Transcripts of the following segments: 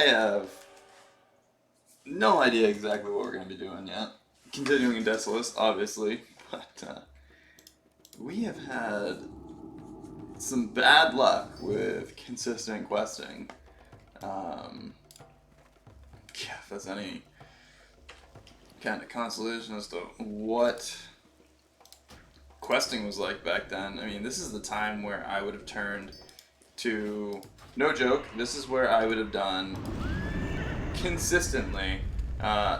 have no idea exactly what we're going to be doing yet. Continuing Desolace, obviously, but we have had some bad luck with consistent questing. Yeah, if there's any kind of consolation as to what questing was like back then. I mean, this is the time where I would have turned to, no joke, this is where I would have done consistently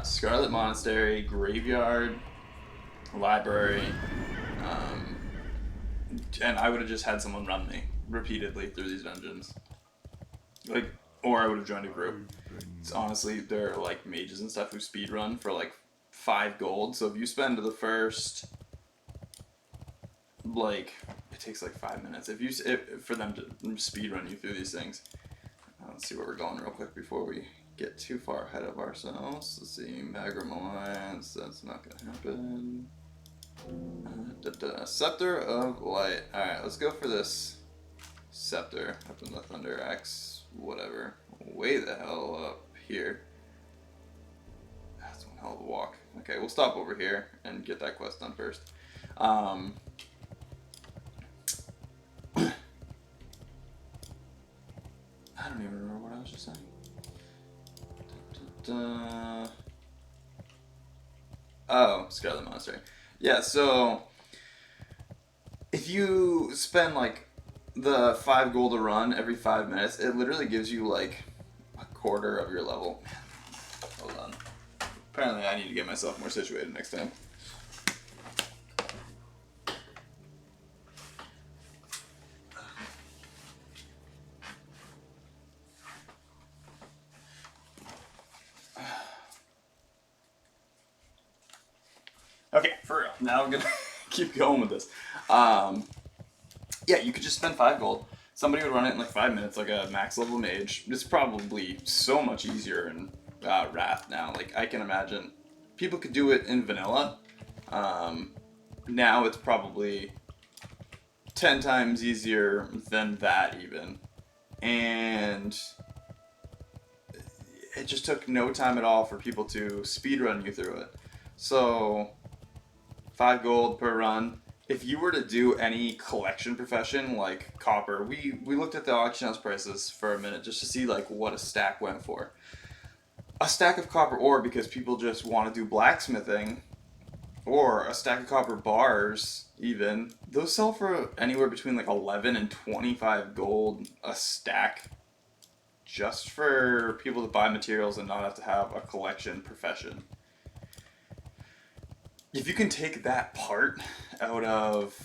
Scarlet Monastery, Graveyard, Library, um, and I would have just had someone run me repeatedly through these dungeons. Like, or I would have joined a group. It's honestly, there are like mages and stuff who speedrun for like 5 gold, so if you spend the first, like, it takes like 5 minutes for them to speedrun you through these things. Let's see where we're going real quick before we get too far ahead of ourselves. Let's see, Magram Alliance, that's not gonna happen. Scepter of Light. Alright, let's go for this Scepter up in the Thunder Axe, whatever. Way the hell up here. That's one hell of a walk. Okay, we'll stop over here and get that quest done first. I don't even remember what I was just saying. Oh, Scarlet Monestary. Yeah, so if you spend like the 5 gold a run every 5 minutes, it literally gives you like a quarter of your level. Hold on. Apparently I need to get myself more situated next time. Okay, for real. Now I'm gonna keep going with this. Yeah, you could just spend 5 gold. Somebody would run it in like 5 minutes, like a max level mage. It's probably so much easier in Wrath now. Like, I can imagine people could do it in vanilla. Now it's probably 10 times easier than that even. And it just took no time at all for people to speedrun you through it. So 5 gold per run. If you were to do any collection profession like copper, we looked at the auction house prices for a minute just to see like what a stack went for. A stack of copper ore, because people just want to do blacksmithing, or a stack of copper bars even, those sell for anywhere between like 11 and 25 gold a stack, just for people to buy materials and not have to have a collection profession. If you can take that part out of,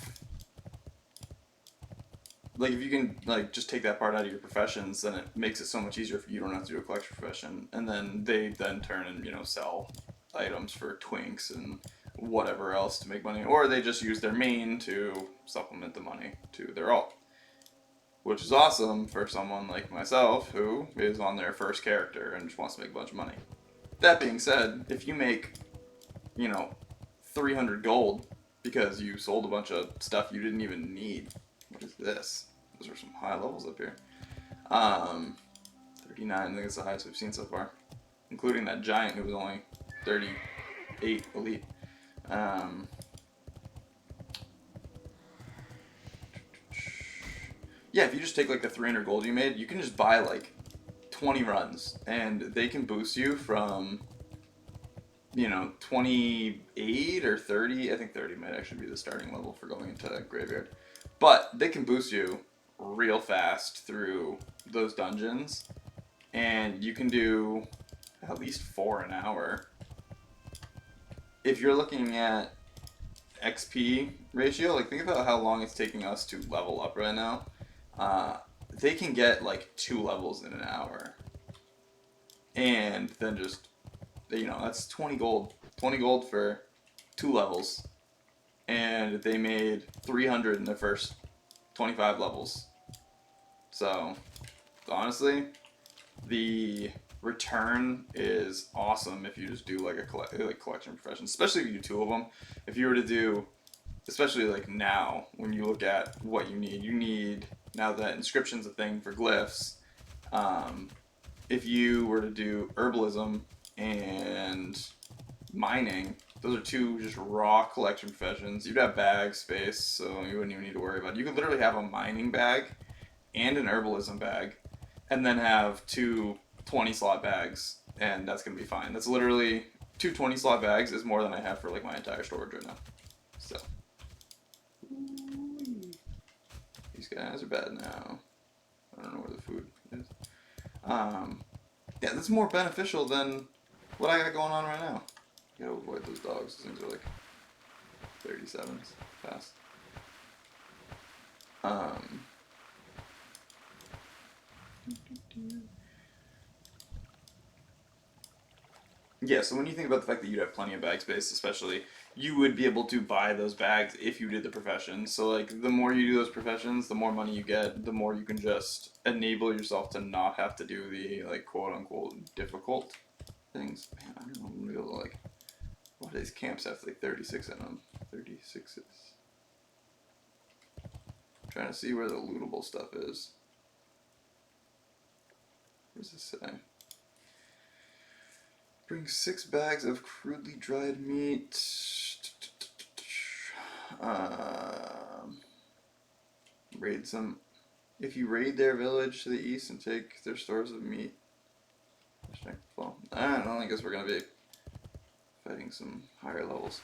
like, if you can, like, just take that part out of your professions, then it makes it so much easier for you. You don't have to do a collection profession. And then they then turn and, you know, sell items for twinks and whatever else to make money. Or they just use their main to supplement the money to their alt. Which is awesome for someone like myself who is on their first character and just wants to make a bunch of money. That being said, if you make, you know, 300 gold because you sold a bunch of stuff you didn't even need. What is this? Those are some high levels up here. 39, I think it's the highest we've seen so far. Including that giant who was only 38 elite. Yeah, if you just take like the 300 gold you made, you can just buy like 20 runs and they can boost you from, you know, 28 or 30. I think 30 might actually be the starting level for going into Graveyard. But they can boost you real fast through those dungeons. And you can do at least 4 an hour. If you're looking at XP ratio, like think about how long it's taking us to level up right now. They can get like 2 levels in an hour. And then just, you know, that's 20 gold. 20 gold for 2 levels. And they made 300 in the first 25 levels. So, honestly, the return is awesome if you just do like a collection profession. Especially if you do 2 of them. If you were to do, especially like now, when you look at what you need, now that inscription's a thing for glyphs, if you were to do herbalism and mining, those are two just raw collection professions. You'd have bag space, so you wouldn't even need to worry about it. You could literally have a mining bag and an herbalism bag, and then have two 20-slot bags, and that's going to be fine. That's literally, two 20-slot bags is more than I have for like my entire storage right now. So, these guys are bad now. I don't know where the food is. Yeah, that's more beneficial than what I got going on right now. Gotta avoid those dogs. Those things are like 37s fast. Yeah, so when you think about the fact that you'd have plenty of bag space, especially, you would be able to buy those bags if you did the professions. So, like, the more you do those professions, the more money you get, the more you can just enable yourself to not have to do the, like, quote-unquote difficult things. Man, I don't know, I'm gonna be able to, like, what do these camps have, like, 36 in them? 36s. I'm trying to see where the lootable stuff is. What does this say? Bring 6 bags of crudely dried meat. Raid some. If you raid their village to the east and take their stores of meat. Well, I don't know, I guess we're going to be fighting some higher levels.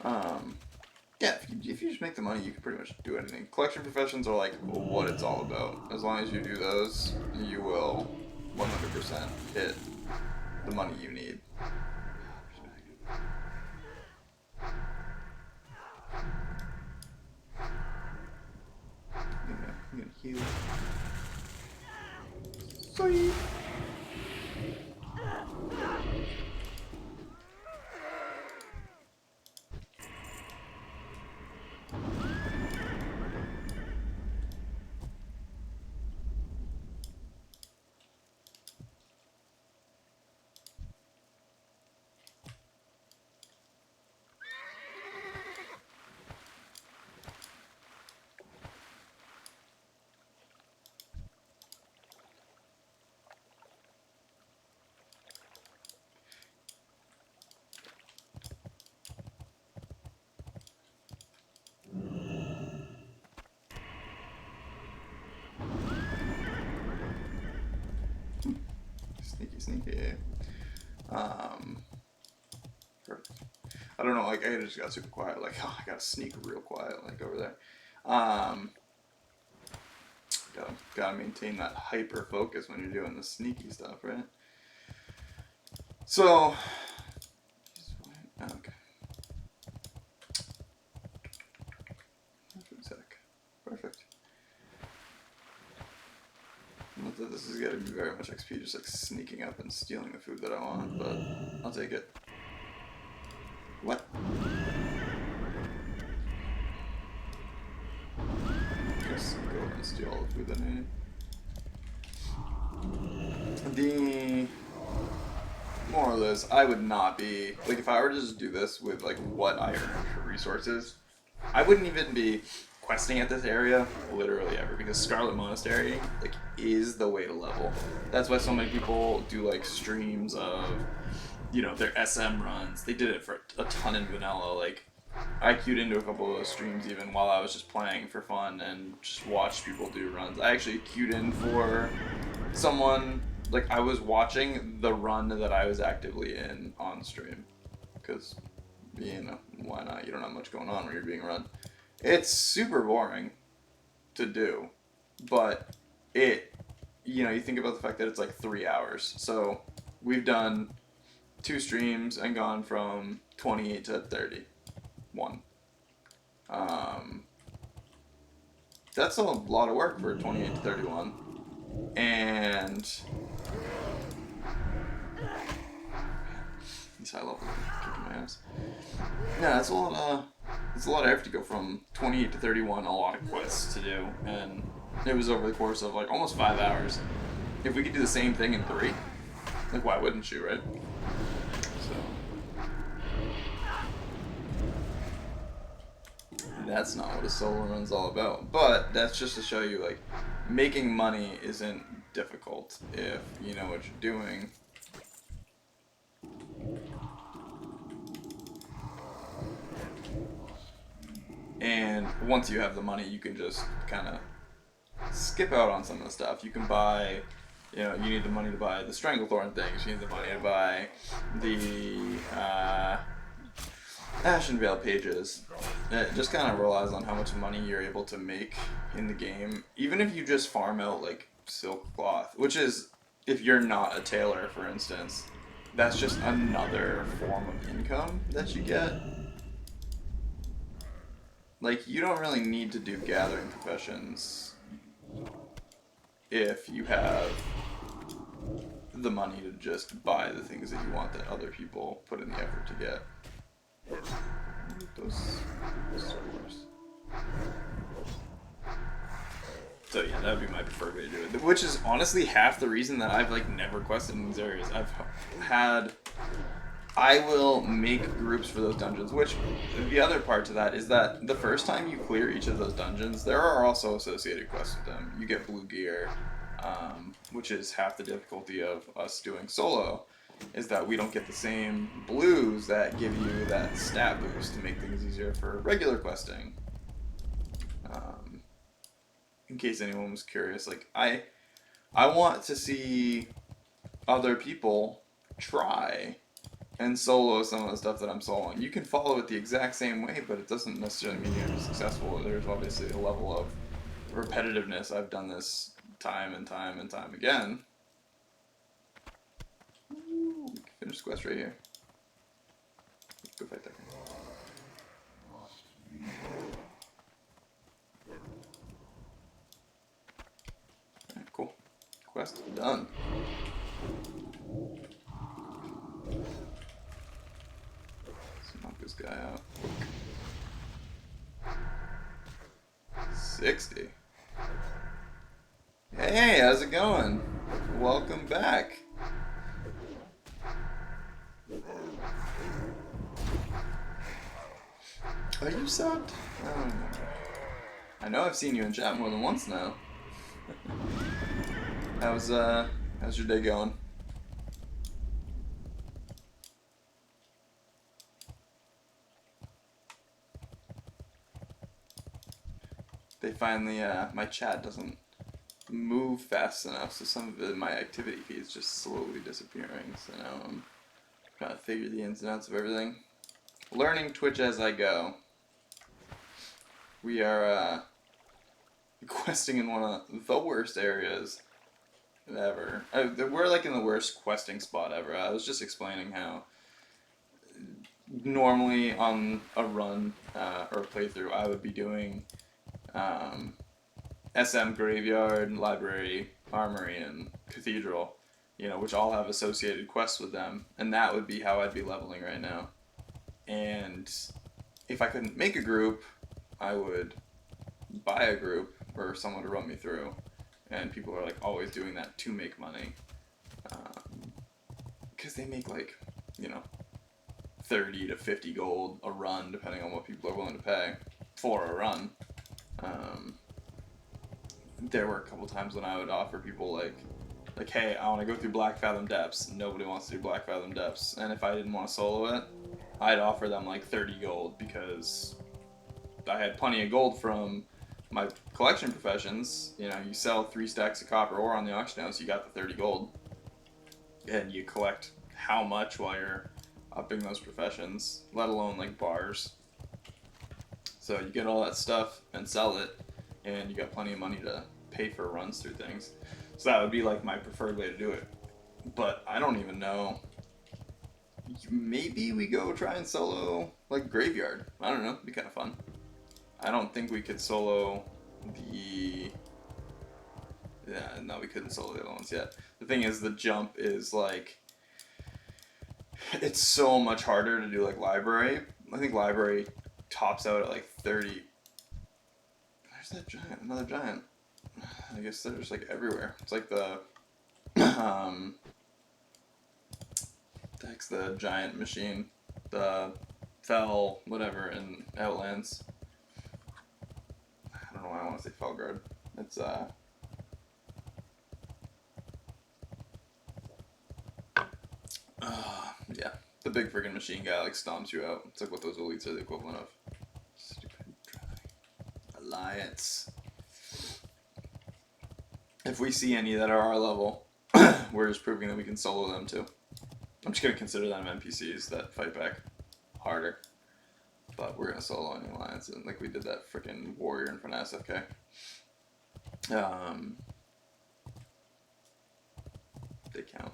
Yeah, if you just make the money, you can pretty much do anything. Collection professions are like what it's all about. As long as you do those, you will 100% hit the money you need. I'm gonna heal. Sorry. Sneaky. Perfect. I don't know, like, I just got super quiet, like, oh, I gotta sneak real quiet, like, over there. Gotta maintain that hyper focus when you're doing the sneaky stuff, right? So, okay. Perfect. Not that this is gonna be very much XP, just like sneaking up and stealing the food that I want, but I'll take it. What? Just go and steal all the food that I need. The moral of this, I would not be, like, if I were to just do this with, like, what I earn for resources, I wouldn't even be questing at this area literally ever, because Scarlet Monestary, like, is the way to level. That's why so many people do, like, streams of, you know, their SM runs. They did it for a ton in vanilla. Like, I queued into a couple of those streams even while I was just playing for fun and just watched people do runs. I actually queued in for someone, like, I was watching the run that I was actively in on stream, because, you know, why not? You don't have much going on when you're being run. It's super boring to do, but it, you know, you think about the fact that it's like 3 hours. So we've done 2 streams and gone from 28 to 31. That's a lot of work for 28 to 31. And these high levels are kicking my ass. Yeah, that's a lot. It's a lot of effort to go from 28 to 31. A lot of quests to do, and it was over the course of like almost 5 hours. If we could do the same thing in 3, like, why wouldn't you, right? So that's not what a solo run's all about. But that's just to show you, like, making money isn't difficult if you know what you're doing. And once you have the money, you can just kind of skip out on some of the stuff. You can buy, you know, you need the money to buy the Stranglethorn things. You need the money to buy the Ashenvale pages. It just kind of relies on how much money you're able to make in the game. Even if you just farm out like silk cloth, which is, if you're not a tailor, for instance, that's just another form of income that you get. Like, you don't really need to do gathering professions if you have the money to just buy the things that you want that other people put in the effort to get. Those servers. So yeah, that would be my preferred way to do it. Which is honestly half the reason that I've like never quested in these areas. I will make groups for those dungeons, which the other part to that is that the first time you clear each of those dungeons, there are also associated quests with them. You get blue gear, which is half the difficulty of us doing solo, is that we don't get the same blues that give you that stat boost to make things easier for regular questing. In case anyone was curious, like I want to see other people try and solo some of the stuff that I'm soloing. You can follow it the exact same way, but it doesn't necessarily mean you're going to be successful. There's obviously a level of repetitiveness. I've done this time and time and time again. Ooh, we can finish the quest right here. Let's go fight that guy. Alright, cool. Quest done. This guy out. 60. Hey, how's it going? Welcome back. Are you subbed? I know I've seen you in chat more than once now. How's your day going? They finally, my chat doesn't move fast enough, so some of my activity feed is just slowly disappearing, so now I'm trying to figure the ins and outs of everything. Learning Twitch as I go. We are, questing in one of the worst areas ever. We're like in the worst questing spot ever. I was just explaining how normally on a run, or a playthrough, I would be doing SM Graveyard, Library, Armory, and Cathedral, you know, which all have associated quests with them, and that would be how I'd be leveling right now. And if I couldn't make a group, I would buy a group or someone to run me through, and people are like always doing that to make money, because they make like, you know, 30 to 50 gold a run, depending on what people are willing to pay for a run. There were a couple times when I would offer people like, hey, I want to go through Black Fathom Depths. Nobody wants to do Black Fathom Depths, and if I didn't want to solo it, I'd offer them like 30 gold because I had plenty of gold from my collection professions. You know, you sell 3 stacks of copper ore on the auction house, you got the 30 gold, and you collect how much while you're upping those professions, let alone like bars. So you get all that stuff and sell it, and you got plenty of money to pay for runs through things. So that would be like my preferred way to do it. But I don't even know. Maybe we go try and solo like Graveyard. I don't know, it'd be kind of fun. I don't think we could solo the... Yeah, no, we couldn't solo the other ones yet. The thing is, the jump is like... It's so much harder to do like Library. I think Library tops out at like 30. There's that giant, another giant. I guess they're just like everywhere. It's like the that's the giant machine, the Fell whatever in Outlands. I don't know why I want to say Felguard. It's Yeah. The big friggin' machine guy like stomps you out. It's like what those elites are the equivalent of. Stupid alliance. If we see any that are our level, we're just proving that we can solo them too. I'm just gonna consider them NPCs that fight back harder. But we're gonna solo any alliance, and like we did that freaking warrior in front of SFK. They count.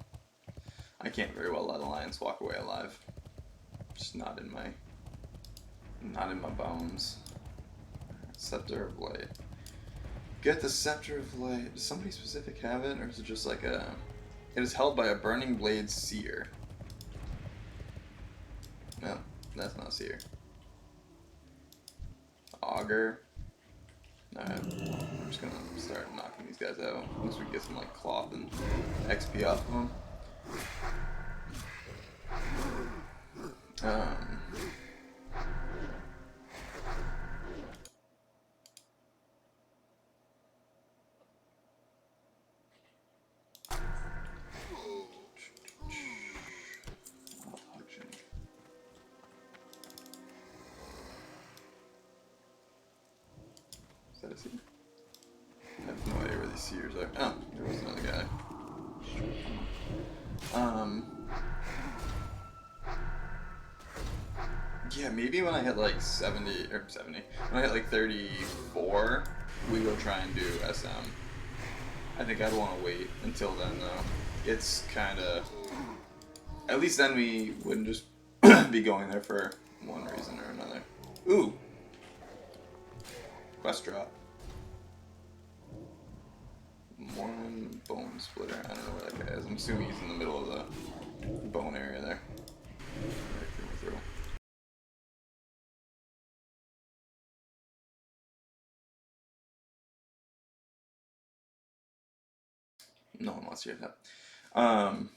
I can't very well let alliance walk away alive. Just not in my bones. Scepter of Light. Get the Scepter of Light. Does somebody specific have it, or is it just like a? It is held by a Burning Blade Seer. No, that's not Seer. Augur. Alright, I'm just gonna start knocking these guys out once we get some like cloth and XP off of them. Is that a seer? I have no idea where these seers are. Oh, there was another guy. Yeah, maybe when I hit like 70, when I hit like 34, we go try and do SM. I think I'd want to wait until then though. It's kind of, at least then we wouldn't just be going there for one reason or another. Ooh! Quest drop. Mormon Bone Splitter. I don't know where that guy is. I'm assuming he's in the middle of the bone area there. Right through. No one wants to hear that. I'm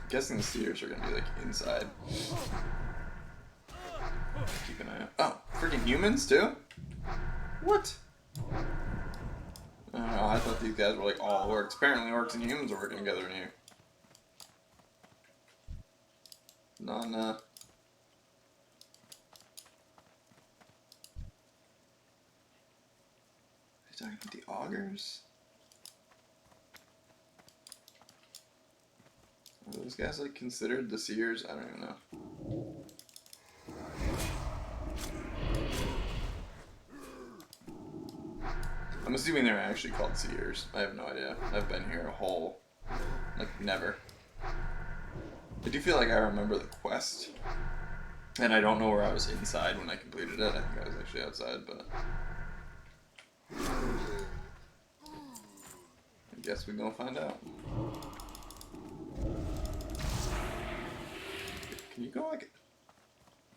guessing the seers are gonna be like inside. Keep an eye out. Oh, freaking humans too? What? I don't know, I thought these guys were like all orcs. Apparently orcs and humans are working together in here. Are you talking about the augurs? Are those guys like considered the seers? I don't even know. I'm assuming they're actually called seers. I have no idea. I've been here a whole, like, never. I do feel like I remember the quest, and I don't know where I was inside when I completed it. I think I was actually outside, but I guess we gonna find out. Can you go like,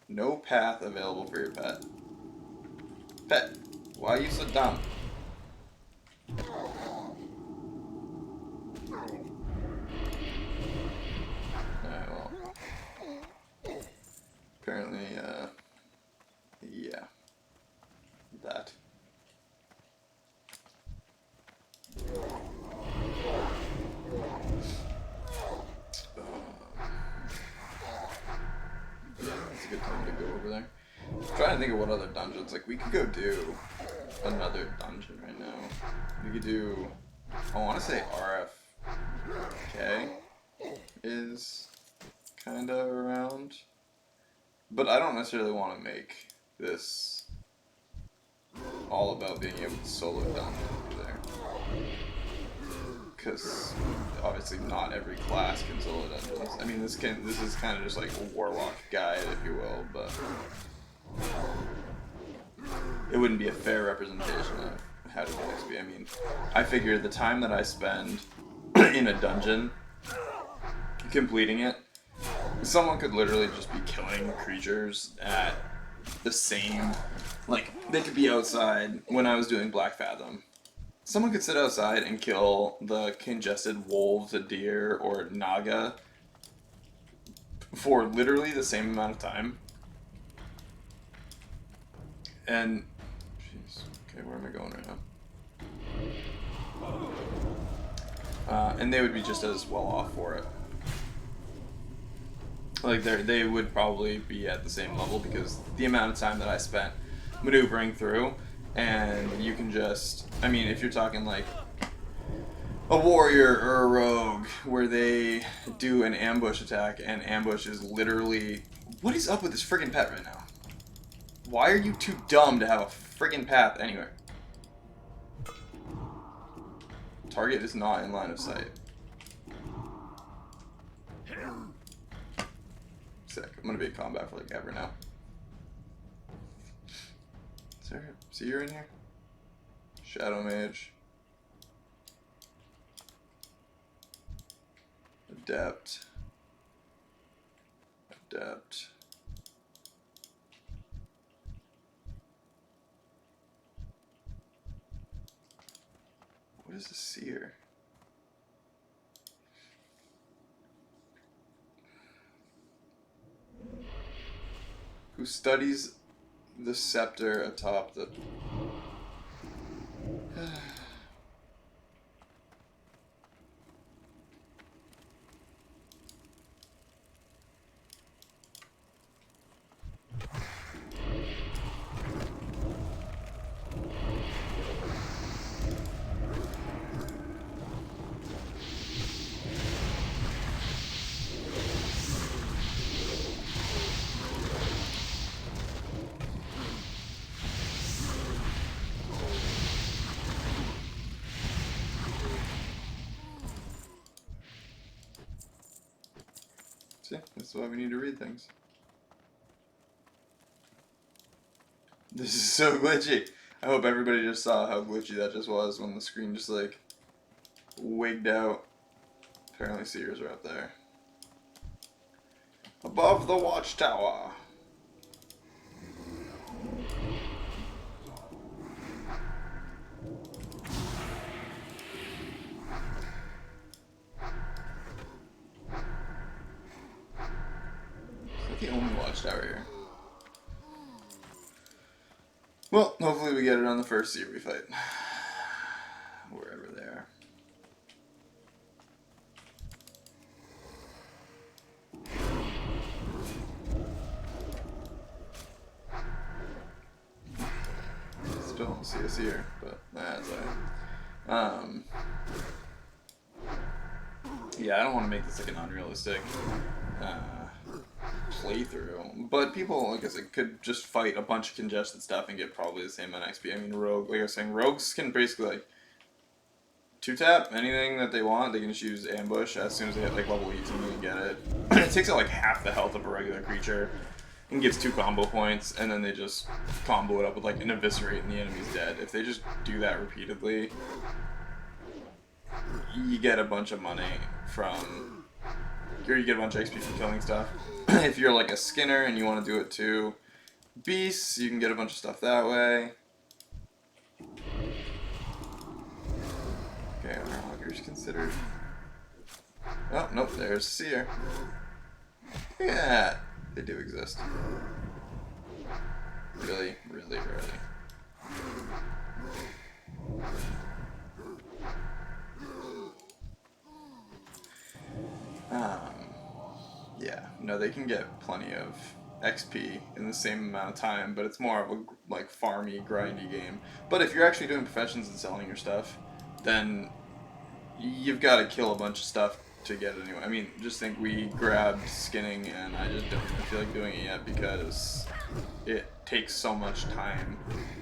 no path available for your pet? Pet, why are you so dumb? Alright, well. Apparently, yeah. That. Yeah, it's a good time to go over there. I'm trying to think of what other dungeons. Like, we could go do another dungeon right now. We could do, I want to say RFK is kind of around, but I don't necessarily want to make this all about being able to solo dungeons there, because obviously not every class can solo dungeons. I mean, this is kind of just like a warlock guide, if you will, but it wouldn't be a fair representation of how to do XP. I mean, I figure the time that I spend in a dungeon completing it, someone could literally just be killing creatures at the same, like, they could be outside when I was doing Black Fathom, someone could sit outside and kill the congested wolves, a deer, or naga for literally the same amount of time. And, jeez, okay, where am I going right now? And they would be just as well off for it. Like, they would probably be at the same level because the amount of time that I spent maneuvering through, and you can just, I mean, if you're talking like a warrior or a rogue where they do an ambush attack, and ambush is literally, what is up with this friggin' pet right now? Why are you too dumb to have a friggin' path anywhere? Target is not in line of sight. Sick. I'm gonna be in combat for like ever now. Is there a seer in here? Shadow Mage. Adept. Adept. What is a seer? Who studies the scepter atop the... See, that's why we need to read things. This is so glitchy. I hope everybody just saw how glitchy that just was when the screen just like wigged out. Apparently seers are up there. Above the watchtower. Is that the only watchtower here? Well, hopefully we get it on the first seer we fight. Wherever they are. Still don't see us here, but that's alright. Yeah, I don't want to make this like an unrealistic playthrough, but people, like I said, could just fight a bunch of congested stuff and get probably the same amount of XP. I mean, rogue, like I was saying, rogues can basically like 2-tap anything that they want. They can just use ambush as soon as they hit like level 18 and get it. It takes out like half the health of a regular creature and gives 2 combo points, and then they just combo it up with like an eviscerate and the enemy's dead. If they just do that repeatedly, you get a bunch of money from, or you get a bunch of XP from killing stuff. If you're like a skinner and you want to do it to beasts, you can get a bunch of stuff that way. Okay, are huggers considered? Oh, nope, there's seer. Look at that. They do exist. Really, really rarely. Yeah, no, they can get plenty of XP in the same amount of time, but it's more of a like farmy, grindy game. But if you're actually doing professions and selling your stuff, then you've got to kill a bunch of stuff to get it anyway. I mean, just think we grabbed skinning, and I just don't even feel like doing it yet because it takes so much time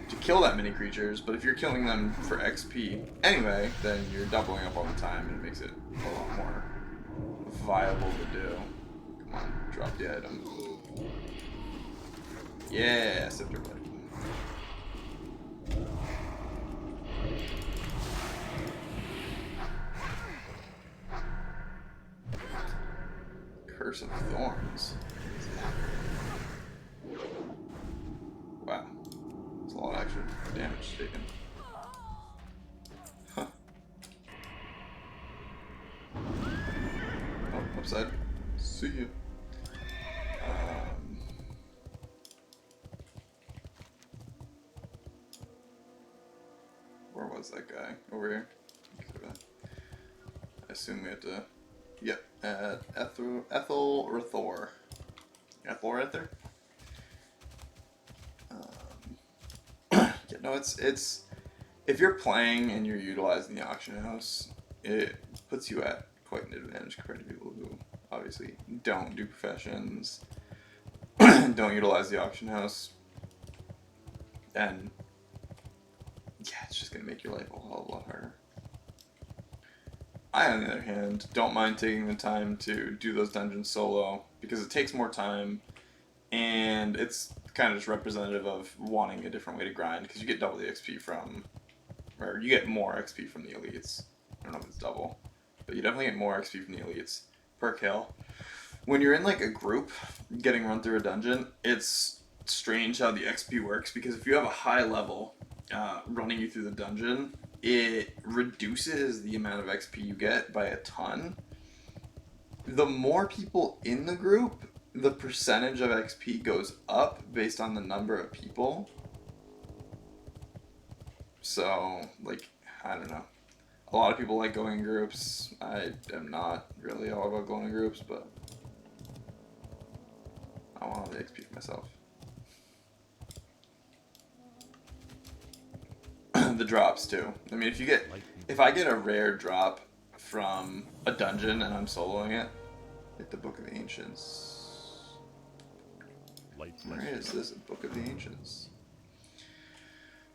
to kill that many creatures. But if you're killing them for XP anyway, then you're doubling up all the time, and it makes it a lot more viable to do. Come on, drop the item. Yeah, Scepter Blade. Curse of Thorns. Wow. That's a lot of extra damage taken. flip side. See ya. Where was that guy? Over here? I assume we have to... Yep, Ethel or Thor. Ethel or Ether? Yeah, no, it's... If you're playing and you're utilizing the auction house, it puts you at quite an advantage compared to people who obviously don't do professions, don't utilize the auction house, and yeah, it's just going to make your life a hell of a lot harder. I, on the other hand, don't mind taking the time to do those dungeons solo, because it takes more time, and it's kind of just representative of wanting a different way to grind, because you get double the XP from, or you get more XP from the elites. I don't know if it's double, but you definitely get more XP from the elites per kill. When you're in like a group getting run through a dungeon, it's strange how the XP works, because if you have a high level running you through the dungeon, it reduces the amount of XP you get by a ton. The more people in the group, the percentage of XP goes up based on the number of people. So, like, I don't know. A lot of people like going in groups. I am not really all about going in groups, but I want all the XP for myself. The drops too. I mean, if I get a rare drop from a dungeon and I'm soloing it, hit the Book of the Ancients. Where is this Book of the Ancients?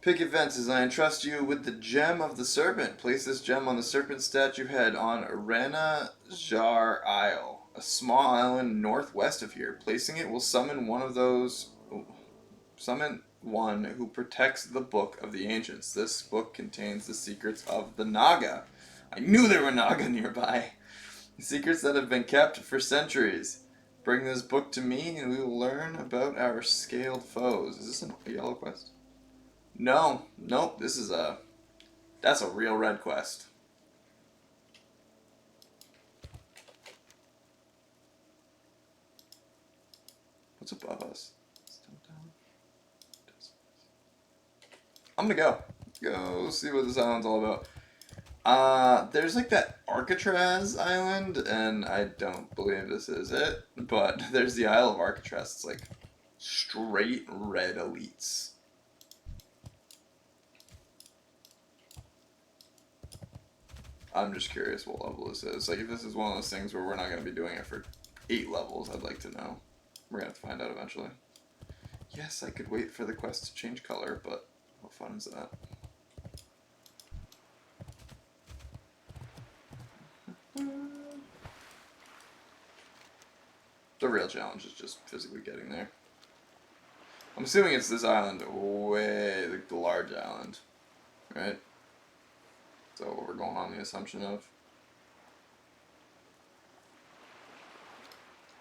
Pick events as I entrust you with the Gem of the Serpent. Place this gem on the serpent statue head on Rena Jar Isle, a small island northwest of here. Placing it will summon one of those. Summon one who protects the Book of the Ancients. This book contains the secrets of the Naga. I knew there were Naga nearby. Secrets that have been kept for centuries. Bring this book to me and we will learn about our scaled foes. Is this a yellow quest? No. Nope. This is that's a real red quest. What's above us? I'm gonna go see what this island's all about. There's like that Alcatraz island, and I don't believe this is it, but there's the Isle of Alcatraz. It's like straight red elites. I'm just curious what level this is. Like, if this is one of those things where we're not going to be doing it for 8 levels, I'd like to know. We're going to have to find out eventually. Yes, I could wait for the quest to change color, but what fun is that? The real challenge is just physically getting there. I'm assuming it's this island way, like the large island, right? So what we're going on the assumption of.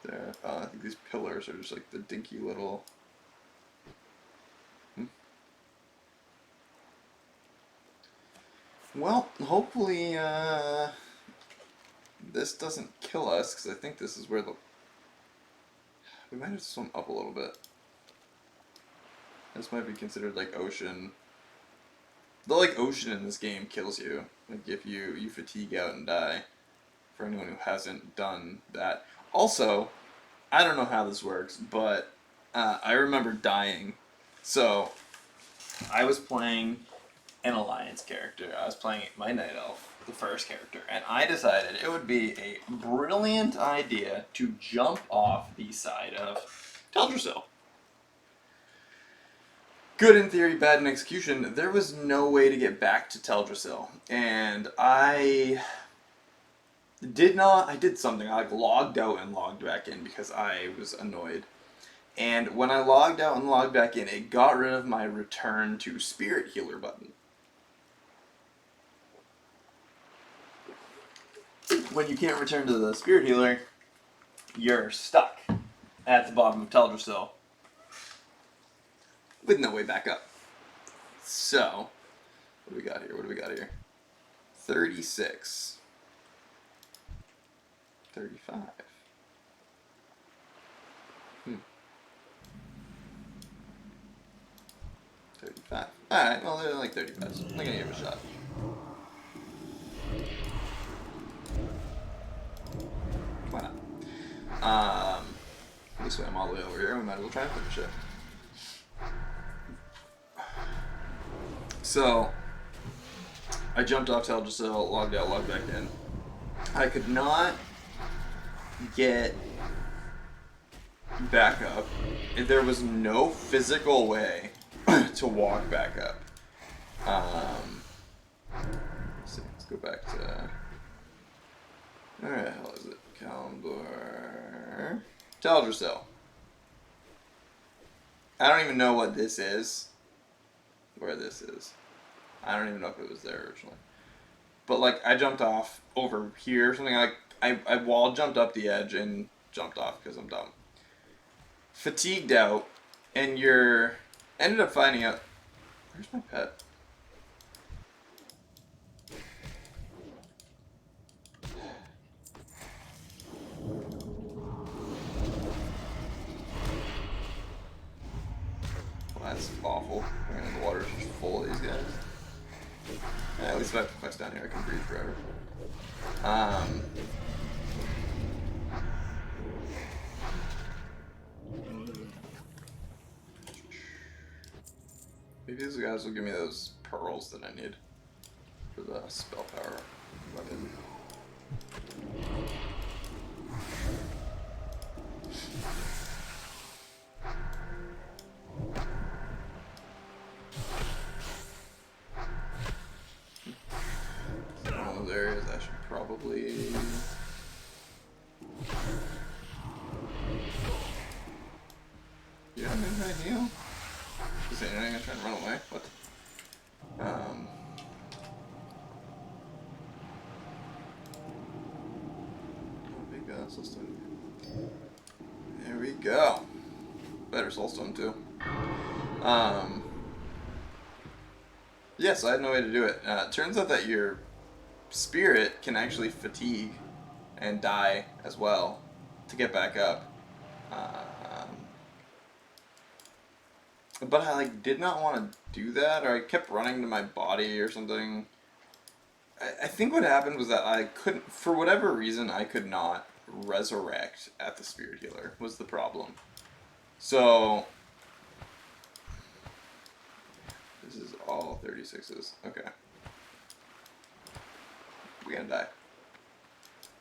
There, I think these pillars are just like the dinky little... Well, hopefully this doesn't kill us, because I think this is where the... We might have to swim up a little bit. This might be considered like ocean. The like ocean in this game kills you. Like if you fatigue out and die. For anyone who hasn't done that. Also, I don't know how this works, but I remember dying. So I was playing an alliance character. I was playing my night elf, the first character, and I decided it would be a brilliant idea to jump off the side of Teldrassil. Good in theory, bad in execution. There was no way to get back to Teldrassil, and I did something. I like logged out and logged back in because I was annoyed. And when I logged out and logged back in, it got rid of my return to spirit healer button. When you can't return to the spirit healer, you're stuck at the bottom of Teldrassil with no way back up. So, what do we got here? 36. 35. 35. Alright, well, they're like 35, so I'm gonna give it a shot. Why not? At least I'm all the way over here, we might as well try and finish it. So, I jumped off Teldrassil, logged out, logged back in. I could not get back up. There was no physical way to walk back up. Let's see, let's go back to... Where the hell is it? Kalimdor... Teldrassil. I don't even know what this is. Where this is. I don't even know if it was there originally. But like, I jumped off over here or something. Like, I wall jumped up the edge and jumped off because I'm dumb. Fatigued out, and you're... Ended up finding out... Where's my pet? Well, that's awful. The water's just full of these guys. Yeah, at least if I have to quest down here, I can breathe forever. Maybe these guys will give me those pearls that I need for the spell power weapon. One of those areas I should probably... Yeah, I'm gonna heal. Is there anything I'm trying to run away? What? Big soulstone. There we go. Better soulstone too. Yes, I had no way to do it. It turns out that your spirit can actually fatigue and die as well to get back up. But I like did not want to do that, or I kept running to my body or something. I think what happened was that I couldn't, for whatever reason, I could not resurrect at the spirit healer was the problem. So this is all 36s. Okay. We're gonna die.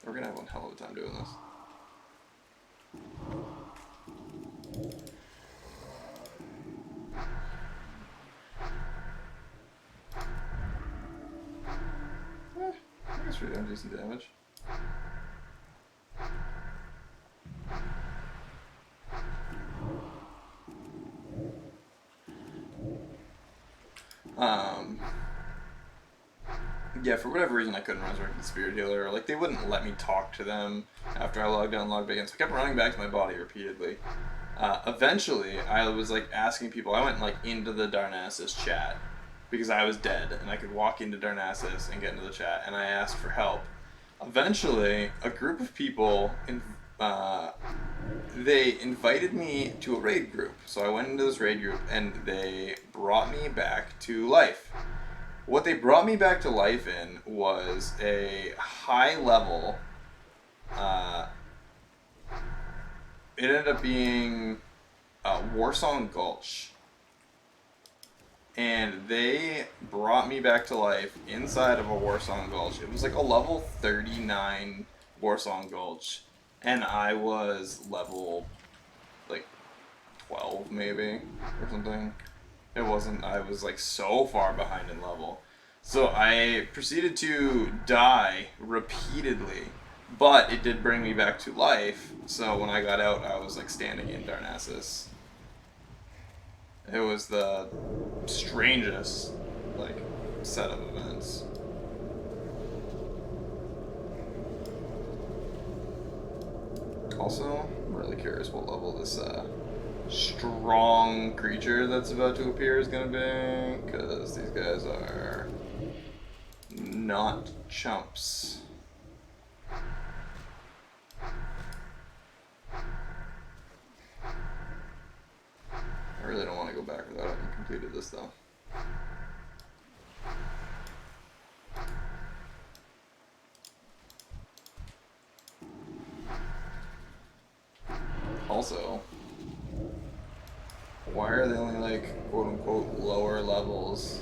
We're gonna have one hell of a time doing this. I guess we're doing decent damage. Yeah, for whatever reason I couldn't resurrect the spirit healer. Like, they wouldn't let me talk to them after I logged out and logged back in, so I kept running back to my body repeatedly. Eventually, I was like asking people, I went like into the Darnassus chat, because I was dead, and I could walk into Darnassus and get into the chat, and I asked for help. Eventually, a group of people, they invited me to a raid group. So I went into this raid group, and they brought me back to life. What they brought me back to life in was a high level, it ended up being Warsong Gulch. And they brought me back to life inside of a Warsong Gulch. It was like a level 39 Warsong Gulch. And I was level, like, 12 maybe, or something. It wasn't, I was like so far behind in level. So I proceeded to die repeatedly. But it did bring me back to life. So when I got out, I was like standing in Darnassus. It was the strangest, like, set of events. Also, I'm really curious what level this strong creature that's about to appear is going to be, because these guys are not chumps. completed this though. Also, why are they only like quote unquote lower levels?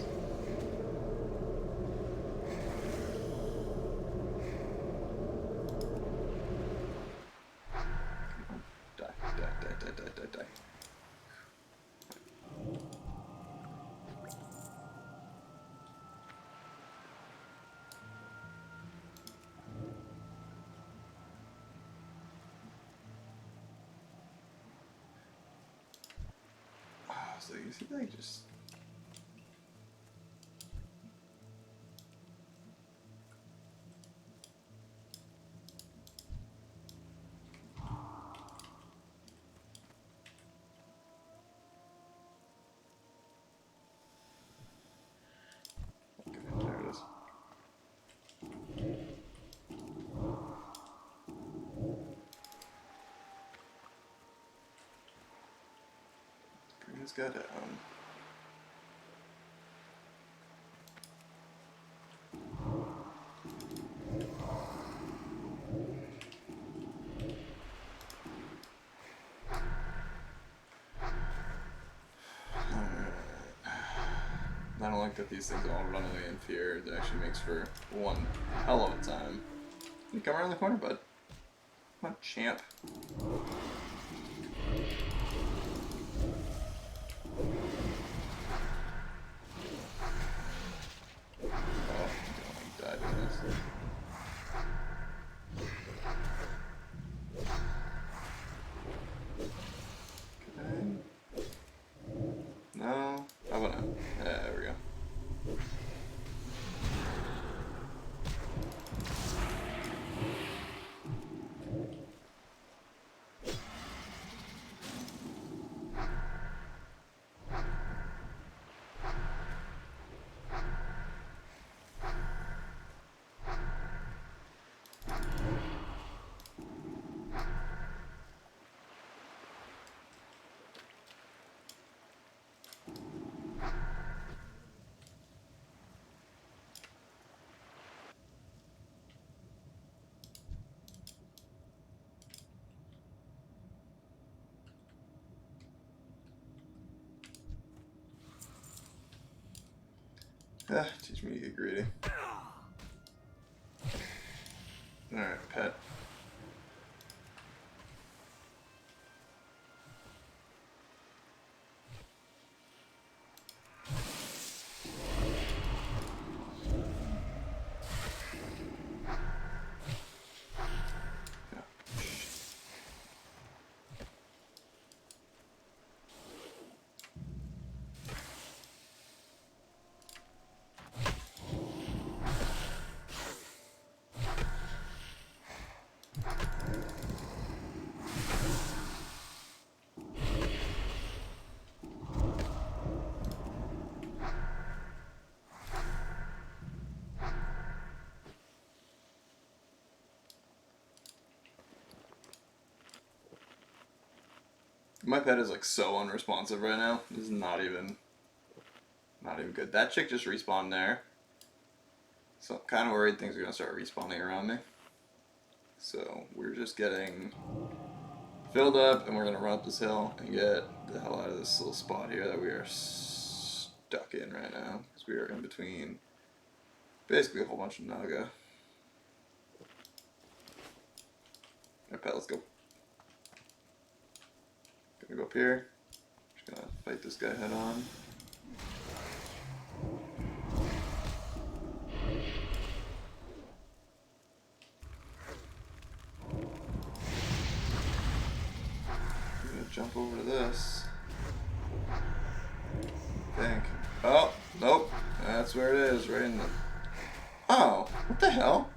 Die, die, die, die, die, die, die. So you see, like, just... Okay, there it is. Bring this guy down. I don't like that these things all run away in fear. It actually makes for one hell of a time. You come around the corner, bud. Come on, champ. Oh, I died in this. Okay. No. How about now? Yeah, there we go. Ah, teach me to get greedy. Alright, pet. My pet is like so unresponsive right now. This is not even good. That chick just respawned there. So I'm kind of worried things are going to start respawning around me. So we're just getting filled up and we're going to run up this hill and get the hell out of this little spot here that we are stuck in right now. Because we are in between basically a whole bunch of naga. Alright, pet, let's go. Gonna go up here. Just gonna fight this guy head on. I'm gonna jump over to this. I think. Oh, nope. That's where it is, right in the... Oh, what the hell?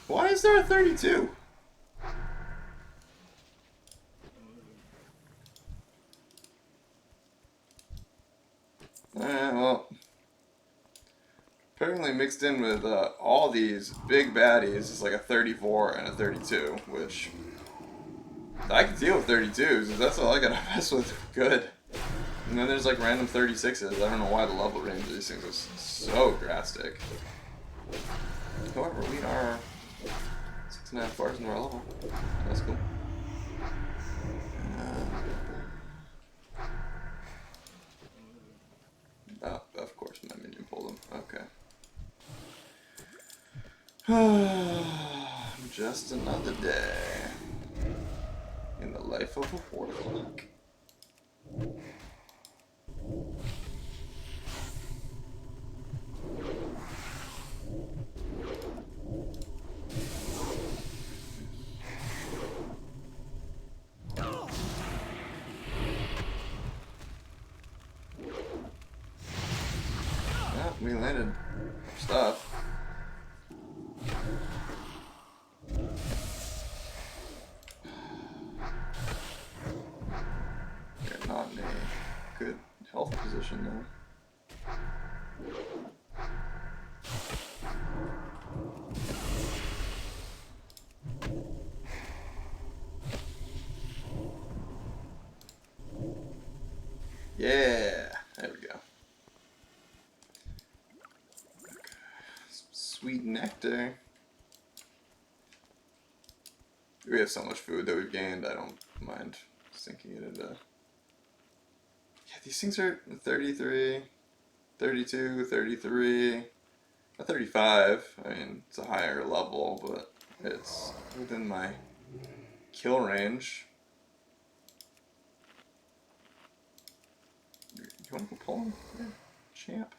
Why is there a 32? Well, apparently mixed in with all these big baddies is like a 34 and a 32, which I can deal with 32s. That's all I gotta mess with. Good. And then there's like random 36s. I don't know why the level range of these things is so drastic. However, we are 6.5 bars into our level. That's cool. Oh, of course, my minion pulled him. Okay. Just another day in the life of a WotLK. Well, we landed stuff. We're not in a good health position though. Yeah, there we go. Sweet nectar. We have so much food that we've gained, I don't mind sinking it into... Yeah, these things are 33, 32, 33, 35. I mean, it's a higher level, but it's within my kill range. You want to go pull him? Yeah, champ.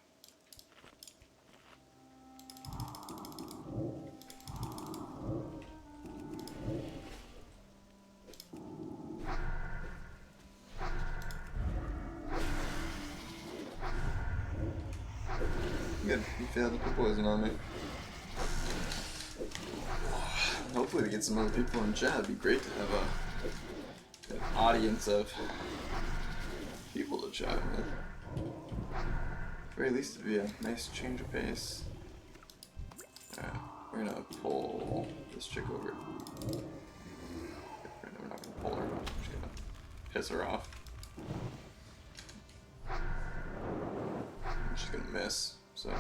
Good, you failed to put poison on me. Hopefully we get some other people in chat. It'd be great to have an audience of people to chat with. At the very least, it'd be a nice change of pace. Alright, we're gonna pull this chick over. No, we're not gonna pull her. We're just gonna piss her off. She's gonna miss, so.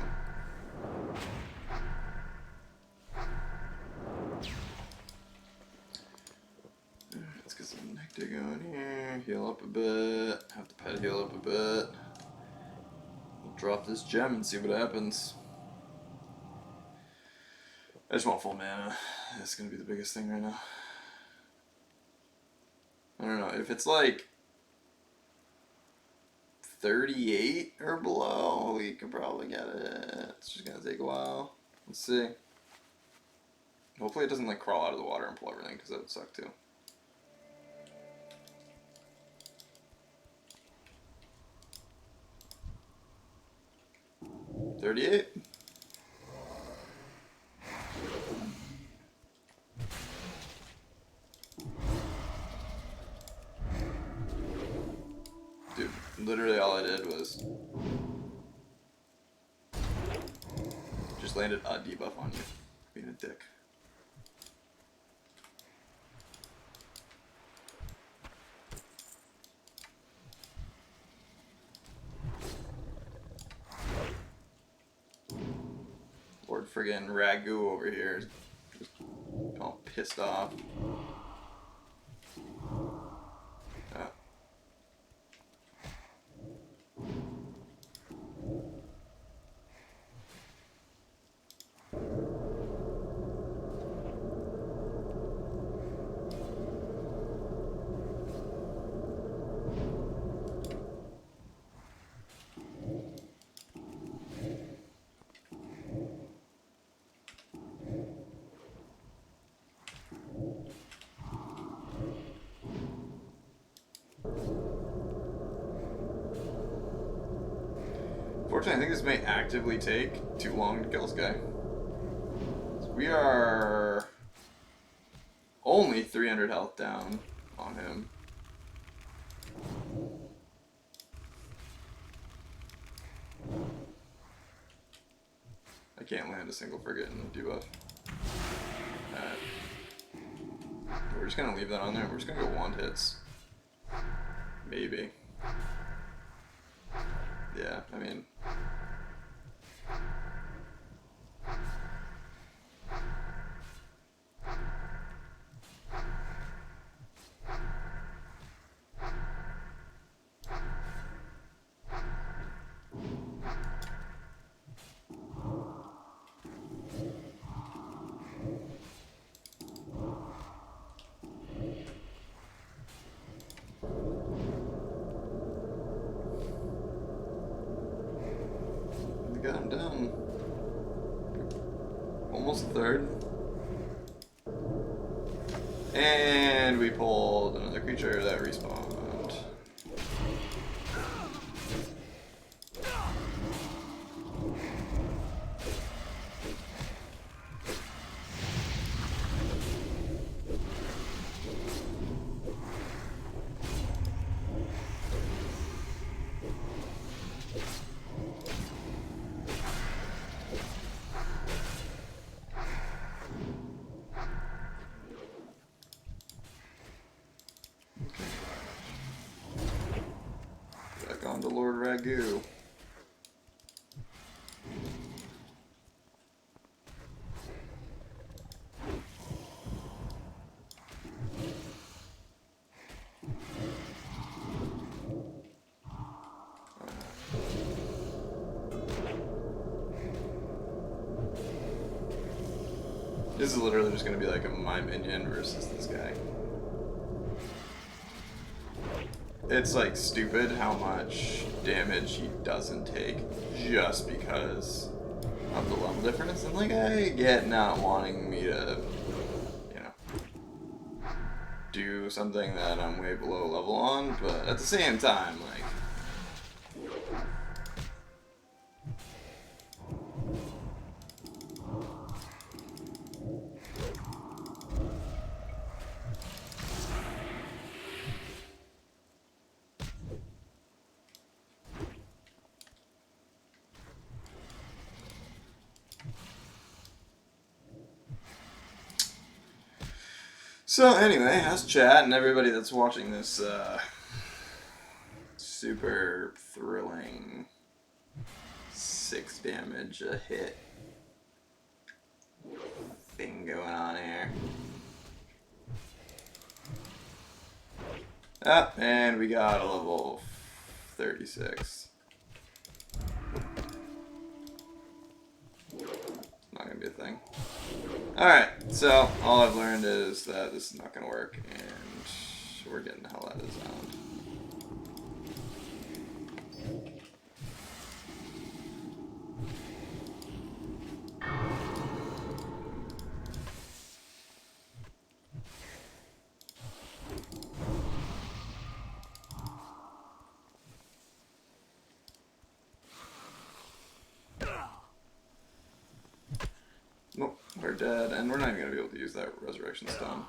Let's get some nectar going here. Heal up a bit. Have the pet heal up a bit. We'll drop this gem and see what happens. I just want full mana. That's gonna be the biggest thing right now. I don't know, if it's like 38 or below, we could probably get it. It's just gonna take a while. Let's see. Hopefully it doesn't like crawl out of the water and pull everything, because that would suck too. $38. Dude, literally all I did was just landed a debuff on you, being a dick. Lord friggin' Ragu over here is just all pissed off. Unfortunately, I think this may actively take too long to kill this guy. So we are only 300 health down on him. I can't land a single frigate in the debuff. Alright. We're just gonna leave that on there. We're just gonna go wand hits. Maybe. Yeah, I mean. Got him down. Almost a third. And we pulled another creature that respawned. Back on to Lord Ragu. This is literally just going to be like my minion versus this guy. It's like stupid how much damage he doesn't take just because of the level difference. And like, I get not wanting me to, you know, do something that I'm way below level on, but at the same time, like, so anyway, how's chat and everybody that's watching this super thrilling 6 damage a hit thing going on here? Ah, and we got a level 36. Not gonna be a thing. Alright, so all I've learned is that this is not gonna work, and we're getting the hell out of this island. Nope, we're dead, and we're not even going to be able to use that resurrection stone.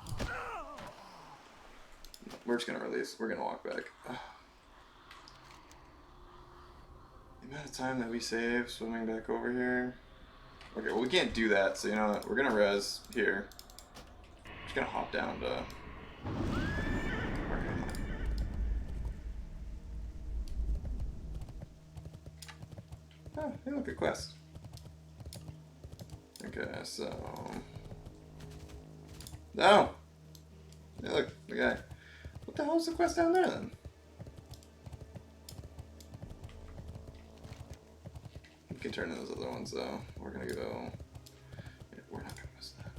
We're just going to release. We're going to walk back. The amount of time that we save swimming back over here. Okay, well we can't do that, so you know what? We're going to res here. Just going to hop down to... Oh, hey look, a quest. Okay, so... No! Hey look, the guy. What the hell is the quest down there then? We can turn in those other ones though. We're gonna go... Yeah, we're not gonna miss that.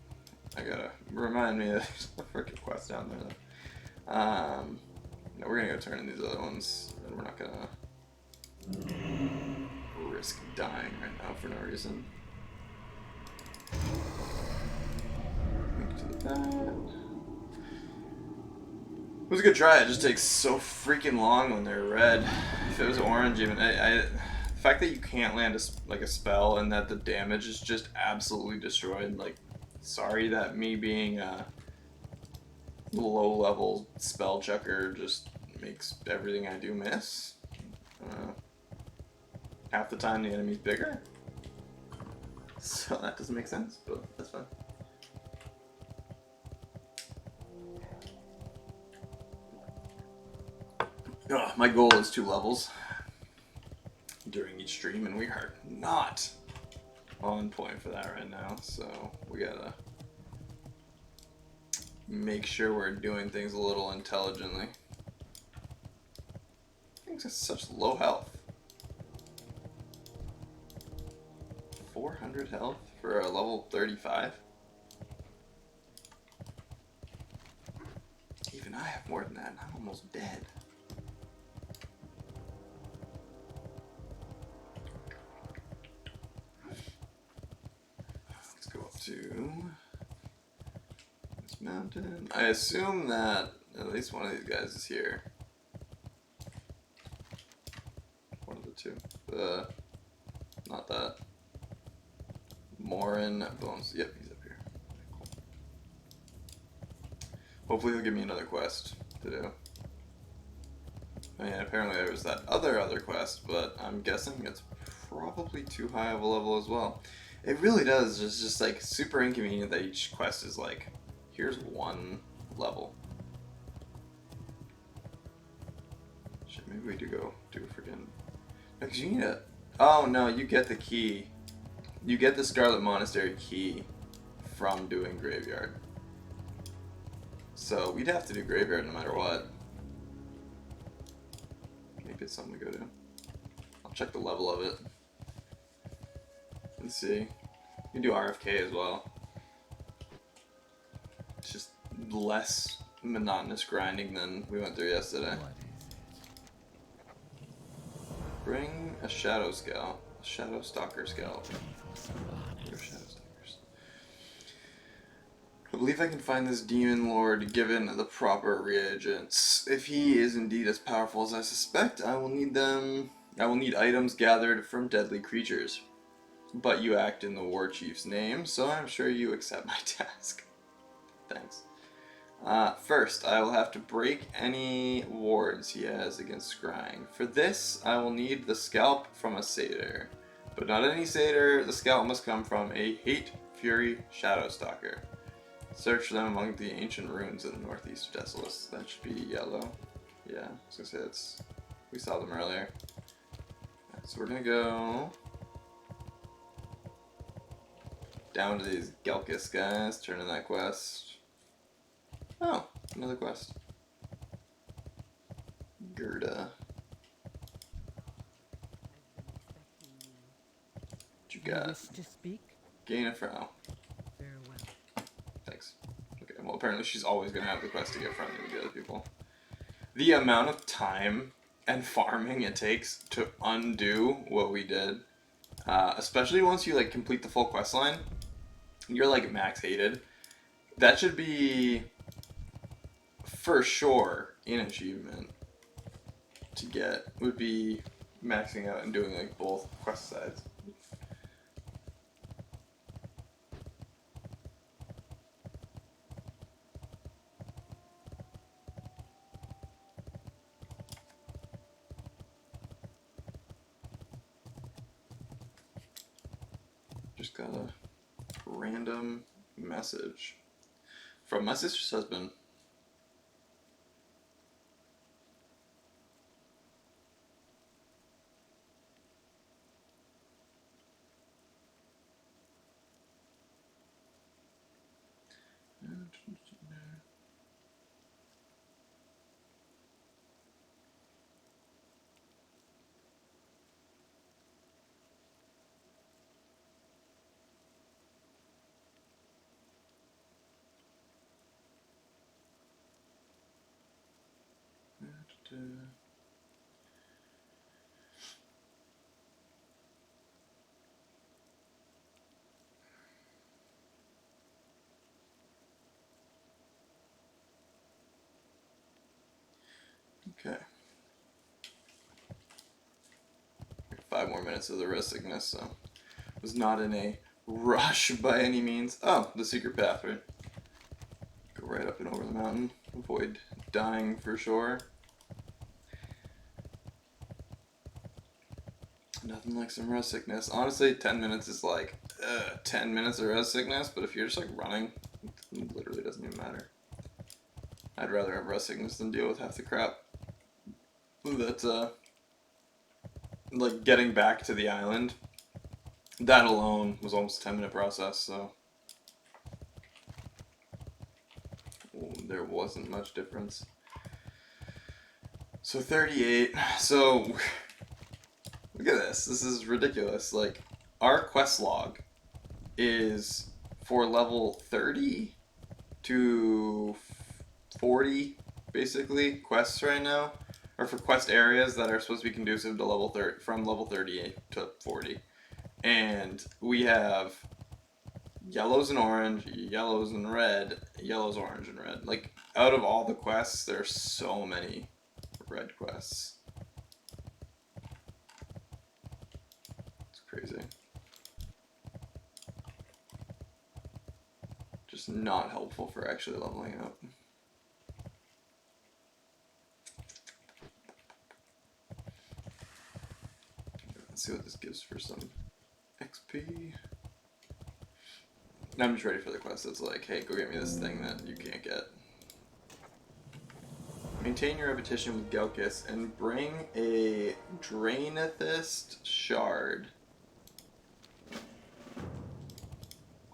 I gotta remind me that there's a freaking quest down there though. No, we're gonna go turn in these other ones, and we're not gonna risk dying right now for no reason. Link to the bat. It was a good try. It just takes so freaking long when they're red. If it was orange, even the fact that you can't land a spell and that the damage is just absolutely destroyed. Like, sorry that me being a low-level spell checker just makes everything I do miss. Half the time the enemy's bigger, so that doesn't make sense, but that's fine. My goal is 2 levels during each stream, and we are not on point for that right now, so we gotta make sure we're doing things a little intelligently. Things have such low health. 400 health for a level 35? Even I have more than that, and I'm almost dead. Let's go up to this mountain. I assume that at least one of these guys is here. One of the two. Not that. Morin Bones. Yep, he's up here. Cool. Hopefully he'll give me another quest to do. I mean, apparently there was that other quest, but I'm guessing it's probably too high of a level as well. It really does. It's just like super inconvenient that each quest is like, here's 1 level. Shit, maybe we do go do a freaking. Because you need a. Oh no, you get the key. You get the Scarlet Monestary key from doing Graveyard. So we'd have to do Graveyard no matter what. Maybe it's something we go to. I'll check the level of it. Let's see. You can do RFK as well. It's just less monotonous grinding than we went through yesterday. Bring a Shadow Scalp. Shadow Stalker Scalp. Shadow Stalkers. I believe I can find this Demon Lord given the proper reagents. If he is indeed as powerful as I suspect, I will need them. I will need items gathered from deadly creatures. But you act in the War Chief's name, so I'm sure you accept my task. Thanks. First, I will have to break any wards he has against scrying. For this, I will need the scalp from a satyr. But not any satyr, the scalp must come from a Hate Fury Shadow Stalker. Search for them among the ancient ruins in the northeast of Desolace. That should be yellow. Yeah, I was gonna say that's. We saw them earlier. Right, so we're gonna go down to these Gelkis guys, turn in that quest. Oh, another quest. Gerda. What you got? To speak? Gain a Frau. Farewell. Thanks. Okay, well apparently she's always going to have the quest to get friendly with the other people. The amount of time and farming it takes to undo what we did, especially once you like complete the full quest line, you're like max hated. That should be for sure an achievement to get. Would be maxing out and doing like both quest sides. Just got a random message from my sister's husband. Okay. 5 more minutes of the rest sickness, so was not in a rush by any means. Oh, the secret path, right? Go right up and over the mountain. Avoid dying for sure. Nothing like some rest sickness. Honestly, 10 minutes is like 10 minutes of rest sickness, but if you're just like running, it literally doesn't even matter. I'd rather have rest sickness than deal with half the crap. that like getting back to the island, that alone was almost a 10-minute process. So there wasn't much difference. So 38. So look at this. This is ridiculous. Like our quest log is for level 30 to 40 basically quests right now, or for quest areas that are supposed to be conducive to level 30, from level 38 to 40. And we have yellows and orange, yellows and red, yellows, orange, and red. Like out of all the quests, there's so many red quests. It's crazy. Just not helpful for actually leveling up. Let's see what this gives for some XP. Now I'm just ready for the quest that's like, hey, go get me this thing that you can't get. Maintain your repetition with Gelkis and bring a Draenithist shard.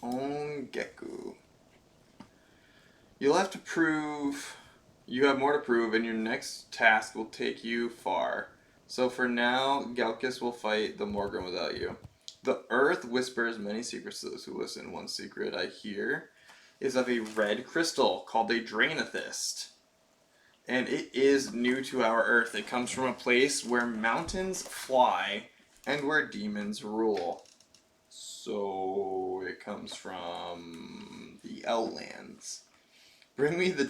Ongeku. You'll have to prove you have more to prove, and your next task will take you far. So for now, Gelkis will fight the Morgrim without you. The earth whispers many secrets to those who listen. One secret I hear is of a red crystal called a Draenithist. And it is new to our earth. It comes from a place where mountains fly and where demons rule. So it comes from the Outlands. Bring me the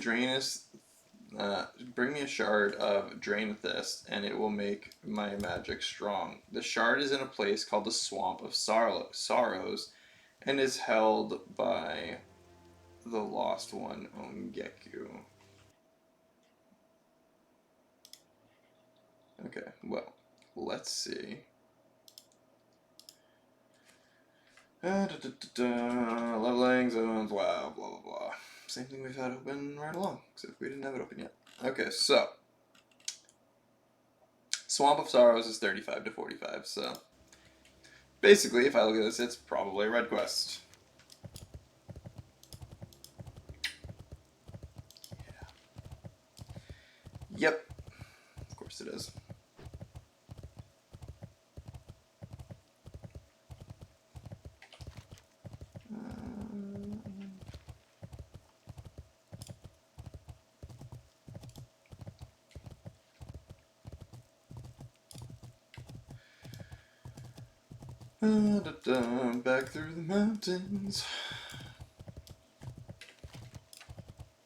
bring me a shard of Draenithist, and it will make my magic strong. The shard is in a place called the Swamp of Sorrows, and is held by the lost one, Ongeku. Okay, well, let's see. Leveling zones, wow, blah blah blah. Same thing we've had open right along, except we didn't have it open yet. Okay, so Swamp of Sorrows is 35 to 45, so basically, if I look at this, it's probably a red quest. Yeah. Yep. Of course it is. Back through the mountains.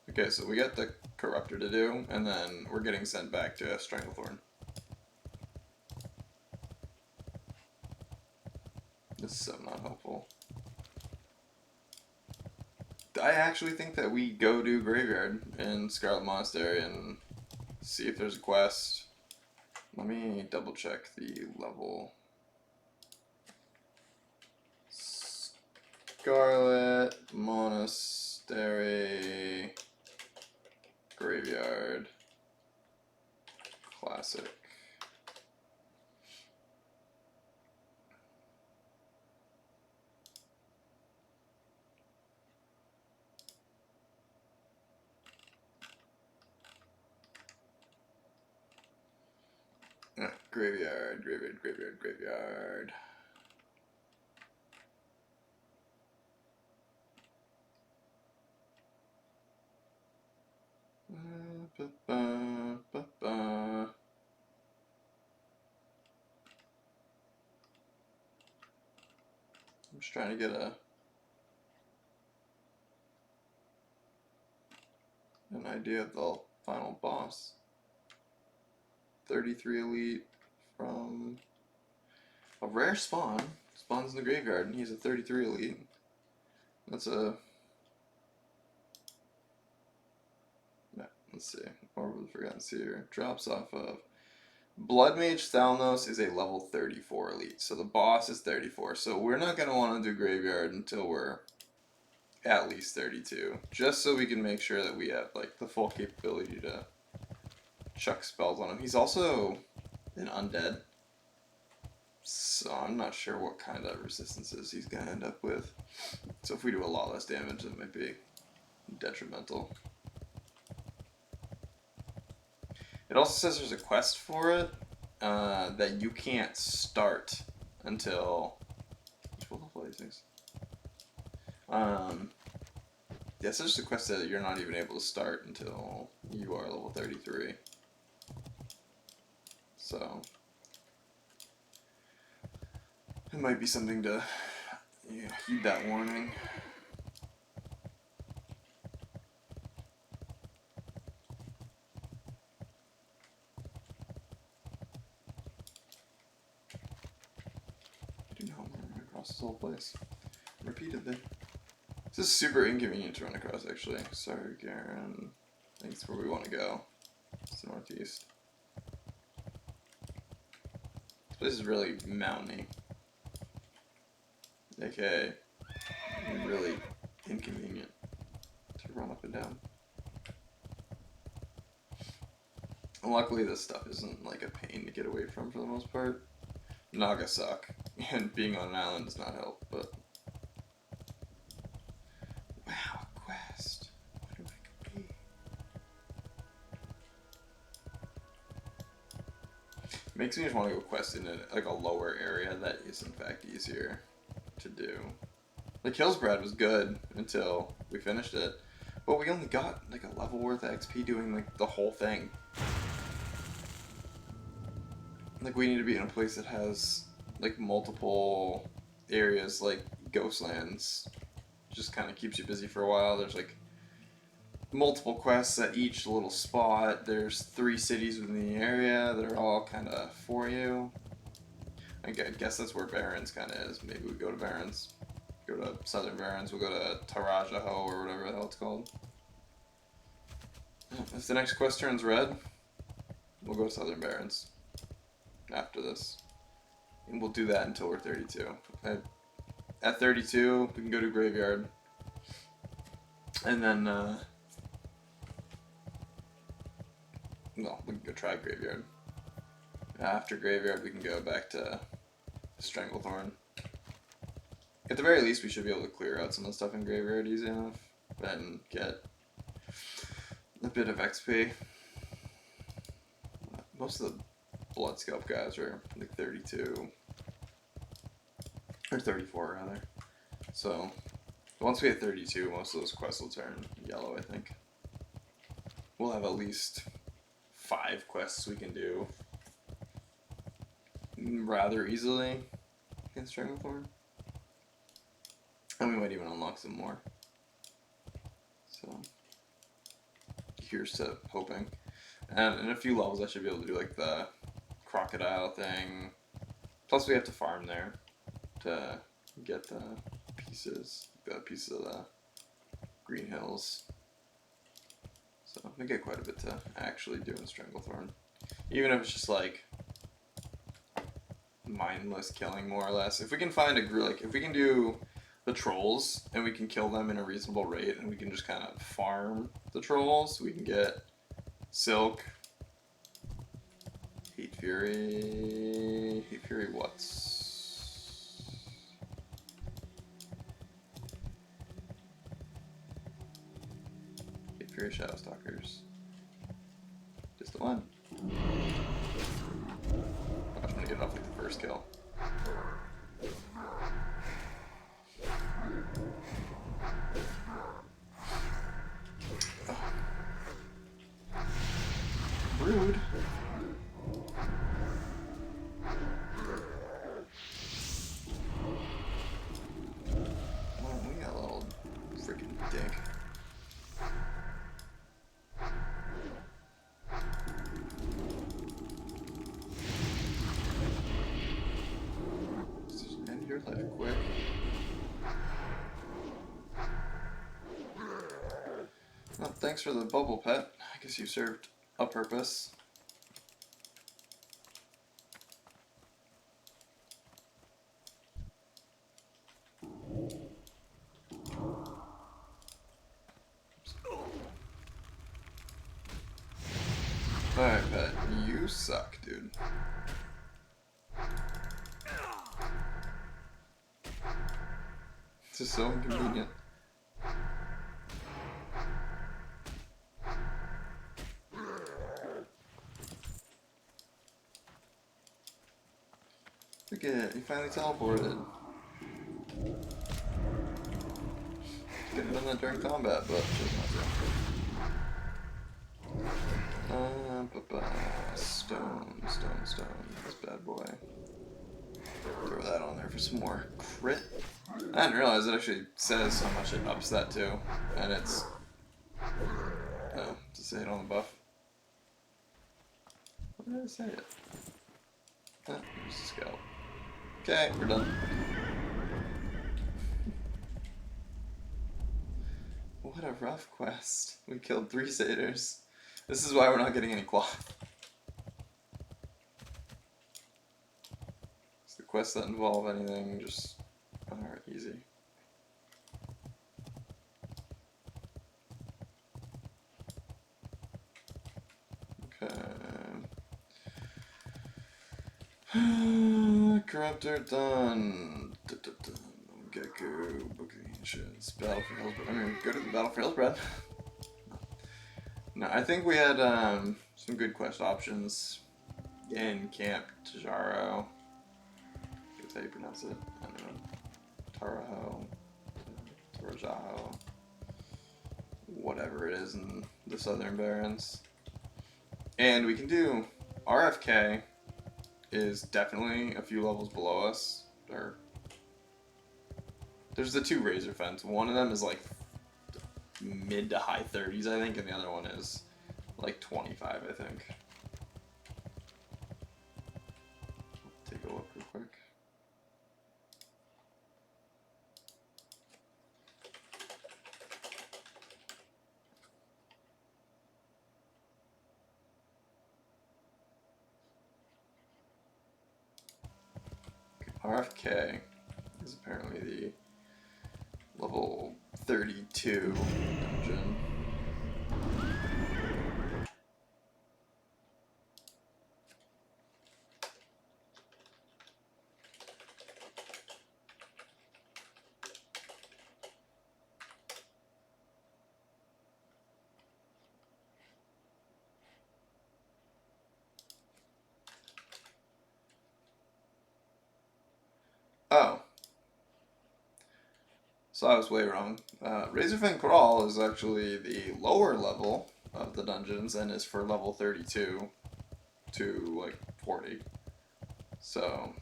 Okay, so we got the Corruptor to do, and then we're getting sent back to Stranglethorn. This is so not helpful. I actually think that we go to Graveyard in Scarlet Monastery and see if there's a quest. Let me double check the level. Scarlet Monastery Graveyard Classic. Graveyard. I'm just trying to get an idea of the final boss. 33 elite from a rare spawn. Spawns in the graveyard, and he's a 33 elite. That's a... Yeah, let's see. Orb of the Forgotten Seer. Drops off of... Blood Mage Thalnos is a level 34 elite, so the boss is 34. So we're not going to want to do graveyard until we're at least 32, just so we can make sure that we have like the full capability to chuck spells on him. He's also an undead, so I'm not sure what kind of resistances he's gonna end up with. So if we do a lot less damage, it might be detrimental. It also says there's a quest for it that you can't start until. Which will play things. Yeah, so there's a quest that you're not even able to start until you are level 33. So it might be something to heed that warning. I do not want to run across this whole place repeatedly. This is super inconvenient to run across, actually. Sorry, Garen. I think it's where we want to go. It's the northeast. This place is really mountainy. AKA, really inconvenient to run up and down. And luckily this stuff isn't like a pain to get away from for the most part. Naga suck, and being on an island does not help, but... Wow, a quest. Where do I go be? Makes me just want to go quest in like a lower area that is in fact easier to do. Like Hillsbrad was good until we finished it, but we only got like a level worth of XP doing like the whole thing. Like we need to be in a place that has like multiple areas, like Ghostlands. Just kind of keeps you busy for a while. There's like multiple quests at each little spot. There's 3 cities within the area that are all kind of for you. I guess that's where Barrens kind of is. Maybe we go to Barrens. Go to Southern Barrens. We'll go to Tarajaho or whatever the hell it's called. If the next quest turns red, we'll go to Southern Barrens after this. And we'll do that until we're 32. At 32, we can go to Graveyard. And then, no, we can go try Graveyard. After Graveyard, we can go back to Stranglethorn. At the very least, we should be able to clear out some of the stuff in Graveyard easy enough. And get a bit of XP. Most of the Blood Scalp guys are like 32. Or 34, rather. So, once we hit 32, most of those quests will turn yellow, I think. We'll have at least 5 quests we can do rather easily against Stranglethorn. And we might even unlock some more. So, here's to hoping. And in a few levels I should be able to do like the crocodile thing. Plus we have to farm there to get the pieces of the Green Hills. So we get quite a bit to actually do in Stranglethorn. Even if it's just like mindless killing more or less. If we can find if we can do the trolls and we can kill them in a reasonable rate and we can just kind of farm the trolls, we can get Silk, Hate Fury what's? Hate Fury Shadowstalkers. Just the one. I'm gonna get off like the first kill. Rude. Well, we got a little freaking dick. Let's just end your life quick. Well, thanks for the bubble pet. I guess you served a purpose. Alright, You suck, dude. This is so inconvenient. Look at it, he finally teleported. Could have done that during combat, but chose not to. Stone. This bad boy. Throw that on there for some more crit. I didn't realize it actually says how much it ups that too. And it's... Oh, to say it on the buff. What did I say it? Oh, there's a scalp. Okay, we're done. What a rough quest. We killed 3 satyrs. This is why we're not getting any cloth. It's the quests that involve anything just are easy. Okay. Corruptor done. Gecko, Book of the Ancients, Battle for Hillsbred. I mean, go to the Battle for Hillsbred. No, I think we had some good quest options in Camp Tajaro. That's how you pronounce it. I don't know. Tarajaho. Whatever it is in the Southern Barrens. And we can do RFK is definitely a few levels below us. There's the 2 Razor Fens. One of them is like mid to high 30s, I think, and the other one is like 25, I think. Take a look real quick. RFK is apparently the level 32 dungeon. Oh. So I was way wrong. Razorfang Crawl is actually the lower level of the dungeons and is for level 32 to like 40. So,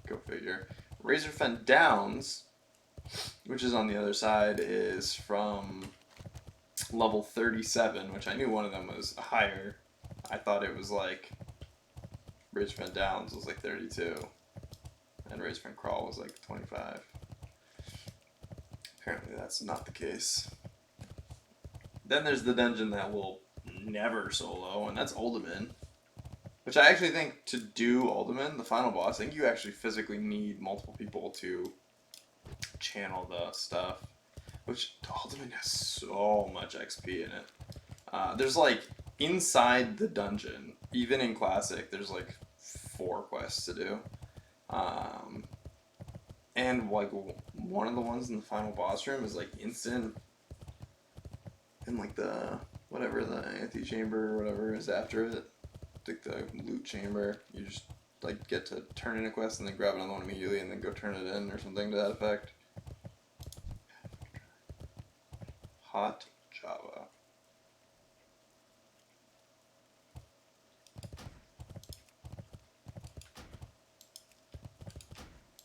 go figure. Razorfen Downs, which is on the other side, is from level 37, which I knew one of them was higher. I thought it was like Razorfen Downs was like 32, and Razorfen Crawl was like 25. Apparently that's not the case. Then there's the dungeon that will never solo, and that's Uldaman. Which I actually think to do Uldaman, the final boss, I think you actually physically need multiple people to channel the stuff. Which Uldaman has so much XP in it. There's like, inside the dungeon, even in Classic, there's like 4 quests to do. And like one of the ones in the final boss room is like instant, and like the whatever the antechamber or whatever is after it, like the loot chamber, you just like get to turn in a quest and then grab another one immediately and then go turn it in or something to that effect. Hot Java.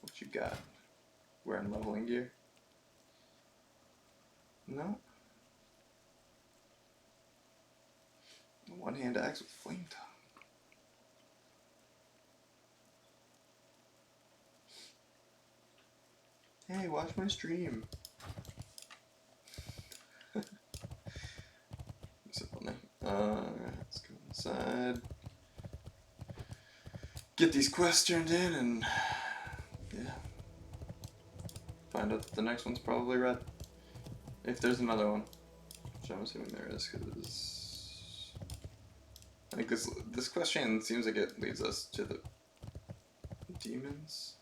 What you got? Wearing leveling gear? No. One-hand axe with flame tongue. Hey, watch my stream. Let's go inside. Get these quests turned in and yeah. Find out that the next one's probably red. If there's another one. Which I'm assuming there is, because Like this question seems like it leads us to the demons.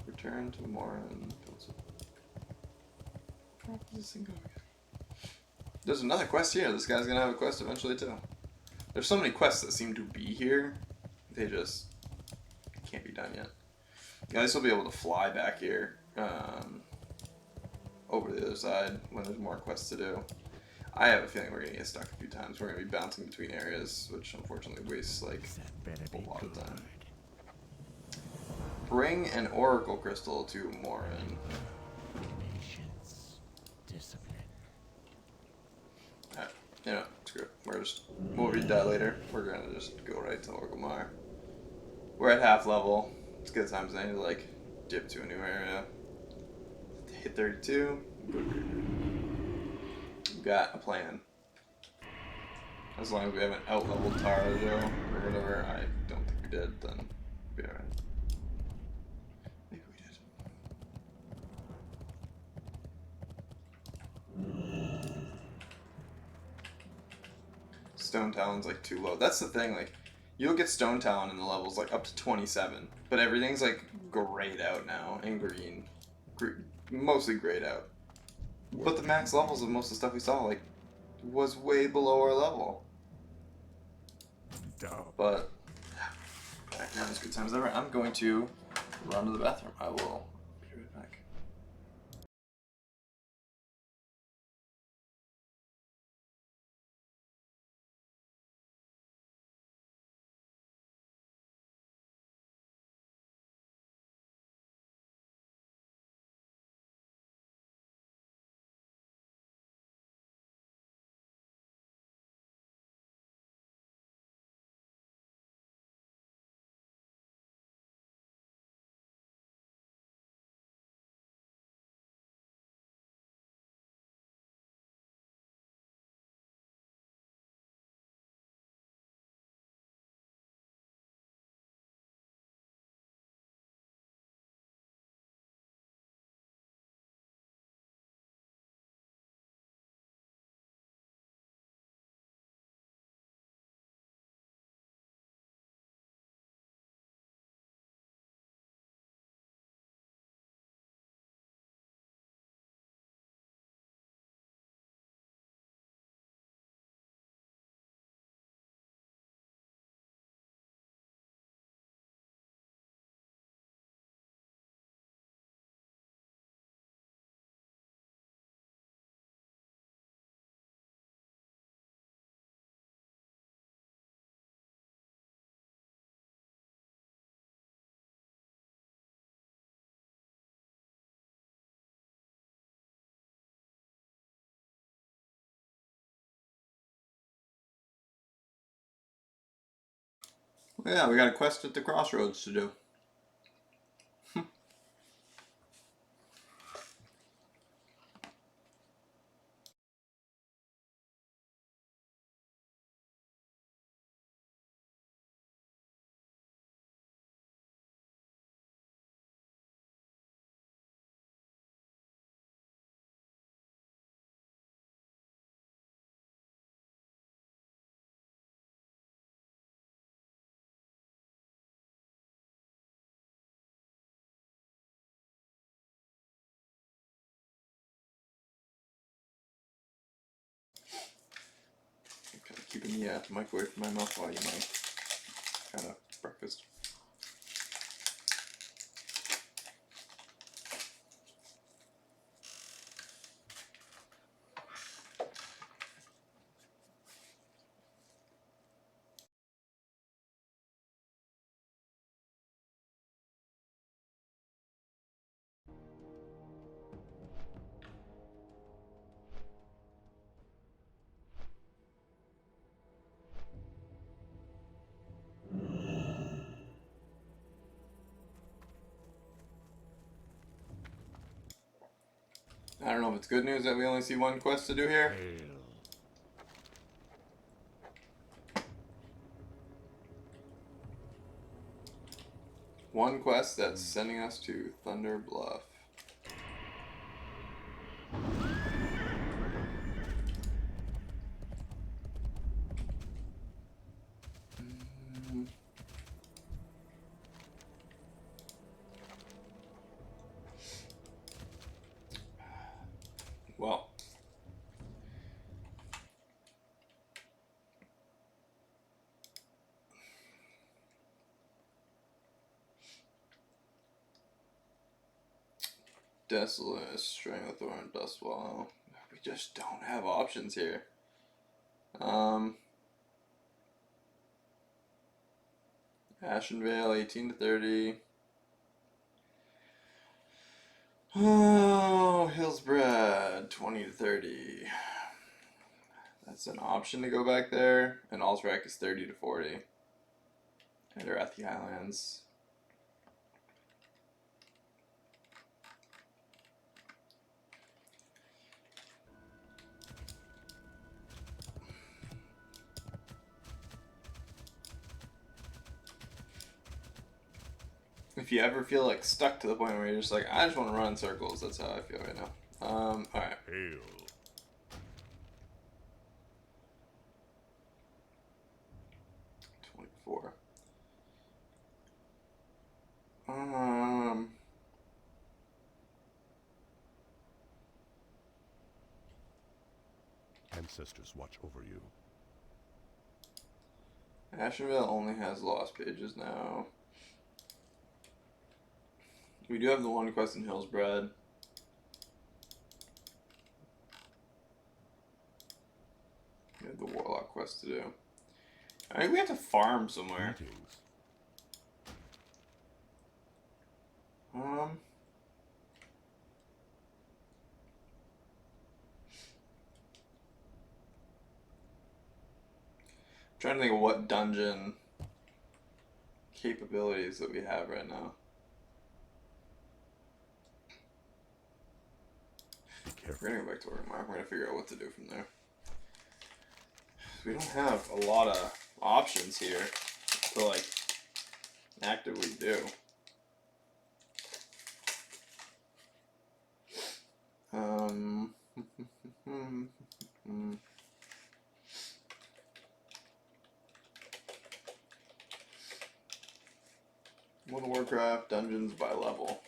Return to Morin. Where does this thing go again? There's another quest here. This guy's gonna have a quest eventually too. There's so many quests that seem to be here. They just can't be done yet. Yeah, this will be able to fly back here over to the other side when there's more quests to do. I have a feeling we're gonna get stuck a few times. We're gonna be bouncing between areas, which unfortunately wastes like a lot of time. Bring an oracle crystal to Morin. Patience, discipline. Alright, you know, screw it. We'll read that later. We're gonna just go right to Orgrimmar. We're at half level. It's good times I need to like dip to a new area. Hit 32. We've got a plan. As long as we haven't out-leveled Tara though, or whatever, I don't think we did, then we'll be alright. Maybe we did. Stone Talon's like too low. That's the thing, like, you'll get Stone Talon in the levels like up to 27, but everything's like grayed out now, and green. Mostly grayed out. But the max levels of most of the stuff we saw, like, was way below our level. But, right now, as good times ever. I'm going to run to the bathroom. I will be right back. Well, yeah, we got a quest at the crossroads to do. Kind of keeping the mic away from my mouth while you make kind of breakfast. I don't know if it's good news that we only see one quest to do here. One quest that's sending us to Thunder Bluff. Desolace, Stranglethorn, Dustwallow. We just don't have options here. Ashenvale, 18 to 30. Oh, Hillsbred, 20 to 30. That's an option to go back there. And Alterac is 30 to 40. And they're at the Islands. If you ever feel like stuck to the point where you're just like, I just want to run in circles, that's how I feel right now. Alright. Hail. 24. Ancestors watch over you. Ashenvale only has lost pages now. We do have the one quest in Hillsbred. We have the Warlock quest to do. I think we have to farm somewhere. Greetings. Trying to think of what dungeon capabilities that we have right now. We're gonna go back to Orgrimmar. We're gonna figure out what to do from there. We don't have a lot of options here to like actively do. World of Warcraft dungeons by level.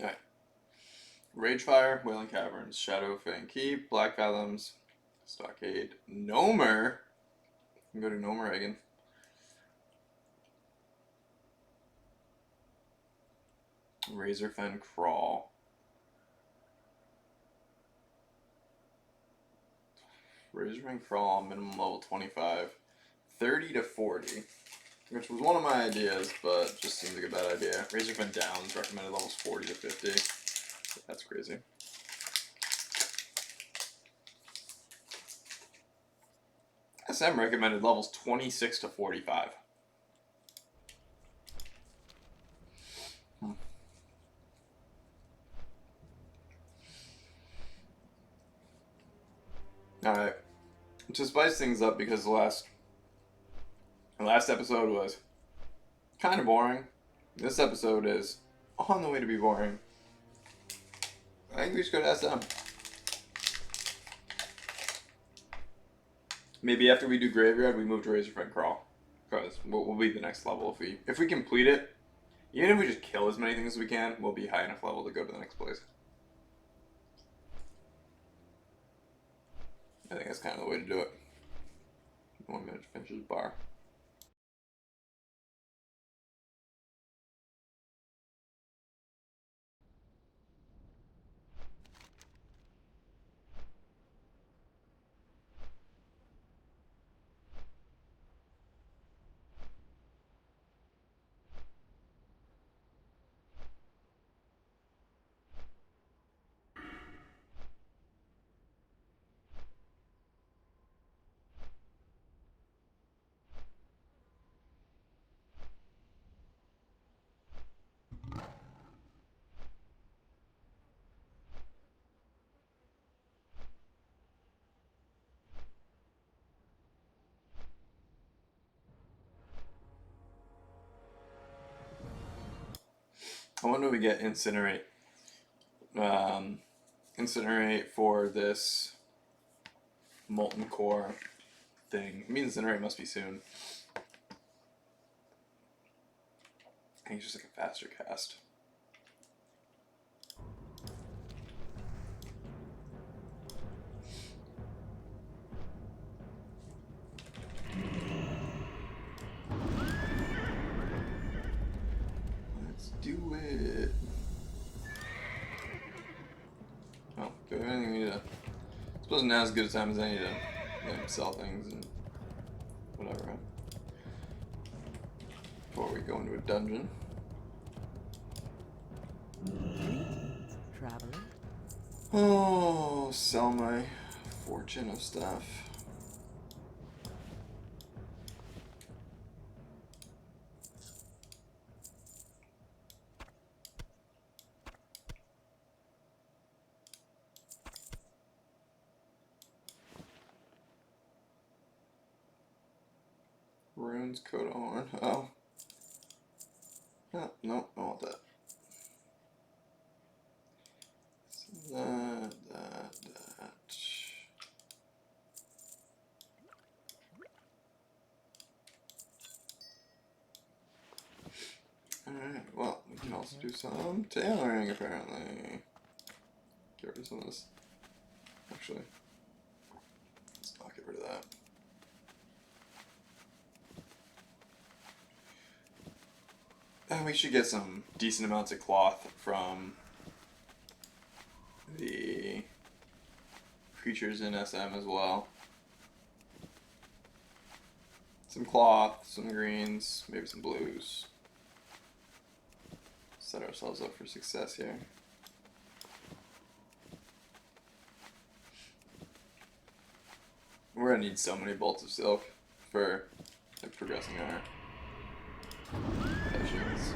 Alright. Ragefire, Wailing Caverns, Shadowfang Keep, Black Fathoms, Stockade, Nomer. You can go to Nomer again. Razorfen Crawl. Razorfen Crawl, minimum level 25. 30 to 40. Which was one of my ideas, but just seems like a bad idea. Razorfen Downs, recommended levels 40 to 50. That's crazy. SM recommended levels 26 to 45. Alright. To spice things up, because the last episode was kind of boring. This episode is on the way to be boring. I think we should go to SM. Maybe after we do Graveyard, we move to Razorfen Crawl. Because we'll be the next level. If we complete it, even if we just kill as many things as we can, we'll be high enough level to go to the next place. I think that's kind of the way to do it. 1 minute to finish his bar. I wonder if we get Incinerate. Incinerate for this Molten Core thing. I mean, Incinerate must be soon. I think it's just like a faster cast. isn't as good a time as any to sell things and whatever. Before we go into a dungeon. Greetings, traveler. Oh, sell my fortune of stuff. Runes, coat of horn. Oh. Oh, no, I want that. That. Alright, well, we can also do some tailoring, apparently. Get rid of some of this. Actually, let's not get rid of that. And we should get some decent amounts of cloth from the creatures in SM as well. Some cloth, some greens, maybe some blues. Set ourselves up for success here. We're gonna need so many bolts of silk for like progressing our potions.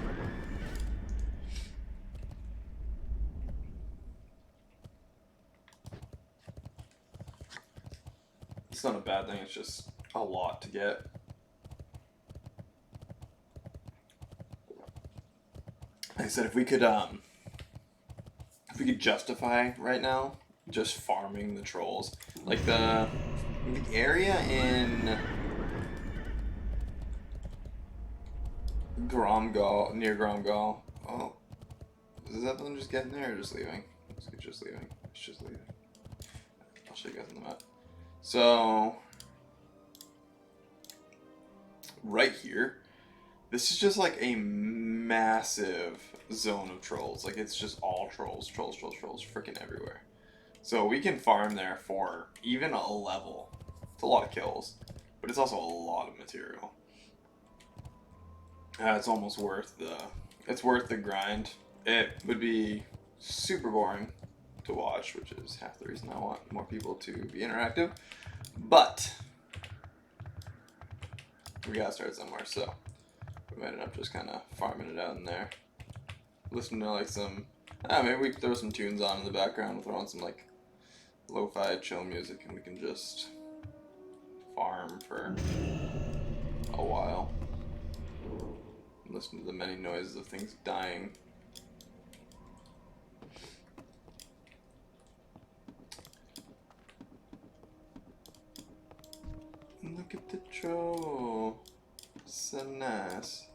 It's not a bad thing, it's just a lot to get. Like I said, if we could justify right now just farming the trolls, like the area in Gromgal, near Gromgal. Oh, is that one just getting there or just leaving? It's just leaving. It's just leaving. I'll show you guys on the map. So, right here, this is just like a massive zone of trolls. Like, it's just all trolls, freaking everywhere. So we can farm there for even a level. It's a lot of kills, but it's also a lot of material. It's almost worth the grind. It would be super boring to watch, which is half the reason I want more people to be interactive. But we gotta start somewhere, so we ended up just kind of farming it out in there. Listening to like some, maybe we throw some tunes on in the background. We'll throw on some like lo-fi chill music, and we can just farm for a while. Listen to the many noises of things dying. Look at the troll. So nice.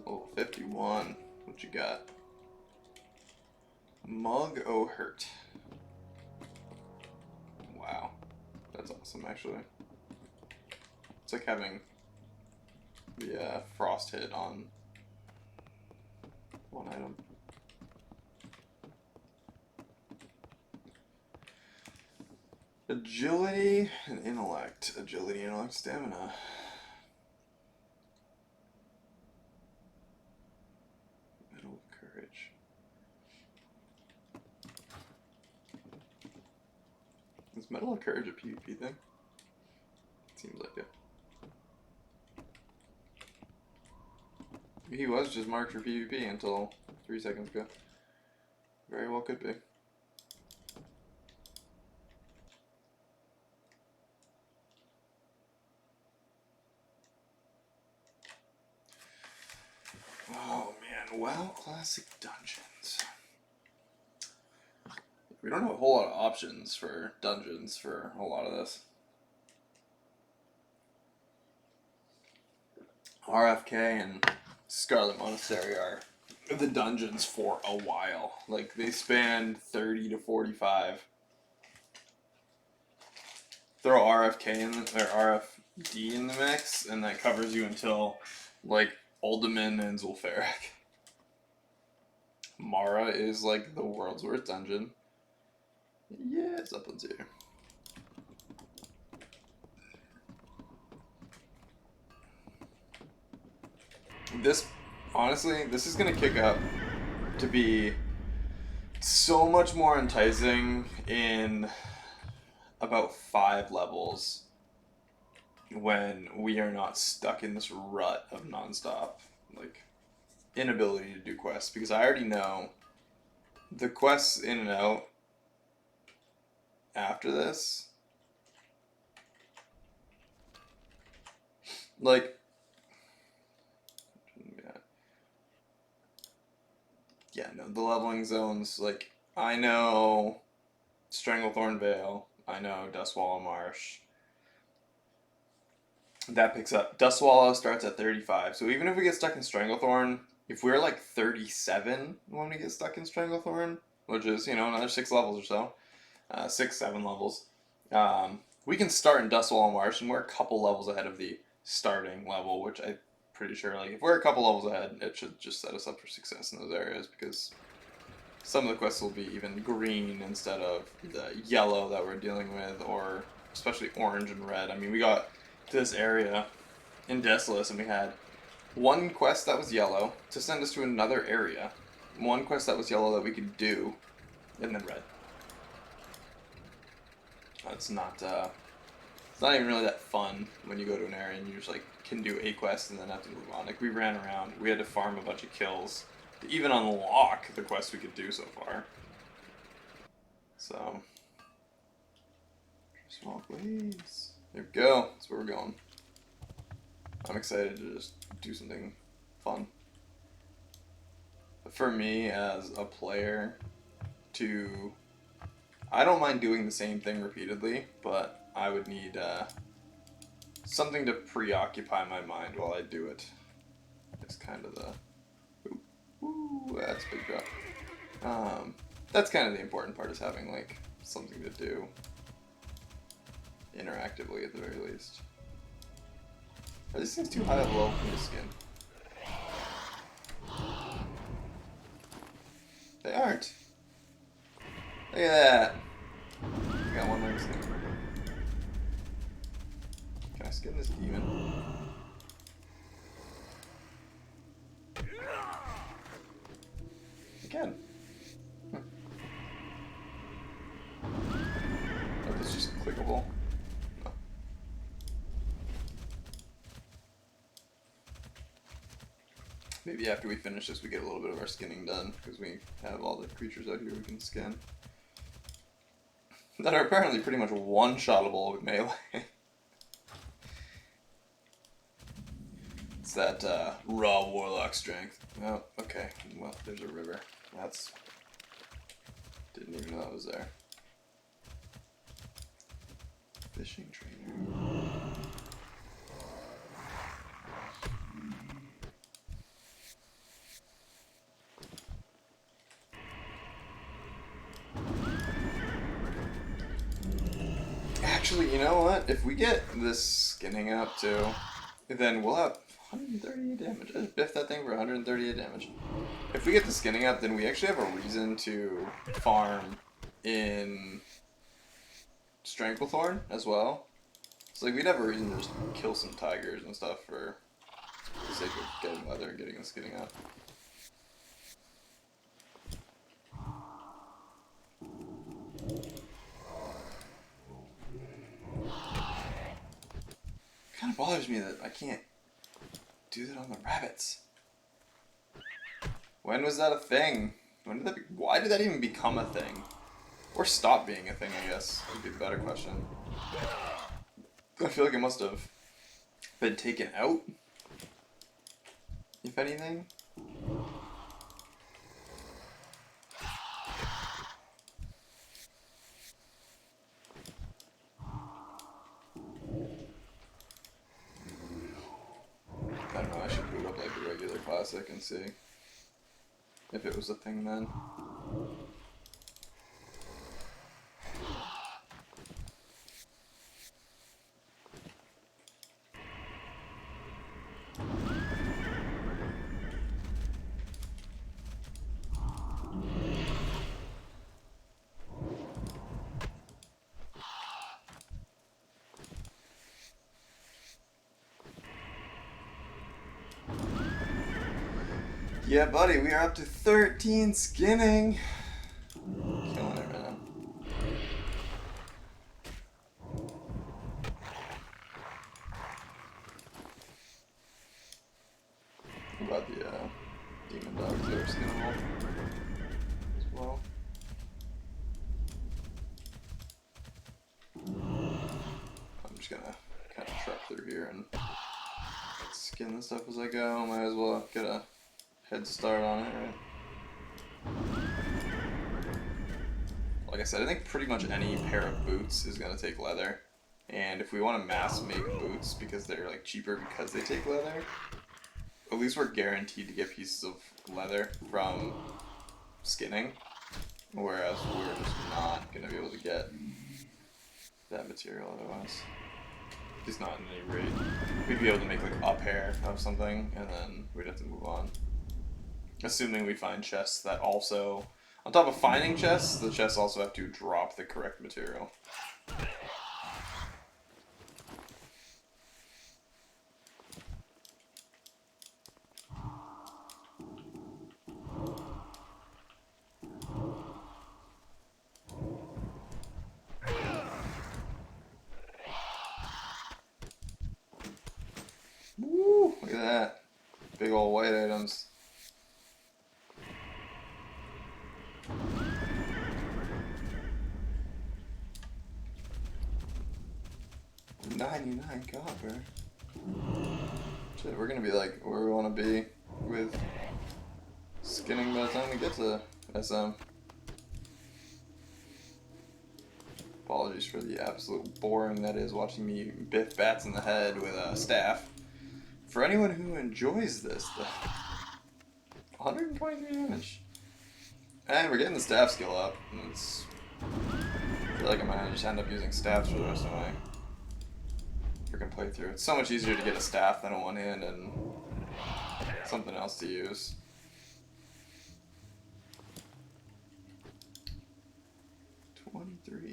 Oh, 51. What you got? Mug O Hurt. Wow. That's awesome, actually. It's like having the frost hit on one item. Agility and intellect. Agility, intellect, stamina. Metal of courage. Is metal of courage a PvP thing? Seems like it. He was just marked for PvP until 3 seconds ago. Very well could be. Oh man, WoW Classic Dungeons. We don't have a whole lot of options for dungeons for a lot of this. RFK and Scarlet Monestary are the dungeons for a while. Like, they span 30 to 45. Throw RFK in the, or RFD in the mix, and that covers you until, like, Uldaman and Zul'Farrak. Mara is, like, the world's worst dungeon. Yes, uplands here. This, honestly, this is gonna kick up to be so much more enticing in about 5 levels when we are not stuck in this rut of nonstop, like, inability to do quests, because I already know the quests in and out after this, like, yeah, no, the leveling zones, like, I know Stranglethorn Vale, I know Dustwallow Marsh. That picks up. Dustwallow starts at 35, so even if we get stuck in Stranglethorn, if we're like 37 when we get stuck in Stranglethorn, which is, you know, another 6 levels or so, 6, 7 levels, we can start in Dustwallow Marsh, and we're a couple levels ahead of the starting level, which I'm pretty sure, like, if we're a couple levels ahead, it should just set us up for success in those areas, because some of the quests will be even green instead of the yellow that we're dealing with, or especially orange and red. I mean, we got to this area in Desolace, and we had one quest that was yellow to send us to another area, one quest that was yellow that we could do, and then red. It's not even really that fun when you go to an area and you just like can do a quest and then have to move on. Like, we ran around, we had to farm a bunch of kills to even unlock the quests we could do so far. So, small ways. There we go. That's where we're going. I'm excited to just do something fun. But for me, as a player, I don't mind doing the same thing repeatedly, but I would need something to preoccupy my mind while I do it. It's kind of the... Ooh, that's a big drop. That's kind of the important part, is having, like, something to do interactively at the very least. Are these things too high of level for the skin? They aren't. Look at that. I got one more skin. Can I skin this demon? I can. Oh, this is just clickable. No. Maybe after we finish this, we get a little bit of our skinning done, because we have all the creatures out here we can skin. That are apparently pretty much one-shottable with melee. It's that raw warlock strength. Oh, okay. Well, there's a river. That's... Didn't even know that was there. Fishing trainer. Actually, you know what? If we get this skinning up too, then we'll have 138 damage. I just biffed that thing for 138 damage. If we get the skinning up, then we actually have a reason to farm in Stranglethorn as well. So like, we'd have a reason to just kill some tigers and stuff for the sake of getting leather and getting the skinning up. It kind of bothers me that I can't do that on the rabbits. When was that a thing? Why did that even become a thing? Or stop being a thing, I guess, would be the better question. I feel like it must have been taken out, if anything. I don't know, I should boot up like the regular classic and see if it was a thing then. Yeah, buddy, we are up to 13 skinning. Killing it, man. What about the demon dogs that are skinning wolf as well? I'm just gonna kind of truck through here and skin this stuff as I go. Might as well get a head start on it, right? Like I said, I think pretty much any pair of boots is gonna take leather. And if we want to mass make boots because they're like cheaper because they take leather, at least we're guaranteed to get pieces of leather from skinning. Whereas we're just not gonna be able to get that material otherwise. At least not in any rate. We'd be able to make like a pair of something and then we'd have to move on. Assuming we find chests that also, on top of finding chests, the chests also have to drop the correct material. Woo! Look at that. Big old white items. $99 copper. Shit, we're gonna be like where we want to be with skinning by the time we get to SM. Apologies for the absolute boring that is watching me biff bats in the head with a staff. For anyone who enjoys this, though, 123 damage. And we're getting the staff skill up. And it's, I feel like I might just end up using staffs for the rest of my freaking playthrough. It's so much easier to get a staff than a one hand and something else to use.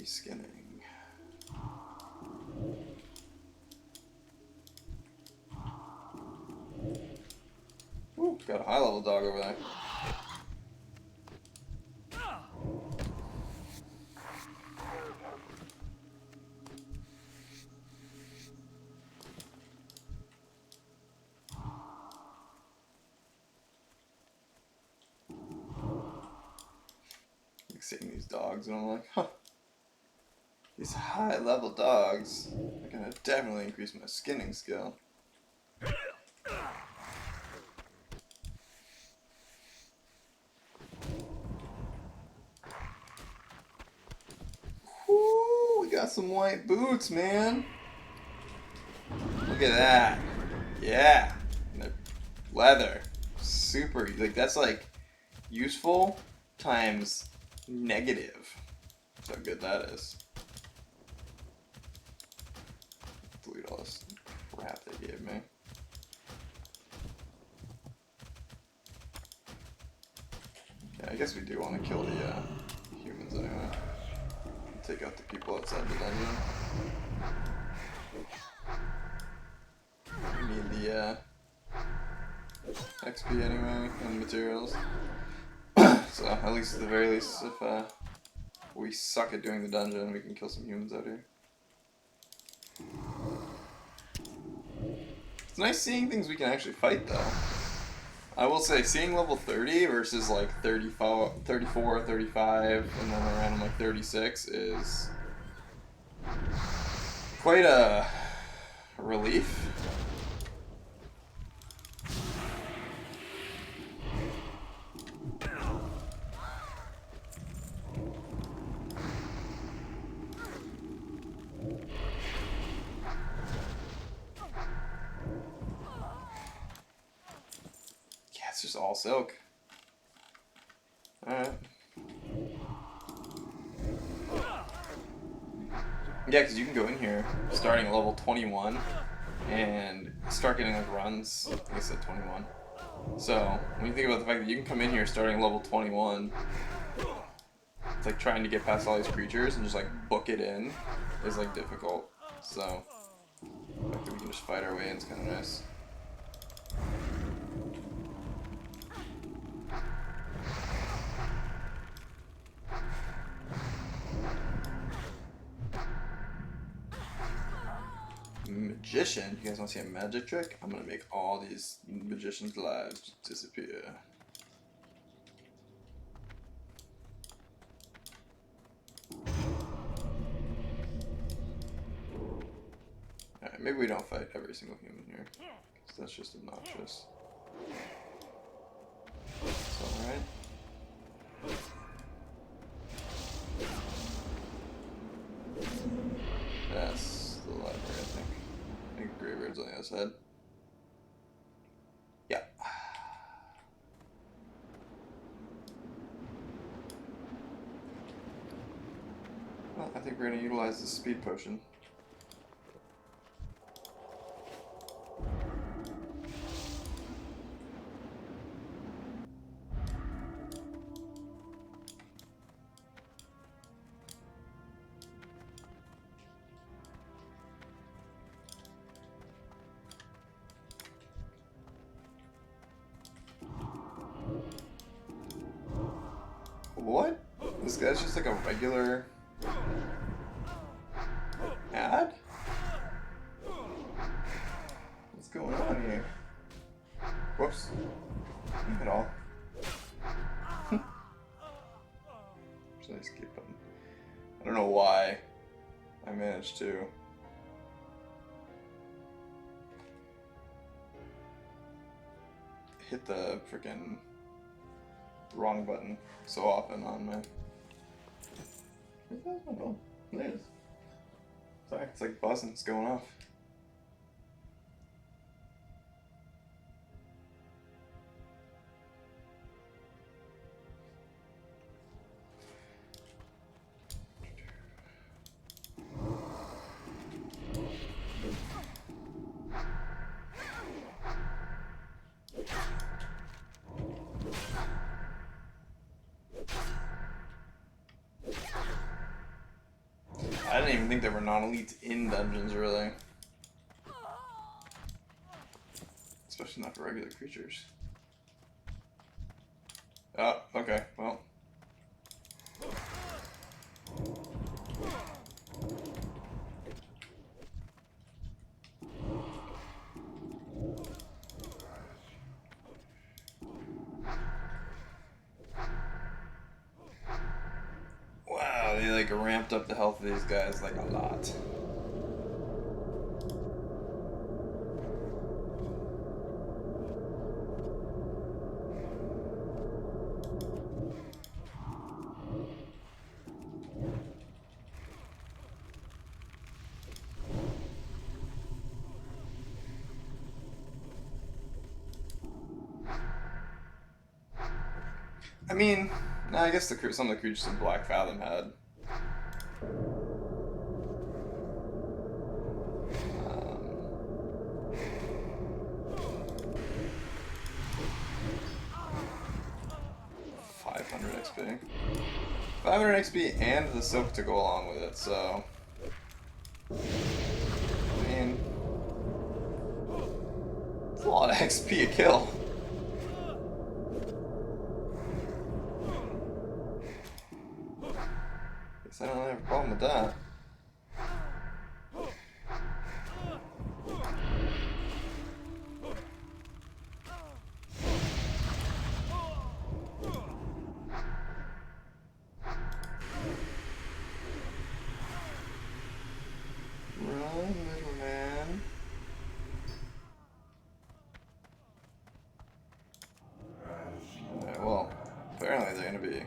Skinning. Ooh, got a high level dog over there. I'm seeing these dogs and I'm like, huh. These high level dogs are gonna definitely increase my skinning skill. Whoo, we got some white boots, man. Look at that. Yeah. And they're leather. Super, like that's like useful times negative. That's how good that is. Delete all this crap they gave me. Yeah, I guess we do want to kill the humans anyway. Take out the people outside the dungeon. We need the XP anyway and materials. So at least at the very least, if we suck at doing the dungeon, we can kill some humans out here. It's nice seeing things we can actually fight, though. I will say, seeing level 30 versus like 34, 35, and then around like 36 is quite a relief. It's just all silk. Alright. Yeah, because you can go in here starting at level 21 and start getting like runs. I said 21. So, when you think about the fact that you can come in here starting at level 21, it's like trying to get past all these creatures and just like book it in is like difficult. So, the fact that we can just fight our way in is kind of nice. Magician? You guys want to see a magic trick? I'm gonna make all these magicians' lives disappear. Alright, maybe we don't fight every single human here, because that's just obnoxious. It's alright. That's the library, I think. I think the graveyard's on the other side. Yeah. Well, I think we're gonna utilize the speed potion. What? This guy's just like a regular ad? What's going on here? Whoops. Not at all. There's an escape button. I don't know why I managed to. Hit the freaking wrong button so often on my. Oh, there it is. Sorry, it's like buzzing, it's going off. I didn't even think there were non-elites in dungeons, really. Especially not for regular creatures. Oh, okay, well. Wow, they like ramped up the health of these guys like a lot. I mean, no, I guess some of the creatures in Black Fathom had. 500 XP. 500 XP and the silk to go along with it, so. I mean. It's a lot of XP a kill. Guess I don't have a problem with that. Run, little man. Alright, well, apparently they're gonna be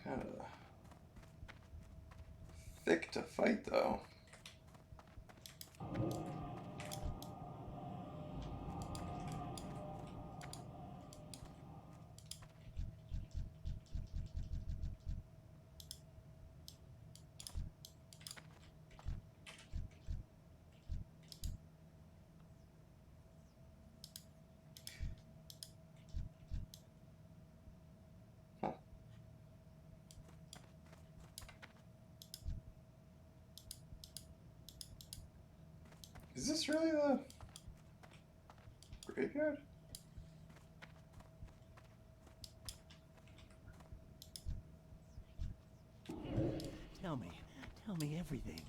kind of thick to fight, though. Huh. Is this really the graveyard? Tell me everything.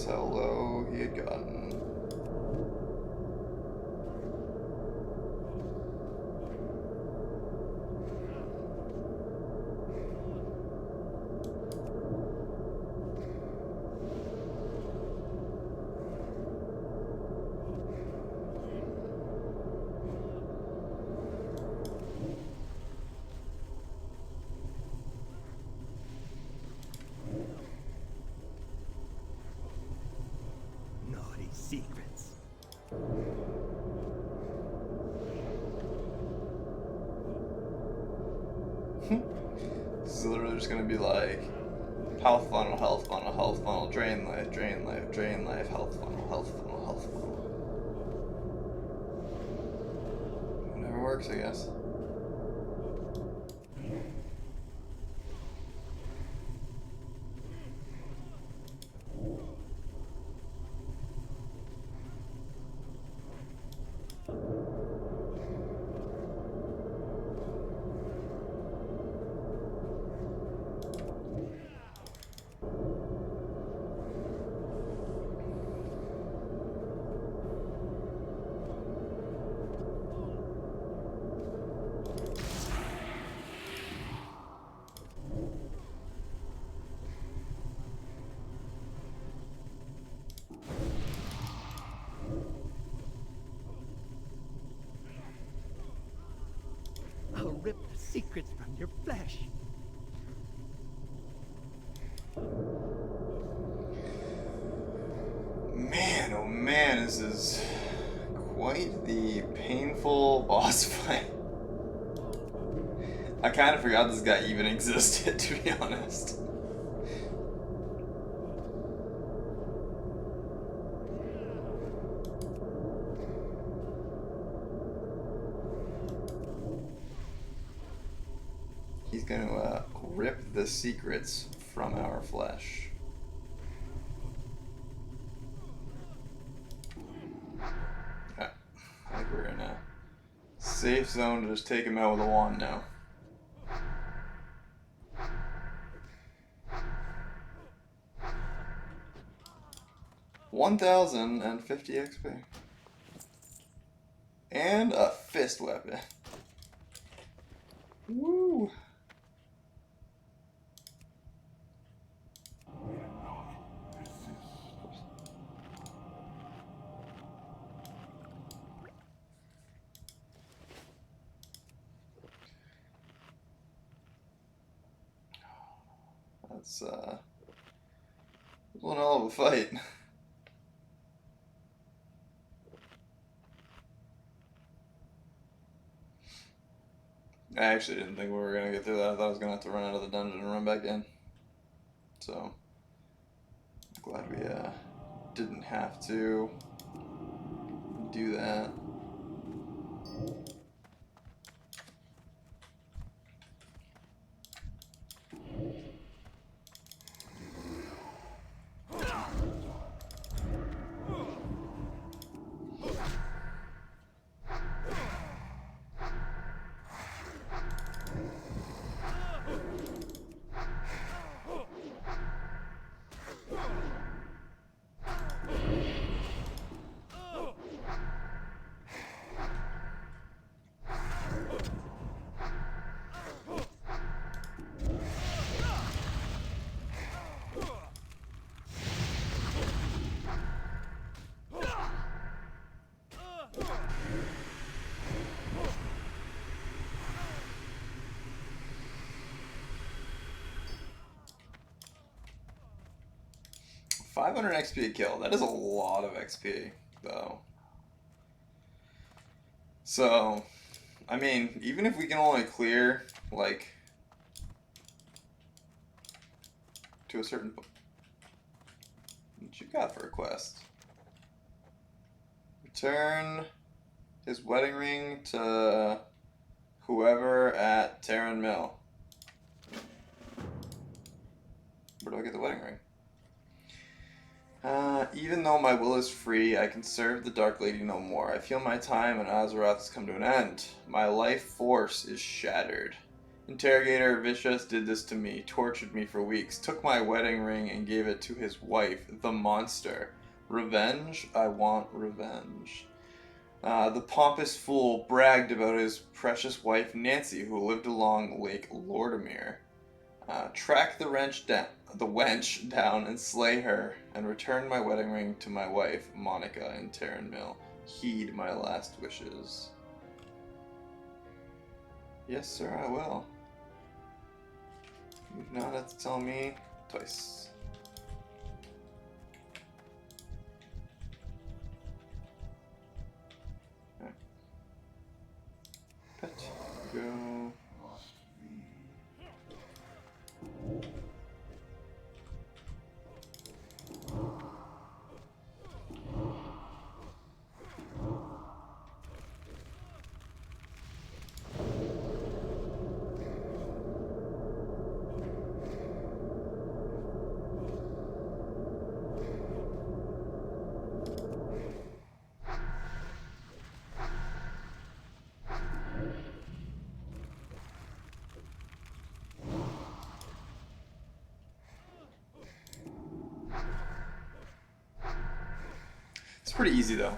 us how low he had gotten. Naughty secrets. This is literally just gonna be like health funnel, health funnel, health funnel, drain life, drain life, drain life, health funnel, health funnel, health funnel. Whatever works, I guess. I'll rip the secrets from your flesh. Man, oh man, this is quite the painful boss fight. I kind of forgot this guy even existed, to be honest. He's going to rip the secrets from our flesh. Okay. I think we're in a safe zone to just take him out with a wand now. $1,050 XP. And a fist weapon. Woo! That's one hell of a fight. I actually didn't think we were gonna get through that. I thought I was gonna have to run out of the dungeon and run back in. So, glad we didn't have to do that. $500 XP a kill. That is a lot of XP, though. So, I mean, even if we can only clear, like, to a certain point. What you got for a quest? Return his wedding ring to whoever at Terran Mill. Where do I get the wedding ring? Even though my will is free, I can serve the Dark Lady no more. I feel my time in Azeroth has come to an end. My life force is shattered. Interrogator Vicious did this to me, tortured me for weeks, took my wedding ring and gave it to his wife, the monster. Revenge? I want revenge. The pompous fool bragged about his precious wife Nancy, who lived along Lake Lordomere. Track the wench down and slay her, and return my wedding ring to my wife, Monica, in Terran Mill. Heed my last wishes. Yes, sir, I will. You've not had to tell me twice. Right. Pet. Go. It's pretty easy though.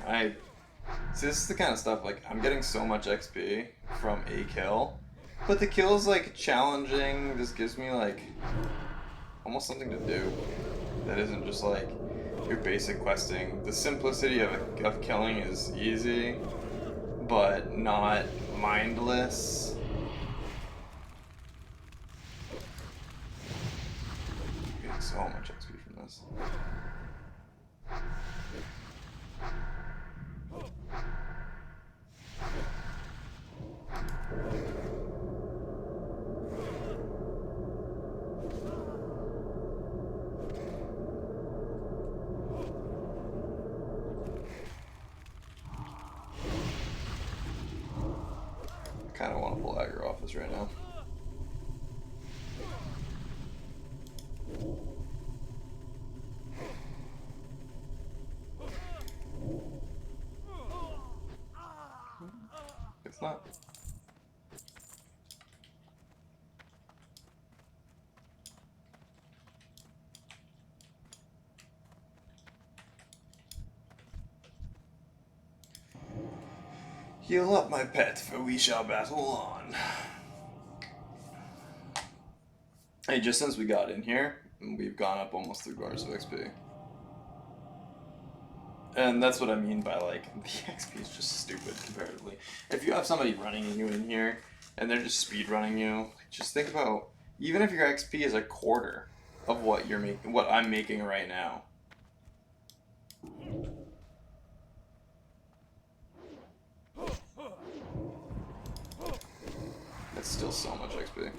See, this is the kind of stuff, like, I'm getting so much XP from a kill, but the kill's like challenging. This gives me like almost something to do that isn't just like your basic questing. The simplicity of killing is easy, but not mindless. I'm getting so much XP from this. I kind of want to pull aggro off this right now. It's not. Heal up, my pet, for we shall battle on. Hey, just since we got in here, we've gone up almost 3 bars of XP. And that's what I mean by, like, the XP is just stupid comparatively. If you have somebody running you in here, and they're just speed running you, just think about, even if your XP is a quarter of what you're making, what I'm making right now. That's still so much XP.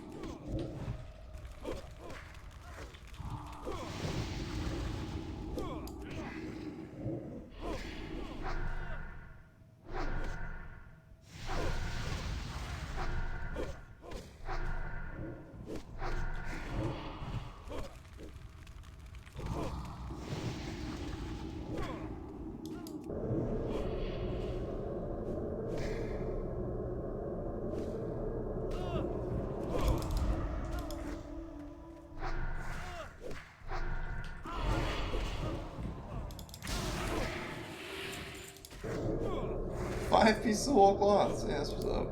Five pieces of wool cloths. Yeah, that's what's up.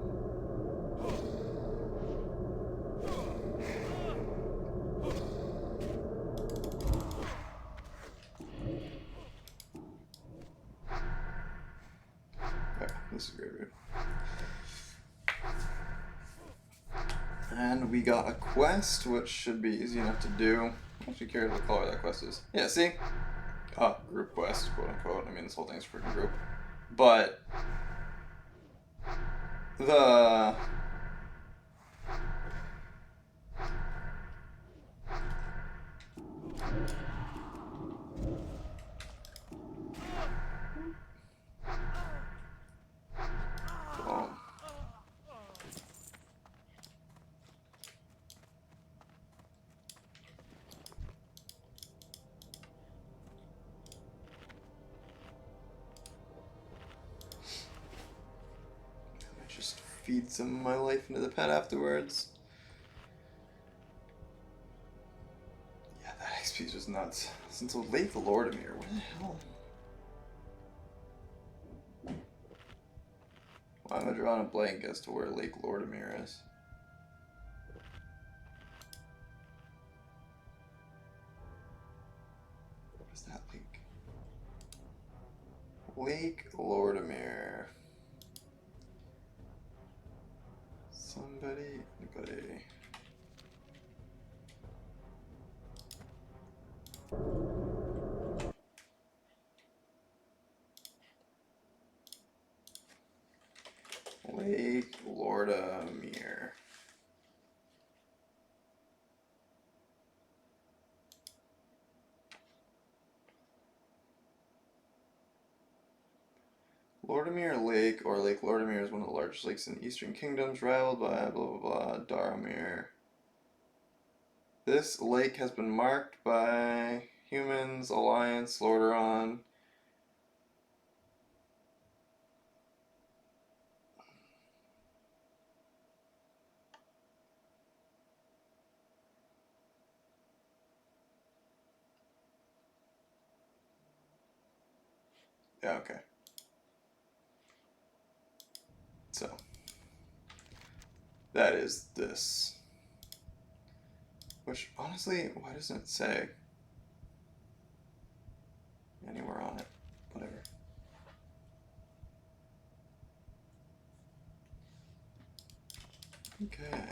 Okay, this is graveyard. And we got a quest, which should be easy enough to do. I'm actually curious what color that quest is. Yeah, see? Group quest, quote unquote. I mean, this whole thing's freaking group. But the just feed some of my life into the pet afterwards. XP is just nuts. Since Lake Lordamere, what the hell? Why am I drawing a blank as to where Lake Lordamere is? What is that lake? Lake Lordamere. Somebody, anybody. Lake Lordamere. Lordamere Lake, or Lake Lordamere, is one of the largest lakes in the Eastern Kingdoms, rivaled by blah blah blah, Daramir. This lake has been marked by humans, Alliance, Lordaeron. Yeah, okay. So, that is this. Which, honestly, why doesn't it say anywhere on it? Whatever. Okay.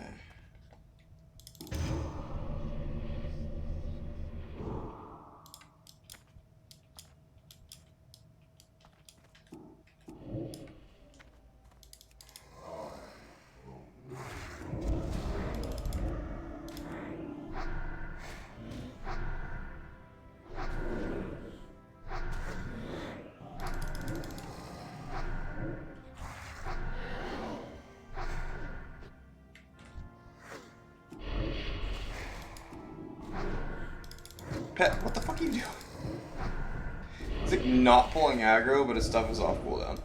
Pet, what the fuck are you doing? It's like not pulling aggro, but his stuff is off cooldown.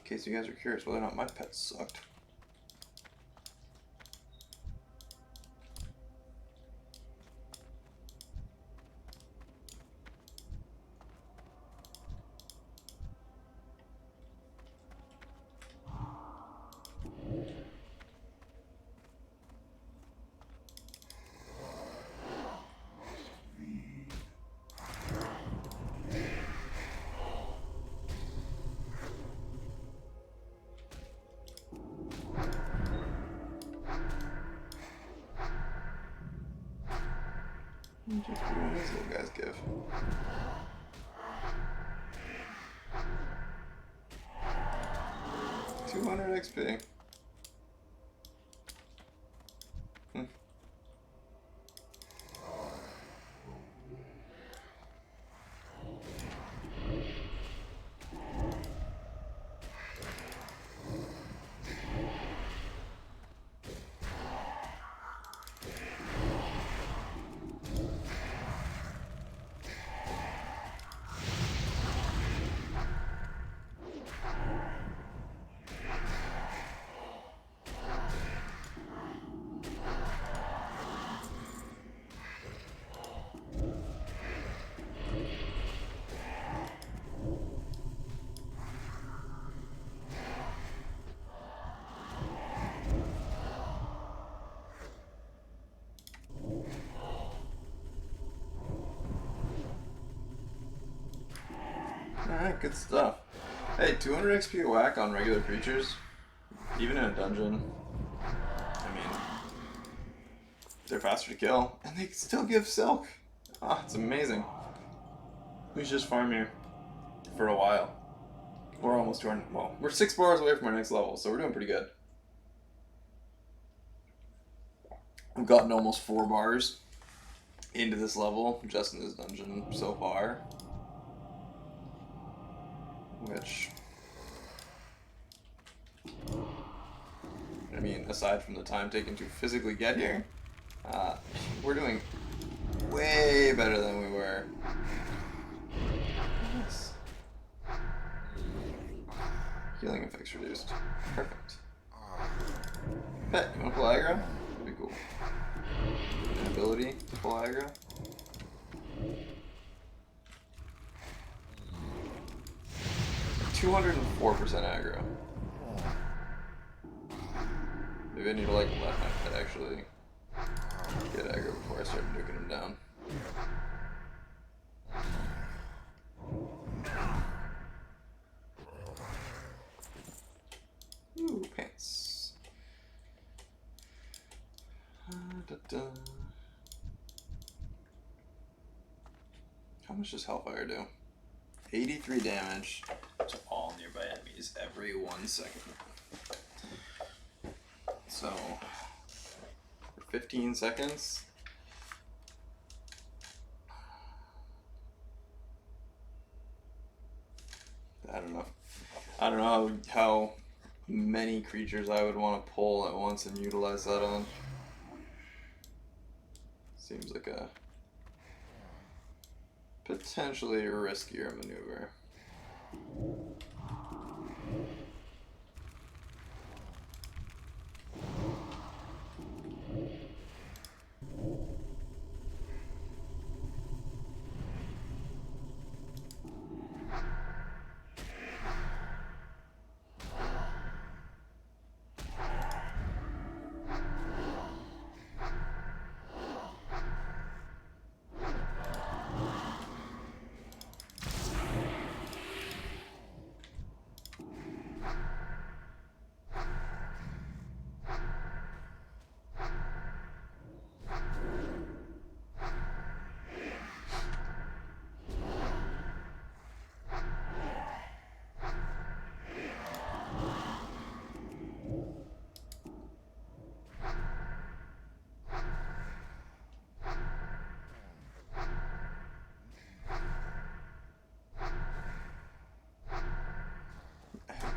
In case you guys are curious whether or not my pet sucked. Just what these little guys give. $200 XP. Alright, good stuff. Hey, 200 XP a whack on regular creatures, even in a dungeon. I mean, they're faster to kill, and they still give silk. Ah, it's amazing. We should just farm here for a while. We're almost to our, well, we're 6 bars away from our next level, so we're doing pretty good. I've gotten almost 4 bars into this level, just in this dungeon so far. Which, I mean, aside from the time taken to physically get here, we're doing way better than we were. Nice. Healing effects reduced. Perfect. Pet, you wanna pull aggro? That'd be cool. An ability to pull aggro. .204% aggro. Maybe I need to like let my pet actually get aggro before I start nuking him down. Ooh, pants. How much does Hellfire do? 83 damage to all nearby enemies every 1 second. So, for 15 seconds, I don't know. I don't know how many creatures I would want to pull at once and utilize that on. Seems like a potentially riskier maneuver.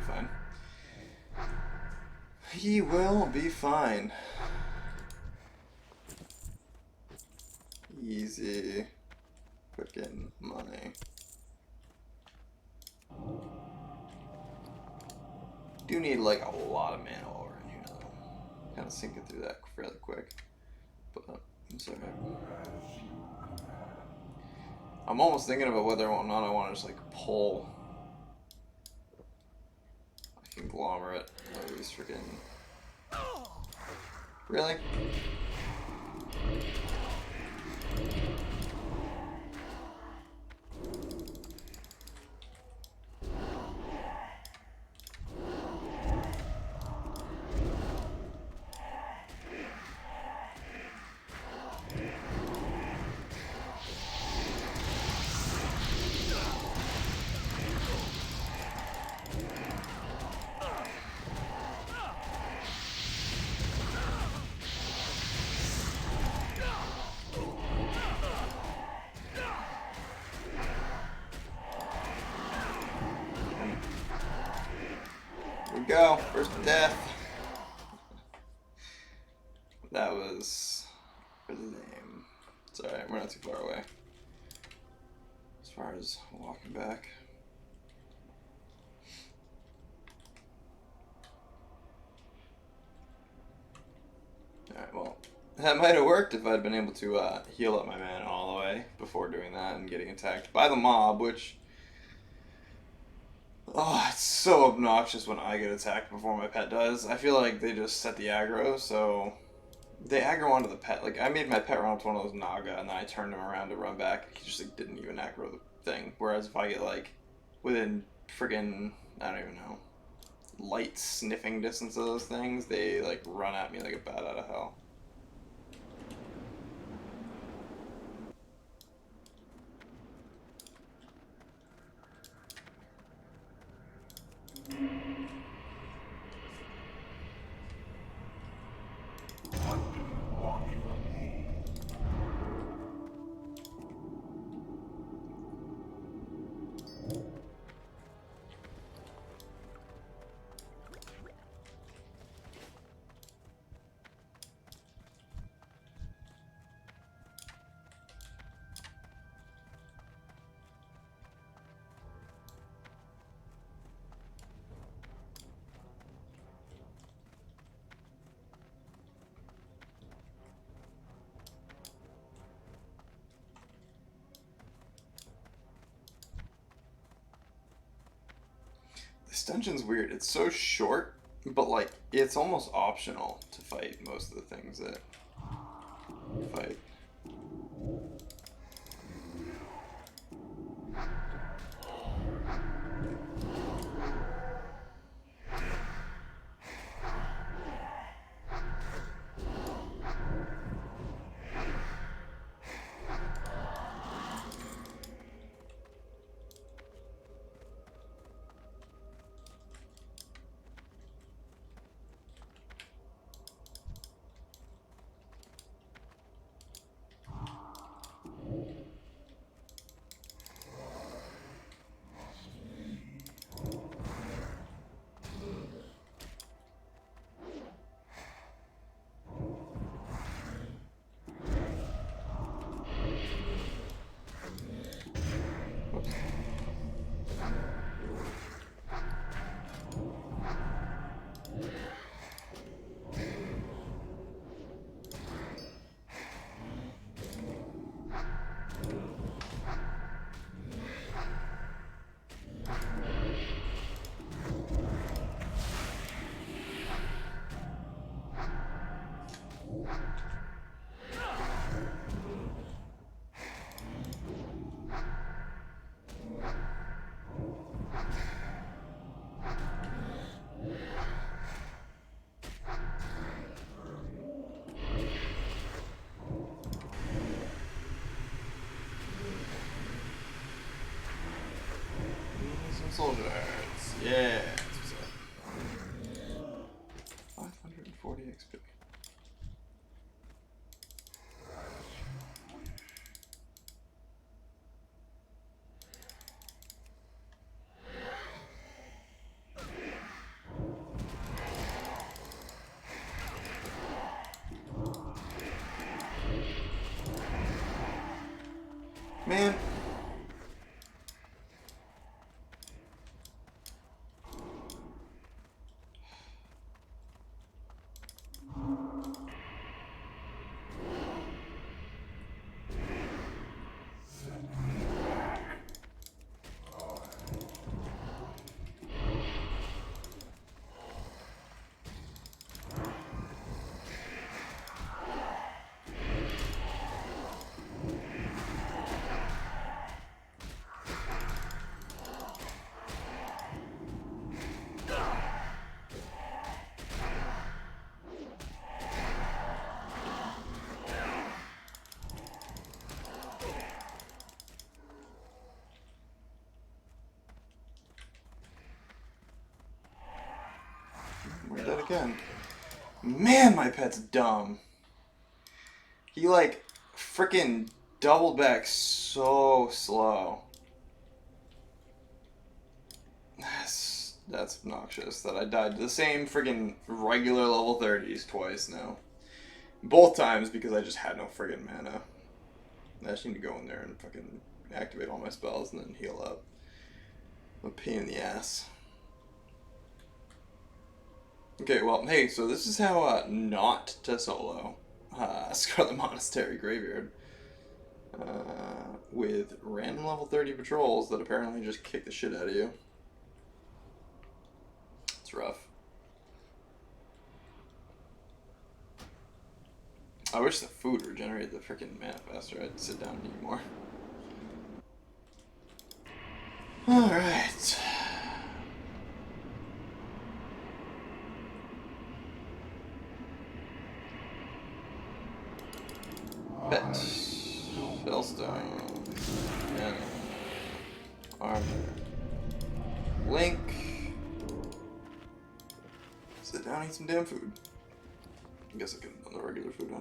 Fine. He will be fine. Easy. Freaking money. Do need like a lot of mana while we're in here though. Kind of sinking through that fairly quick. But it's alright. I'm almost thinking about whether or not I want to just like pull a conglomerate of these freaking. Really? Go, first to death. That was pretty lame. It's alright, we're not too far away. As far as walking back. Alright, well, that might have worked if I'd been able to heal up my mana all the way before doing that and getting attacked by the mob, which... Oh, it's so obnoxious when I get attacked before my pet does. I feel like they just set the aggro, so they aggro onto the pet. Like, I made my pet run up to one of those Naga, and then I turned him around to run back. He just, like, didn't even aggro the thing. Whereas if I get, like, within friggin', I don't even know, light sniffing distance of those things, they, like, run at me like a bat out of hell. dungeon's weird. It's so short, but like it's almost optional to fight most of the things that you fight. Soldiers, yeah. That's what's up. 540 XP. Man. We're dead again. Man, my pet's dumb. He like freaking doubled back so slow. That's obnoxious that I died to the same friggin' regular level 30s twice now. Both times because I just had no friggin' mana. I just need to go in there and fucking activate all my spells and then heal up. A pain in the ass. Okay, well, hey, so this is how not to solo Scarlet Monestary Graveyard. With random level 30 patrols that apparently just kick the shit out of you. It's rough. I wish the food regenerated the freaking mana faster. I'd sit down and eat more. Alright. Bet. Spellstone. Mana. Armor. Link. Sit down and eat some damn food. I guess I could have done the regular food, huh?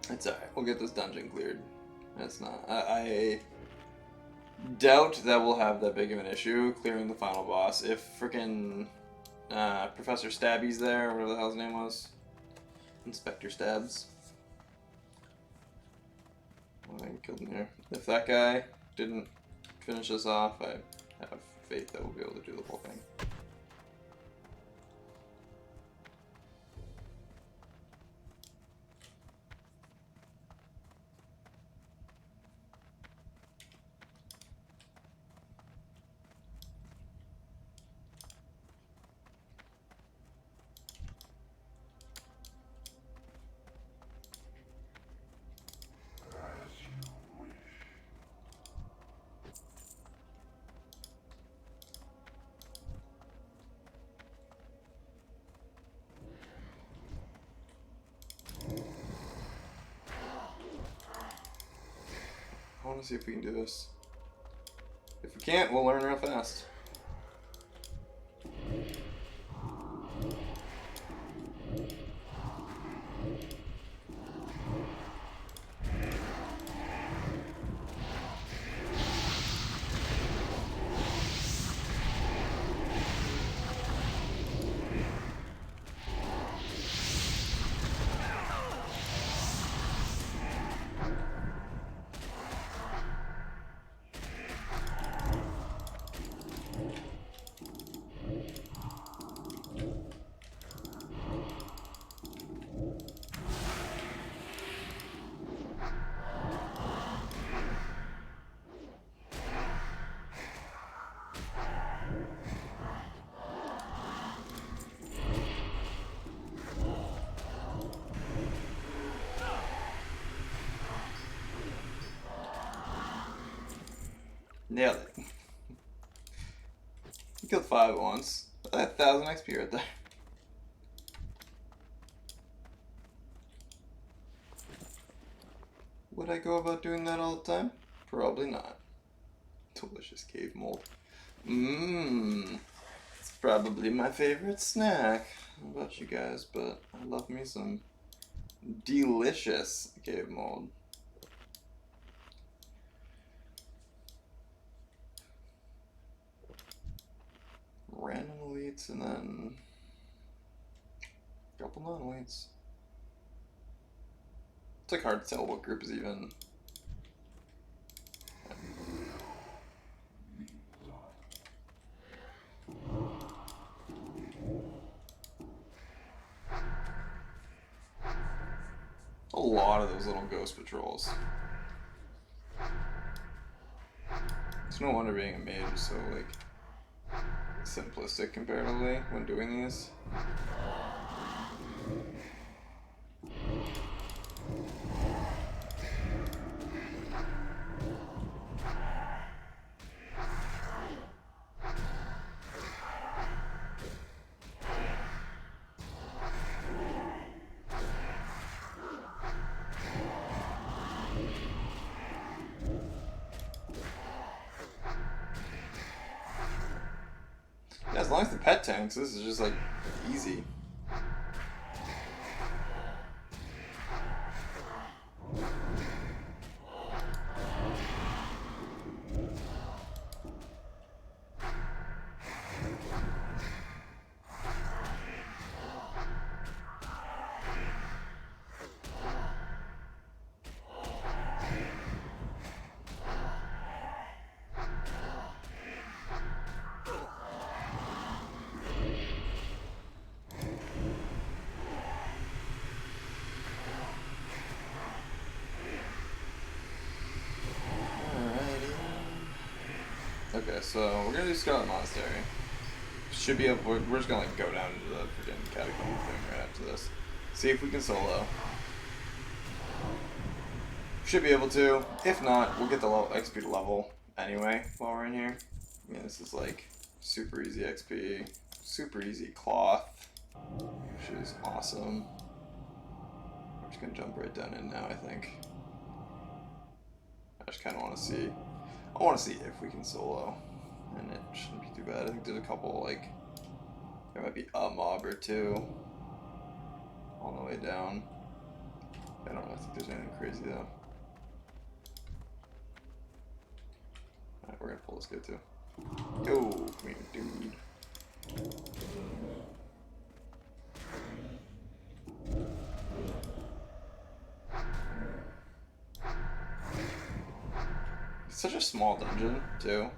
It's alright, we'll get this dungeon cleared. That's not... I doubt that we'll have that big of an issue clearing the final boss. If frickin' Professor Stabby's there, or whatever the hell his name was. Inspector Stabs. I think killed him here. If that guy didn't finish us off, I have faith that we'll be able to do the whole thing. Let's see if we can do this. If we can't, we'll learn real fast. Nailed it. You killed 5 at once. That's 1,000 XP right there. Would I go about doing that all the time? Probably not. Delicious cave mold. Mmm. It's probably my favorite snack. I don't know about you guys, but I love me some delicious cave mold. Random elites and then a couple non-elites. It's like hard to tell what group is even. A lot of those little ghost patrols. It's no wonder being a mage is so like simplistic comparatively when doing these. Yeah, as long as the pet tanks, this is just like easy. Okay, so we're gonna do Scarlet Monestary. Should be able. We're just gonna like go down into the freaking catacomb thing right after this. See if we can solo. Should be able to. If not, we'll get the XP to level anyway while we're in here. Yeah, this is like super easy XP, super easy cloth, which is awesome. We're just gonna jump right down in now, I think. I just kind of want to see. I want to see if we can solo, and it shouldn't be too bad. I think there's a couple, like, there might be a mob or two on the way down. I don't really think there's anything crazy though. Alright, we're gonna pull this guy too. Yo, come here, dude. It's such a small dungeon, too.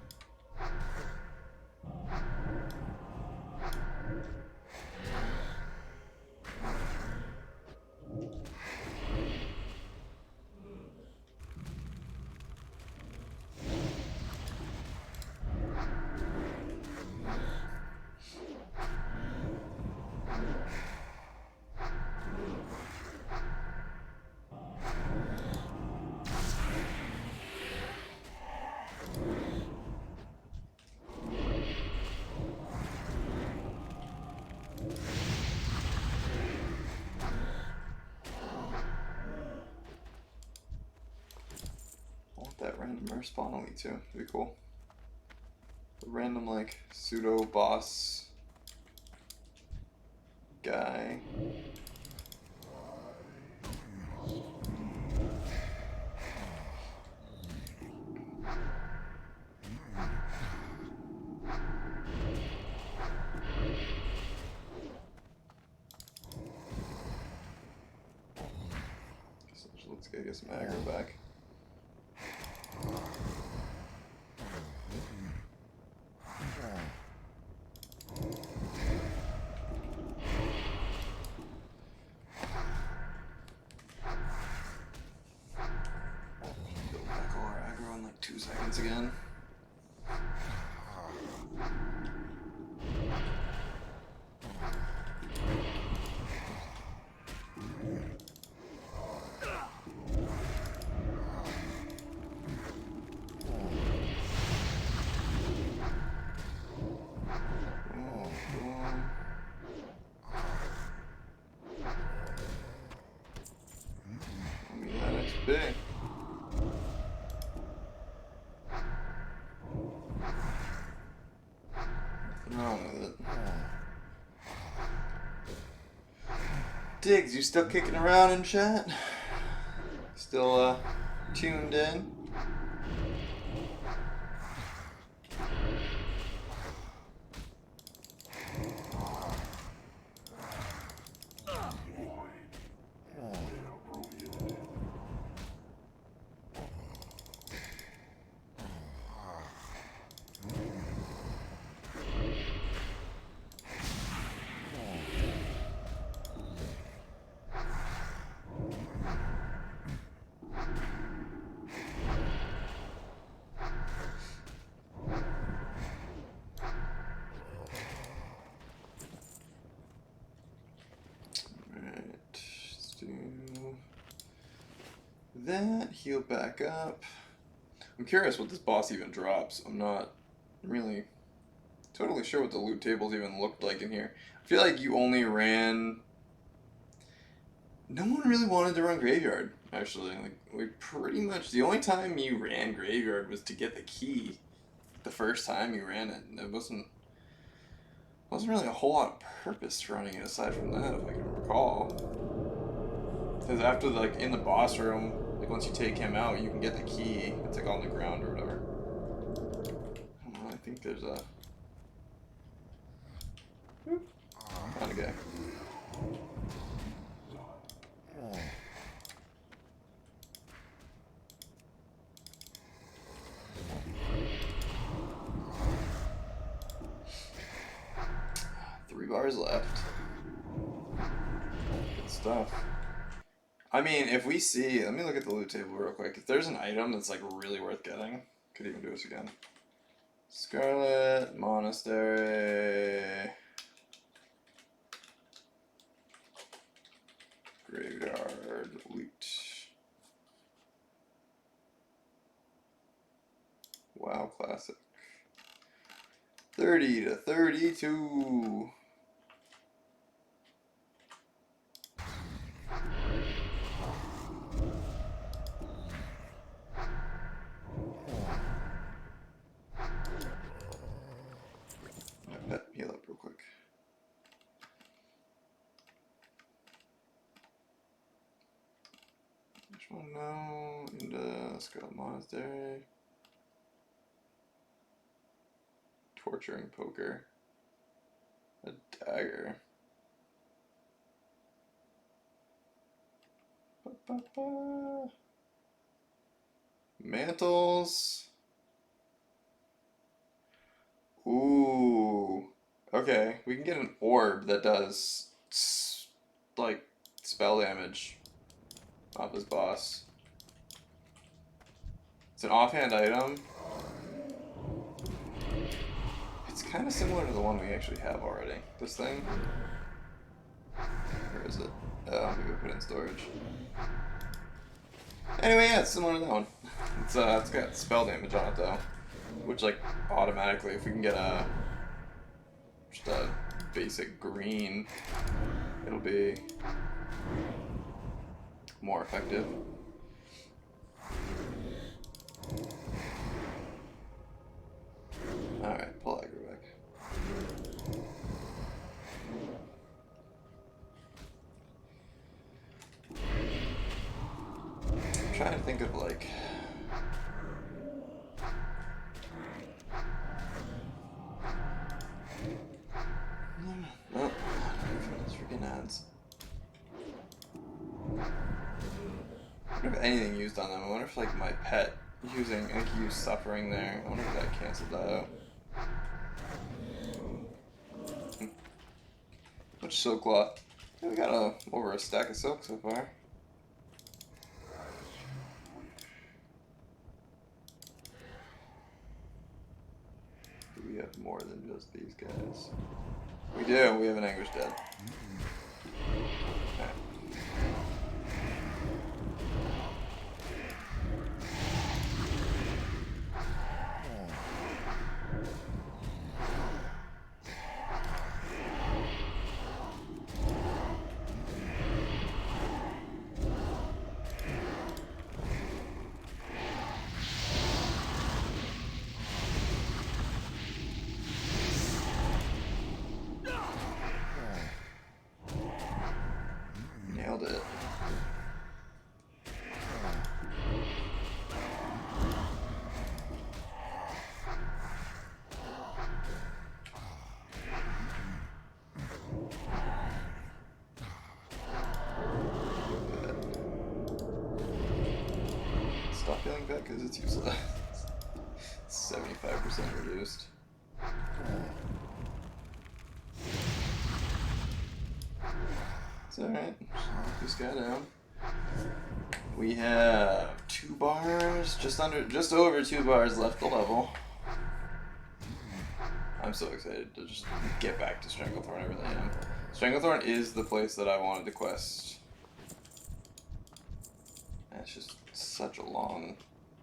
random spawn only too. That'd be cool. A random like pseudo boss guy. So let's get some aggro back. Go back all our aggro in like 2 seconds again. Big. Nothing wrong with it. Diggs, you still kicking around in chat? Still tuned in? That, heal back up. I'm curious what this boss even drops. I'm not really totally sure what the loot tables even looked like in here. I feel like you only ran... No one really wanted to run Graveyard, actually. Like, we pretty much... The only time you ran Graveyard was to get the key the first time you ran it. It wasn't really a whole lot of purpose to running it aside from that, if I can recall. Because after, like, in the boss room, like, once you take him out, you can get the key. It's, like, on the ground or whatever. I don't know, I think there's a... Found a guy. Three bars left. Good stuff. I mean, if we see... Let me look at the loot table real quick. If there's an item that's, like, really worth getting, could even do this again. Scarlet Monestary Graveyard loot. WoW Classic. 30 to 32. Heal up real quick. Which one now? Into Scarlet Monestary. Torturing poker. A dagger. Ba-ba-ba. Mantles. Ooh. Okay, we can get an orb that does, like, spell damage off this boss. It's an offhand item. It's kind of similar to the one we actually have already. This thing. Where is it? Oh, maybe we'll put it in storage. Anyway, yeah, it's similar to that one. It's got spell damage on it though, which, like, automatically, if we can get just a basic green, it'll be more effective. trying to think of like. Oh, those freaking ads. I wonder if anything used on them. I wonder if like my pet using, I think he used suffering there. I wonder if that canceled that out. Much silk cloth. Yeah, we got over a stack of silk so far. Do we have more than just these guys? We do. We have an Anguish Dead. Alright. Nailed it. Stop healing that because it's useless. 75% reduced. It's alright. Knock this guy down. We have 2 bars, just over 2 bars left to level. I'm so excited to just get back to Stranglethorn. I really am. Stranglethorn is the place that I wanted to quest. And it's just such a long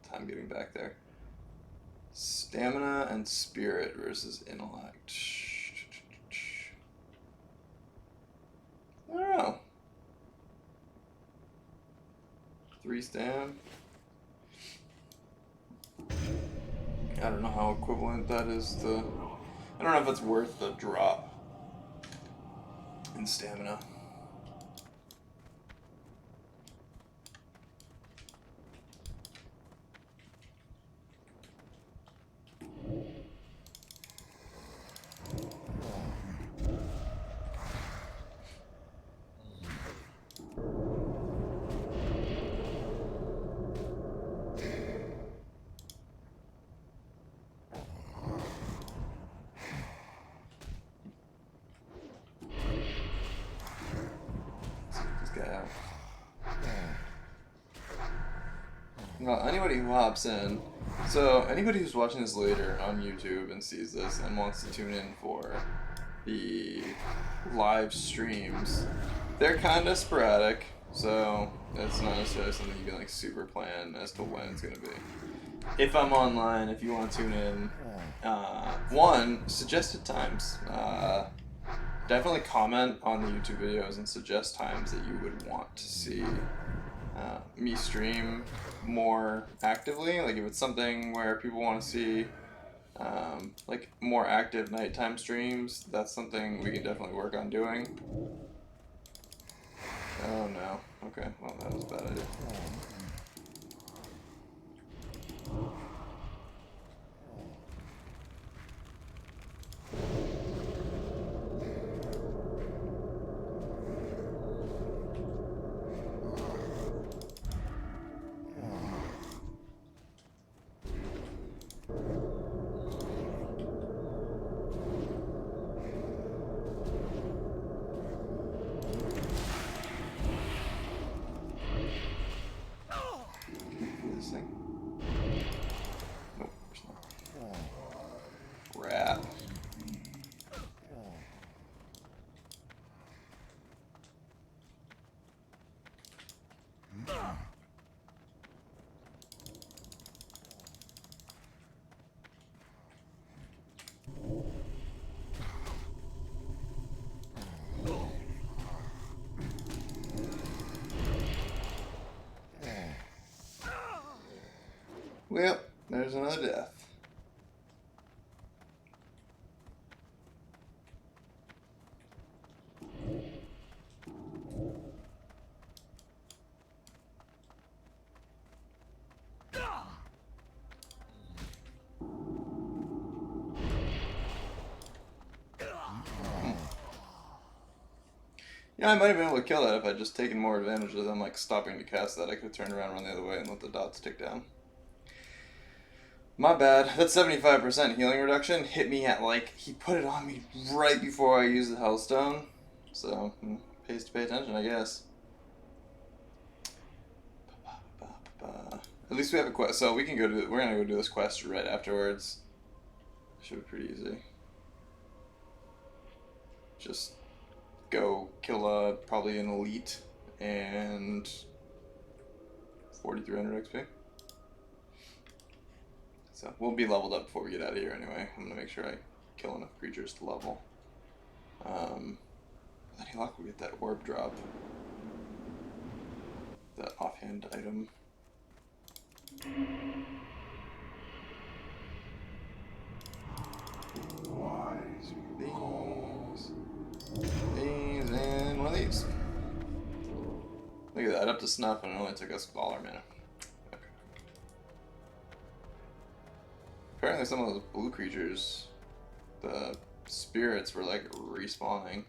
time getting back there. Stamina and spirit versus intellect. I don't know. 3 stam. I don't know how equivalent that is to. I don't know if it's worth the drop in stamina. Well, anybody who hops in, so anybody who's watching this later on YouTube and sees this and wants to tune in for the live streams, they're kind of sporadic, so it's not necessarily something you can like super plan as to when it's going to be. If I'm online, if you want to tune in, one, suggested times. Definitely comment on the YouTube videos and suggest times that you would want to see me stream more actively. Like if it's something where people want to see like more active nighttime streams, that's something we can definitely work on doing. Oh no. Okay, well that was a bad idea. Well, there's another death. Yeah, I might have been able to kill that if I'd just taken more advantage of them, like, stopping to cast that. I could have turned around, run the other way, and let the dots tick down. My bad. That 75% healing reduction hit me at, like, he put it on me right before I used the Hellstone. So, pays to pay attention, I guess. At least we have a quest, so we can go we're gonna go do this quest right afterwards. Should be pretty easy. Just go kill probably an elite and 4,300 XP. So we'll be leveled up before we get out of here anyway. I'm gonna make sure I kill enough creatures to level. With any luck, we get that orb drop. The offhand item. These, and one of these. Look at that, up to snuff, and it only took us all our mana. Okay. Apparently some of those blue creatures, the spirits, were like respawning.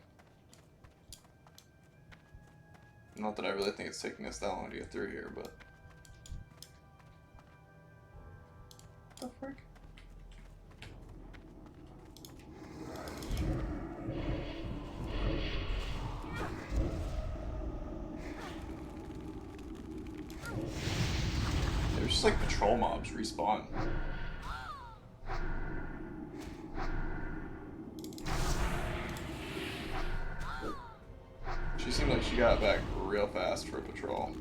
Not that I really think it's taking us that long to get through here, but... What the frick? There's just like patrol mobs respawn. She seemed like she got back real fast for a patrol.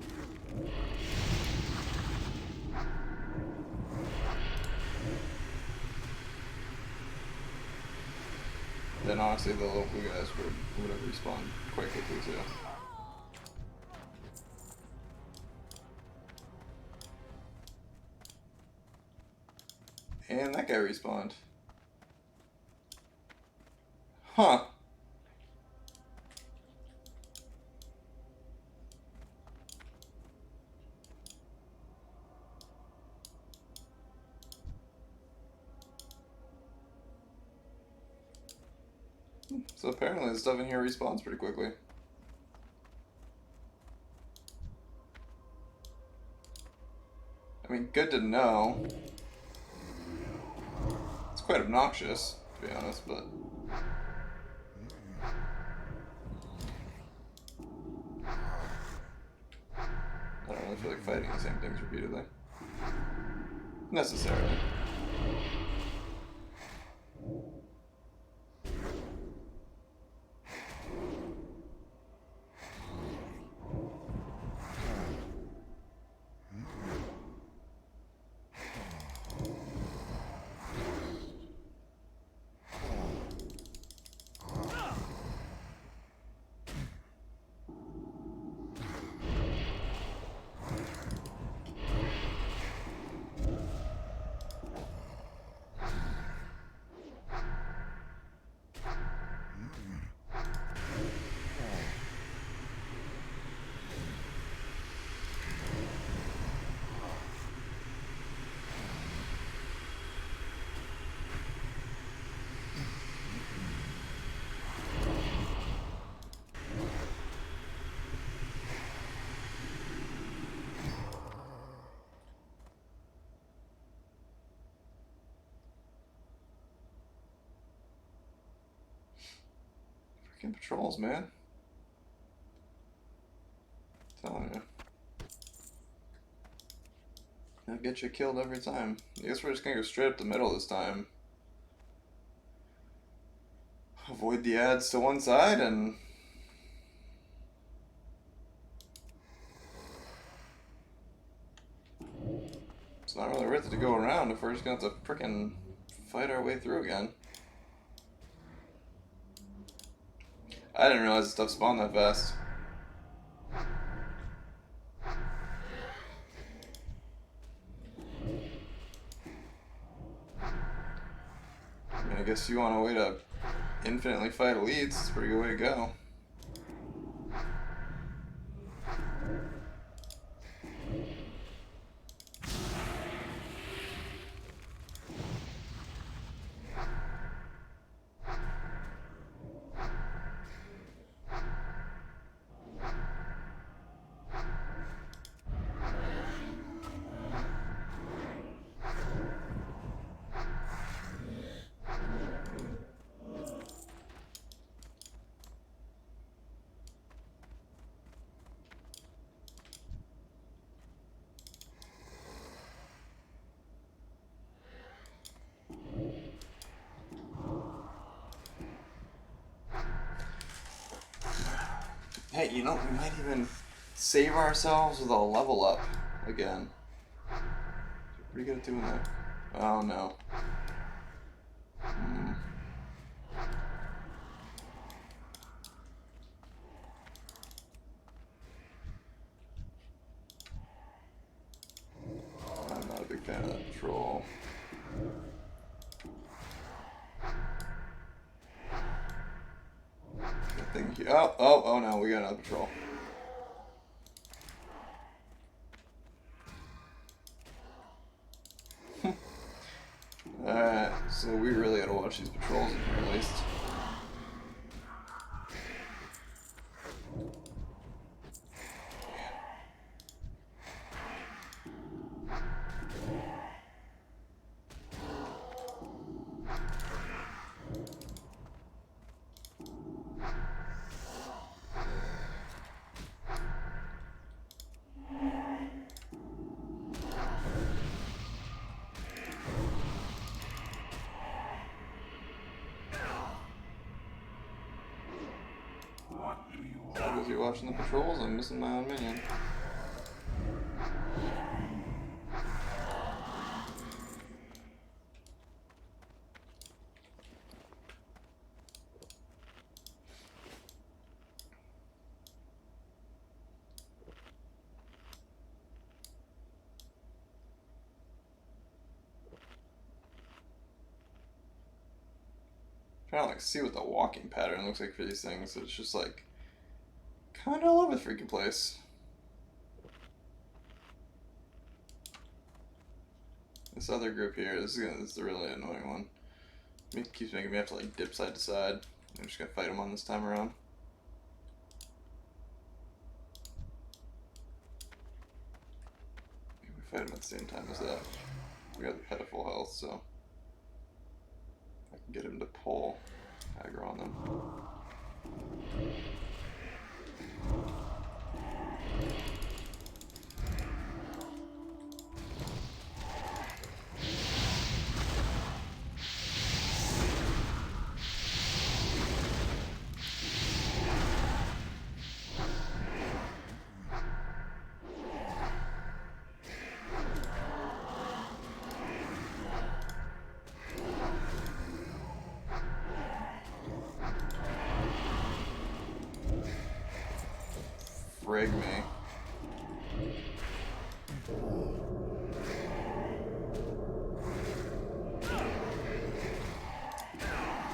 Then honestly the little blue guys would have respawned quite quickly too. And that guy respawned. Huh. So apparently the stuff in here respawns pretty quickly. I mean, good to know. It's quite obnoxious, to be honest, but... I don't really feel like fighting the same things repeatedly. Necessarily. Freaking patrols, man. I'm telling you. They'll get you killed every time. I guess we're just gonna go straight up the middle this time. Avoid the ads to one side and... It's not really worth it to go around if we're just gonna have to frickin' fight our way through again. I didn't realize the stuff spawned that fast. I mean, I guess you want a way to infinitely fight elites, it's a pretty good way to go. Hey, you know, we might even save ourselves with a level up again. Pretty good at doing that. Oh no. I'm not a big fan of that patrol. That thing here. Oh no, we got another patrol. Alright, so we really gotta watch these patrols in here at least. So as you're watching the patrols, I'm missing my own minion. Trying to like see what the walking pattern looks like for these things. It's just like kind of all over the freaking place. This other group here, this is the really annoying one. It keeps making me have to like dip side to side. I'm just gonna fight him on this time around. Maybe we fight him at the same time as that. We got the head of full health, so I can get him to pull aggro on them. Frig me.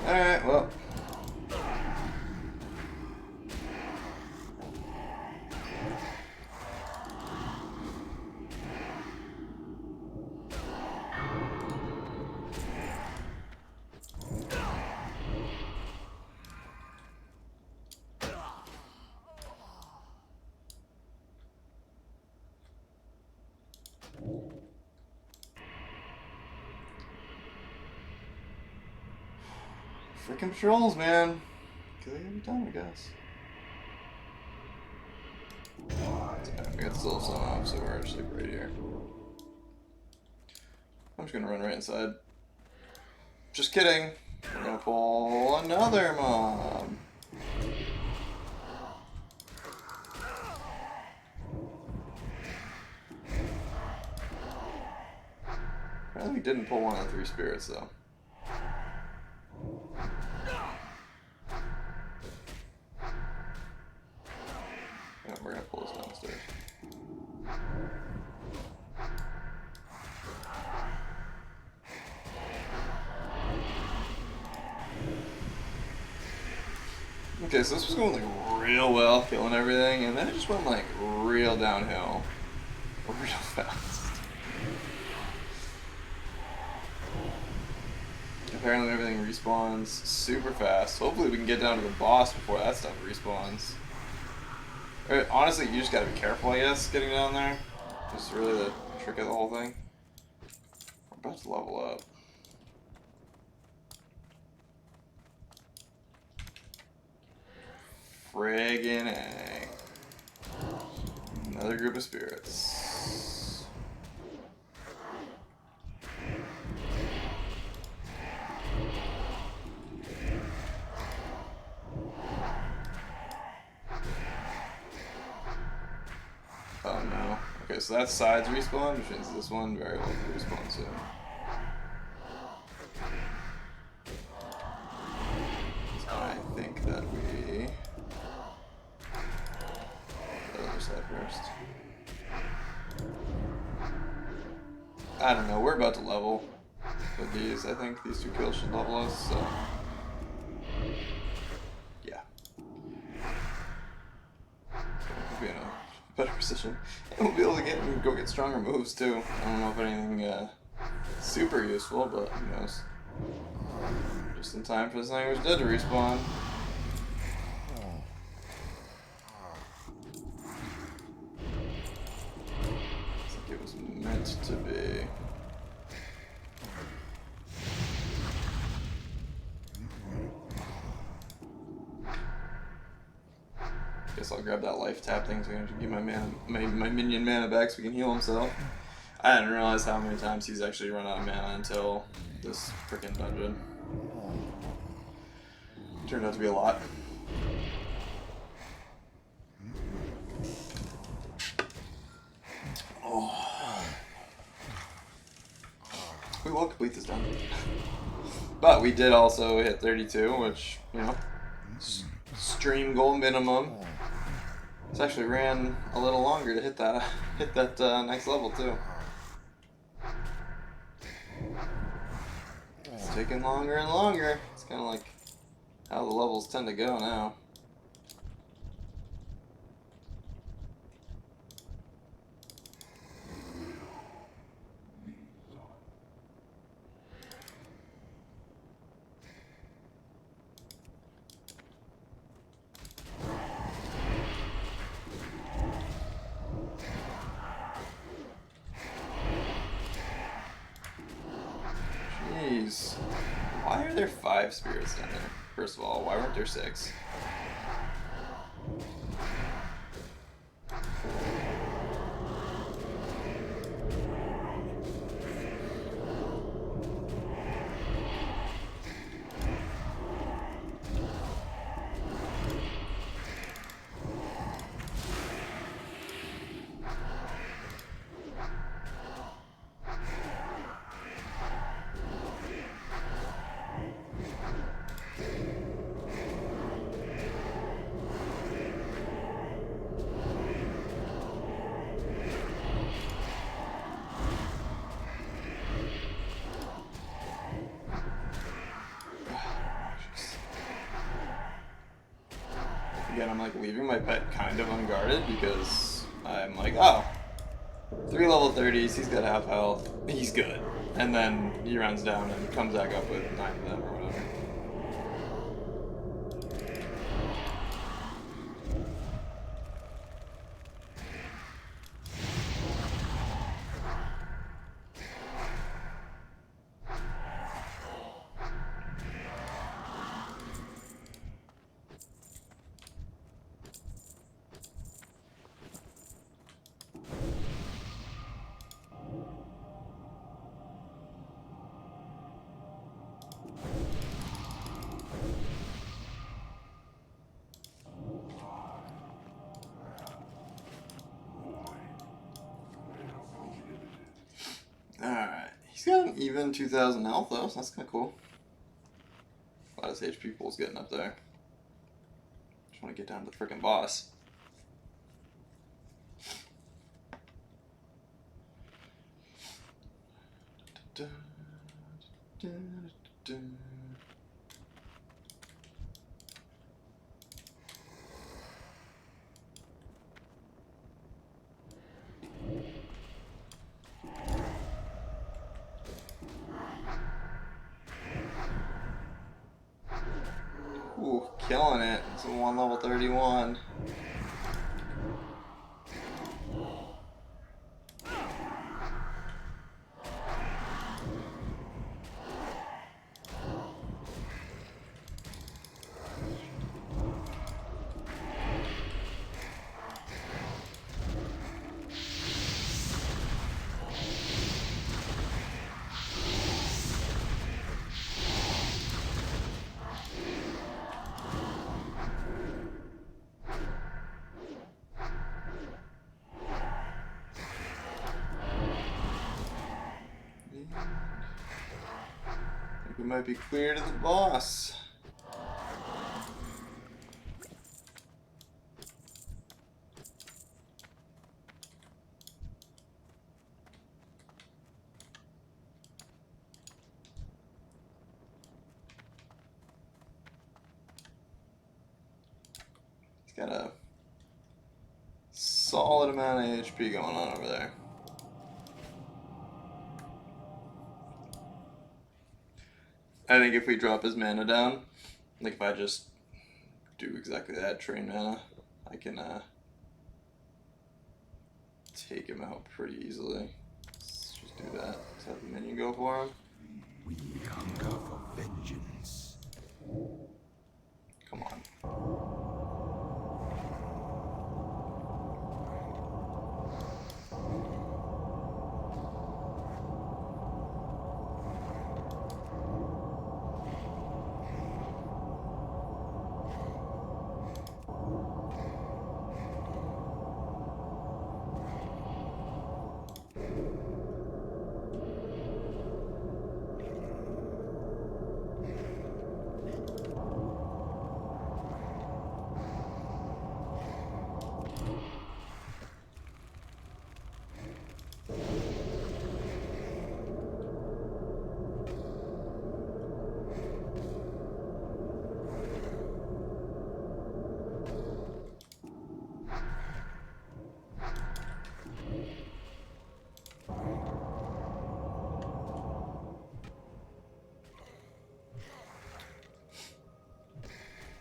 Alright, well. Freaking patrols, man. Kill you every time, I guess. Yeah, we got still some off, so we're just like right here. I'm just gonna run right inside. Just kidding. We're gonna pull another mob. Apparently we didn't pull one of the 3 spirits though. Yeah, we're gonna pull this downstairs. Okay, so this was going like real well, killing everything, and then it just went like real downhill. Real fast. Apparently everything respawns super fast. Hopefully we can get down to the boss before that stuff respawns. Honestly, you just gotta be careful, I guess, getting down there. Just really the trick of the whole thing. We're about to level up. Friggin' A. Another group of spirits. Okay, so that's sides respawn, which means this one very well could respawn soon. So I think that we... the other side first. I don't know, we're about to level with these. I think these 2 kills should level us, so... yeah. We'll be in a better position. And we'll be able to go get stronger moves, too. I don't know if anything super useful, but who knows. Just in time for this language dead to respawn. I think it was meant to be. Guess I'll grab that life tap thing so I can give my minion mana back so he can heal himself. I didn't realize how many times he's actually run out of mana until this freaking dungeon. Turned out to be a lot. Oh. We will complete this dungeon. But we did also hit 32, which, you know, stream goal minimum. This actually ran a little longer to hit that next level too. It's taking longer and longer. It's kind of like how the levels tend to go now. Jeez. Why are there 5 spirits down there? First of all, why weren't there 6? Again, I'm like leaving my pet kind of unguarded because I'm like, oh, 3 level 30s, he's got half health, he's good. And then he runs down and comes back up with 9 of them or whatever. Alright, he's got an even 2,000 health though, so that's kind of cool. Glad his HP pool's getting up there. Just want to get down to the freaking boss. Ooh, killing it. It's a 1 level 31. We might be clear to the boss. He's got a solid amount of HP going on over there. I think if we drop his mana down, like if I just do exactly that, train mana, I can take him out pretty easily. Let's just do that. Let's have the minion go for him. We hunger for vengeance. Come on.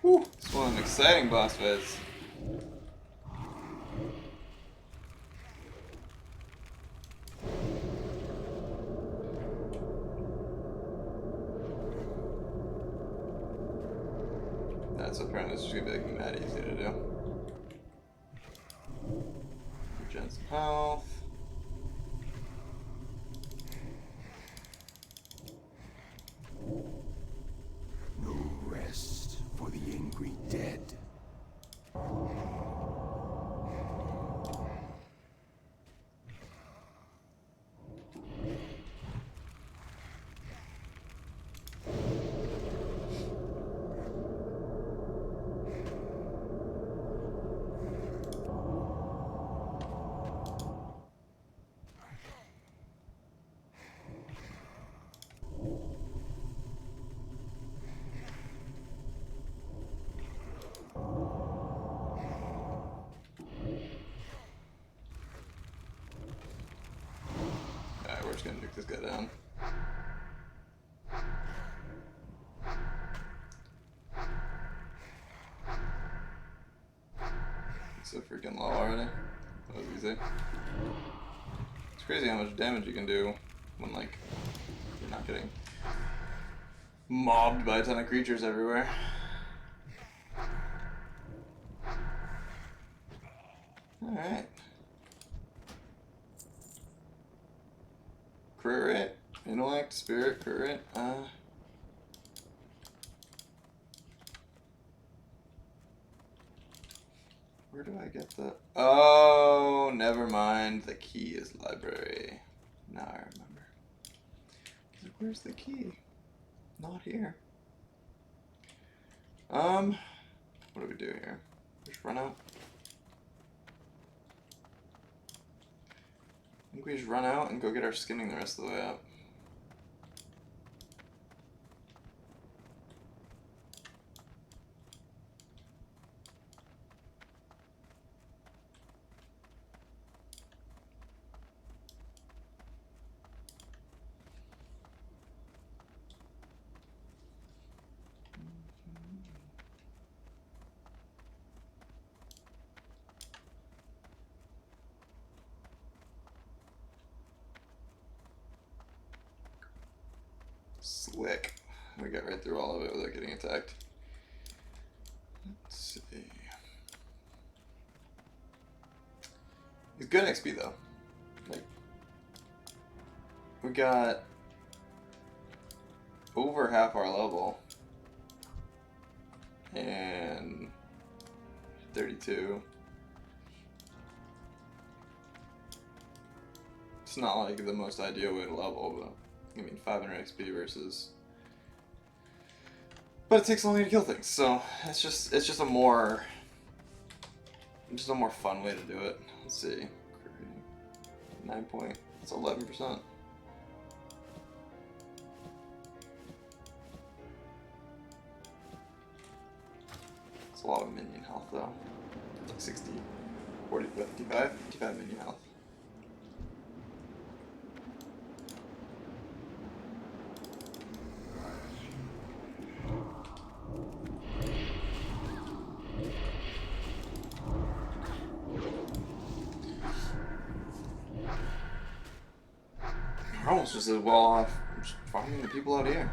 Whew, it's one of them exciting boss fights. That's apparently this is gonna be like mad easy to do. Regen some health. No rest for the angry dead. Alright, we're just gonna nuke this guy down. It's so freaking low already. That was easy. It's crazy how much damage you can do when, like, you're not getting mobbed by a ton of creatures everywhere. Alright. Crit rate, intellect, spirit, crit rate. Where do I get the... Oh, never mind. The key is library. Now I remember. Where's the key? Not here. What do we do here? Just run out? I think we just run out and go get our skinning the rest of the way up. Slick. We got right through all of it without getting attacked. Let's see. He's good XP though. Like, we got over half our level. And 32. It's not like the most ideal way to level, but I mean 500 XP versus But it takes longer to kill things, so it's just a more fun way to do it. Let's see. 9 point. It's 11%. It's a lot of minion health though. It's like 60, 40, 55 minion health. We're almost just as well off just farming the people out here.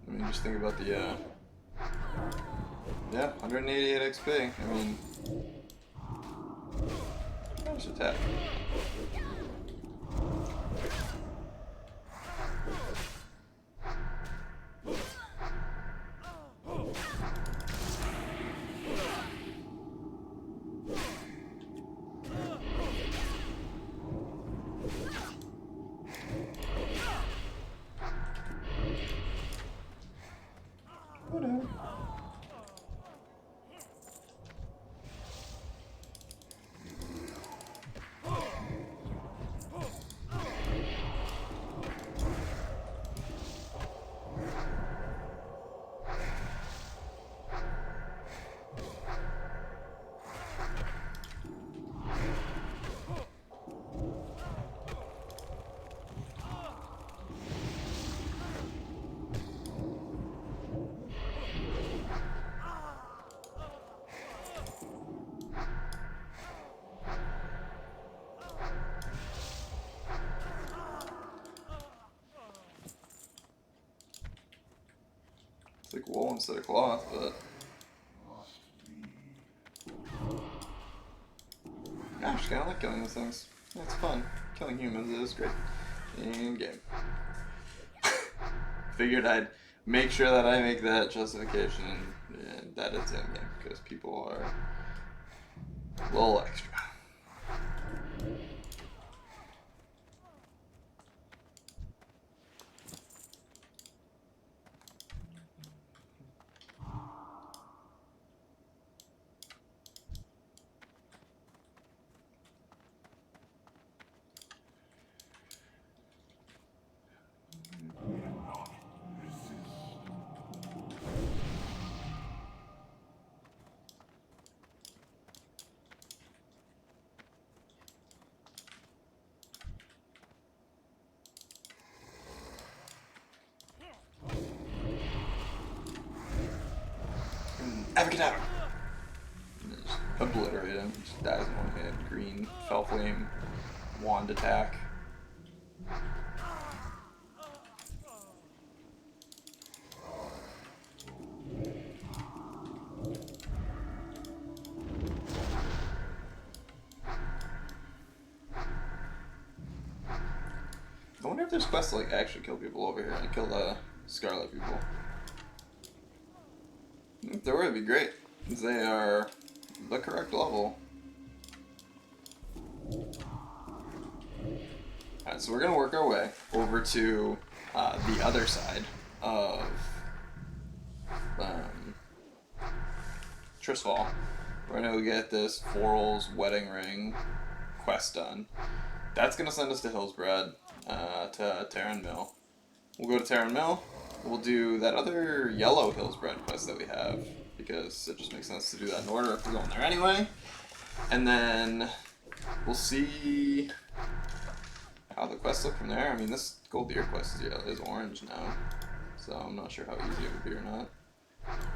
I mean, just think about the, yeah, 188 XP. I mean, just attack. Whatever. It's like wool instead of cloth, but I just kinda like killing those things. It's fun. Killing humans is great. In game. Figured I'd make sure that I make that justification and that it's in game, because people are a little extra. Abracadabra! Just obliterate him. Just dies in one hit. Green, Fell Flame, Wand attack. I wonder if there's quests to like actually kill people over here and kill the Scarlet people. If there were, it'd be great. They are the correct level. Alright, so we're gonna work our way over to the other side of Tristfall. We're gonna get this Forel's Wedding Ring quest done. That's gonna send us to Hillsbrad, to Terran Mill. We'll go to Terran Mill. We'll do that other yellow Hillsbrad quest that we have, because it just makes sense to do that in order if we're going there anyway. And then we'll see how the quests look from there. I mean, this Gold Deer quest is orange now, so I'm not sure how easy it would be or not.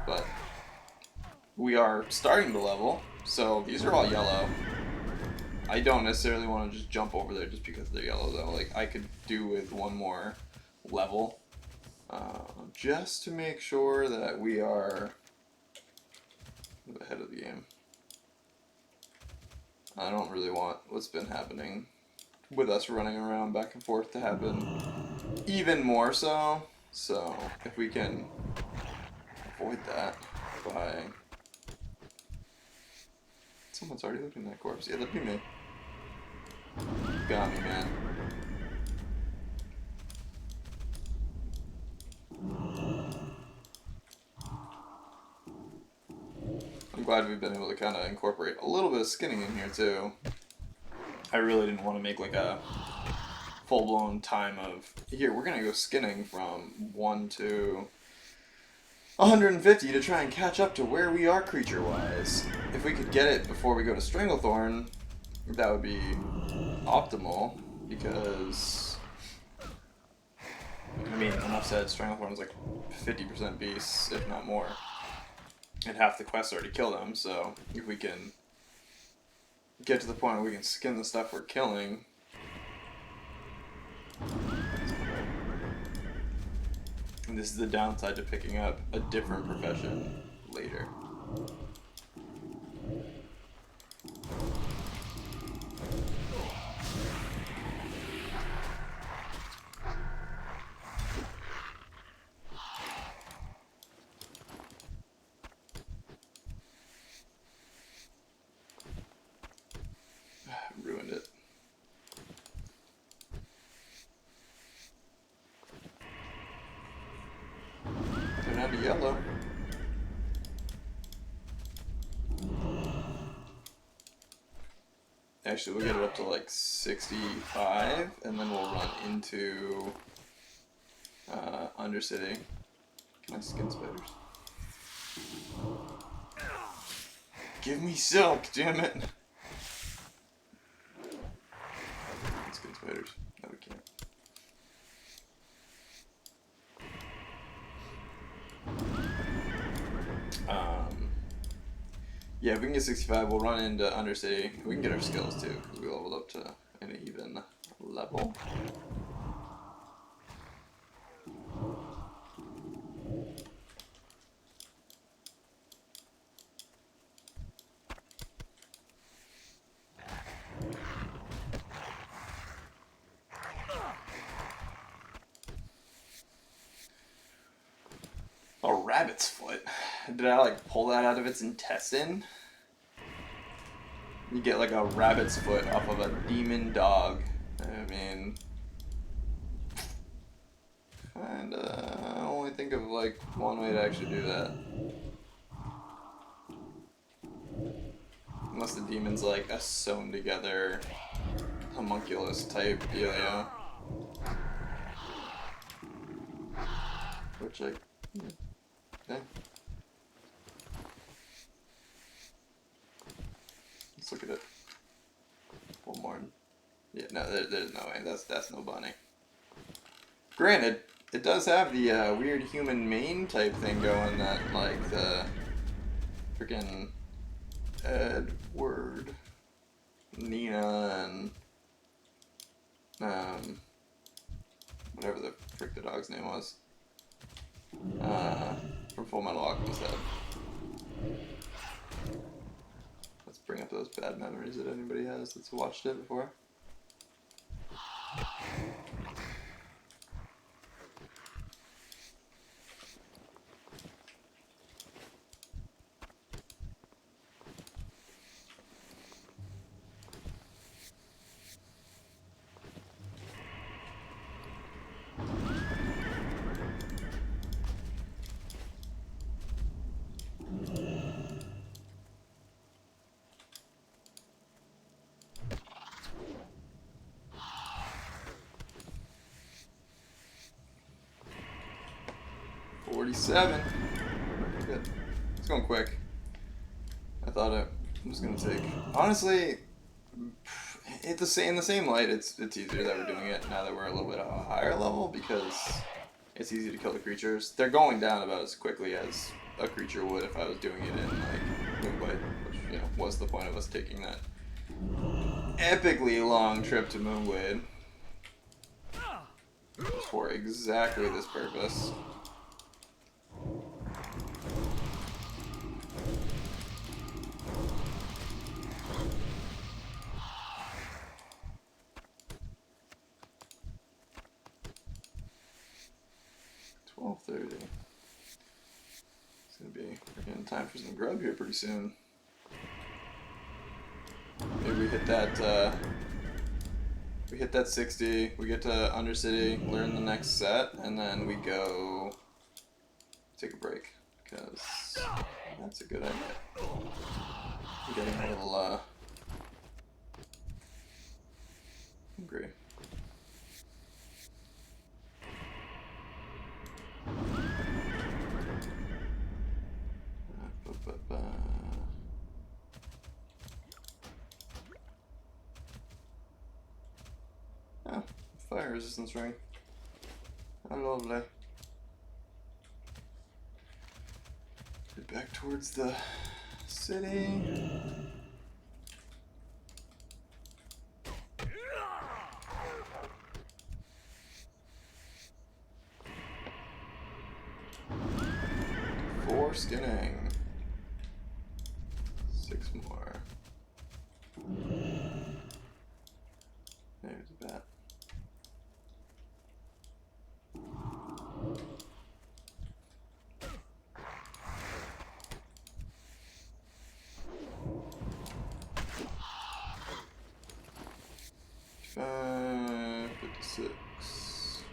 But we are starting the level, so these are all yellow. I don't necessarily want to just jump over there just because they're yellow, though. Like, I could do with one more level, just to make sure that we are ahead of the game. I don't really want what's been happening with us running around back and forth to happen even more so. So if we can avoid that by... It's Someone's already looting that corpse. Yeah, that'd be me. Got me, man. I'm glad we've been able to kind of incorporate a little bit of skinning in here too. I really didn't want to make like a full-blown time of, here, we're gonna go skinning from 1 to 150 to try and catch up to where we are creature-wise. If we could get it before we go to Stranglethorn, that would be optimal, because, I mean, enough said, Stranglethorn's like 50% beasts, if not more. And half the quests already kill them, so if we can get to the point where we can skin the stuff we're killing. And this is the downside to picking up a different profession later. Ruined it. Turn out to yellow. Actually, we'll get it up to like 65, and then we'll run into Undercity. Can I skin spiders? Give me silk, damn it! Skin spiders. No, we can't. Yeah, if we can get 65, we'll run into Undercity. We can get our skills too, because we leveled up to an even level. A rabbit's foot. Did I like pull that out of its intestine? You get like a rabbit's foot off of a demon dog. I mean, I only think of like one way to actually do that. Unless the demon's like a sewn together homunculus type dealio. Which like, yeah. Let's look at it. One more. Yeah, no, there's no way. That's no bunny. Granted, it does have the weird human mane type thing going that, like, the freaking Edward, Nina, and whatever the frick the dog's name was, from Full Metal Alchemist had. Let's bring up those bad memories that anybody has that's watched it before. $47. Good. It's going quick. I thought it was gonna take. Honestly, in the same light, it's easier that we're doing it now that we're a little bit of a higher level, because it's easy to kill the creatures. They're going down about as quickly as a creature would if I was doing it in like Moonblade, which, you know, was the point of us taking that epically long trip to Moonblade. Just for exactly this purpose. $12:30. It's gonna be freaking time for some grub here pretty soon. hit that 60, we get to Undercity, learn the next set, and then we go take a break, because that's a good idea. I'm getting a little hungry. Oh, fire resistance ring. How lovely. Head back towards the city. Four skinning. 6 more. There's a bat. Five, 56.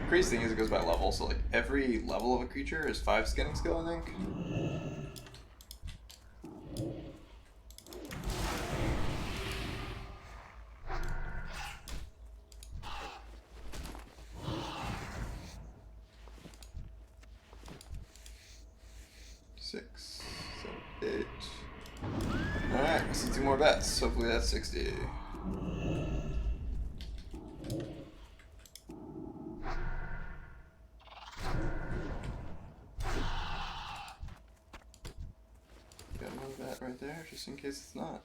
Crazy thing is it goes by level, so like every level of a creature is 5 skinning skill, I think. Six, 7, 8. Alright, I see 2 more bets. Hopefully that's 60. Got another bet right there, just in case it's not.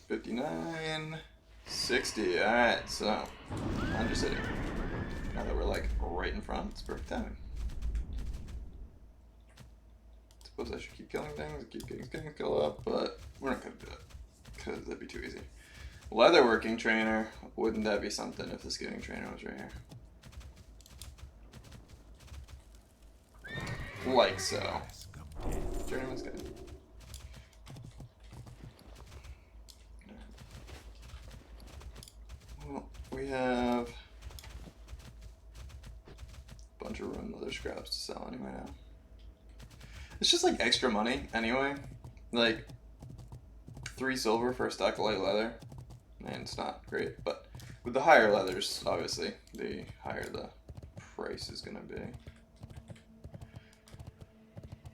59, 60. Alright, so Undercity. Now that we're like right in front, it's perfect timing. Suppose I should keep killing things, keep getting skinning skill up, but we're not gonna do it because that'd be too easy. Leatherworking trainer, wouldn't that be something if the skinning trainer was right here? Like so. Journeyman's good. Well, we have a bunch of rune leather scraps to sell anyway now. It's just like extra money anyway. Like 3 silver for a stack of light leather. And it's not great, but with the higher leathers, obviously, the higher the price is gonna be.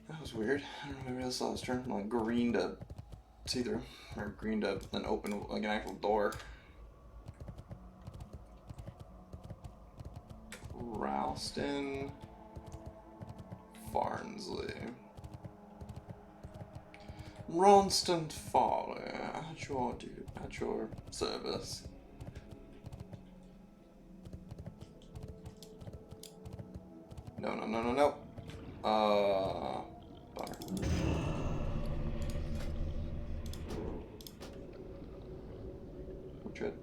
That was weird. I don't know, maybe I saw this turn from like green to see through, or green to then open like an actual door. Ralston, Farnsley. Ronstant Folly, at your service. No. Bummer. Portrait.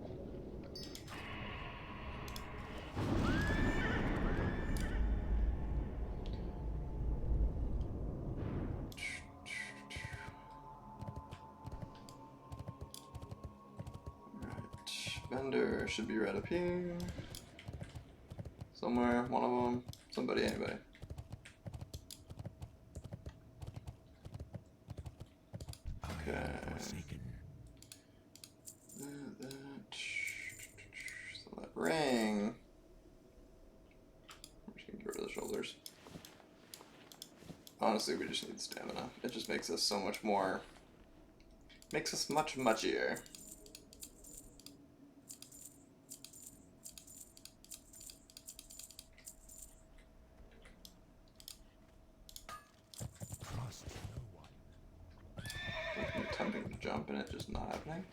Vendor should be right up here. Somewhere, one of them. Somebody, anybody. Okay. So that ring. I'm just gonna get rid of the shoulders. Honestly, we just need stamina. It just makes us so much more. Makes us much muchier. Attempting to jump and it just not happening.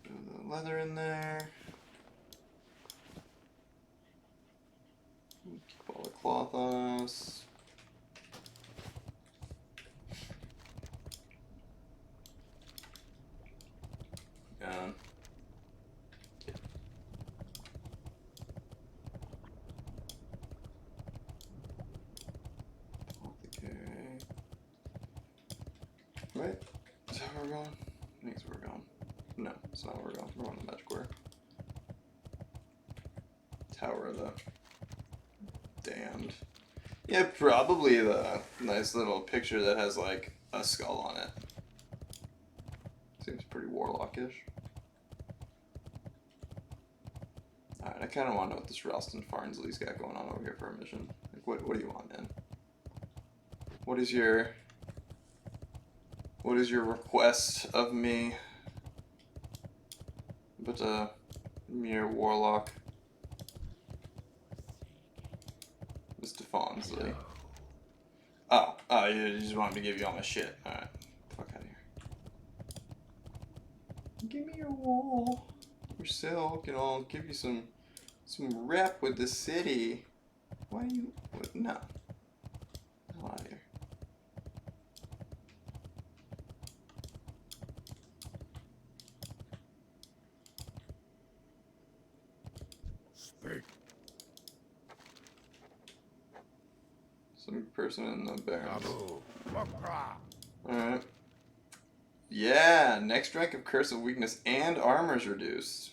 Put the leather in there. Keep all the cloth on us. And right. where we're going? I think it's where we're going. No, it's not where we're going. We're going to Magic Square. Tower of the Damned. Yeah, probably the nice little picture that has like a skull on it. Seems pretty warlockish. Alright, I kind of want to know what this Ralston Farnsley's got going on over here for a mission. Like, what do you want, man? What is your request of me? But a mere warlock. Mr. Farnsley. Oh, you just want me to give you all my shit. Alright, fuck out of here. Give me your wool. Your silk, and I'll give you some rep with the city. Why do you... What? No. Hell out of here. Speak. Some person in the barrens. Abu. Wakra. Alright. Yeah, next rank of Curse of Weakness and Armor is reduced.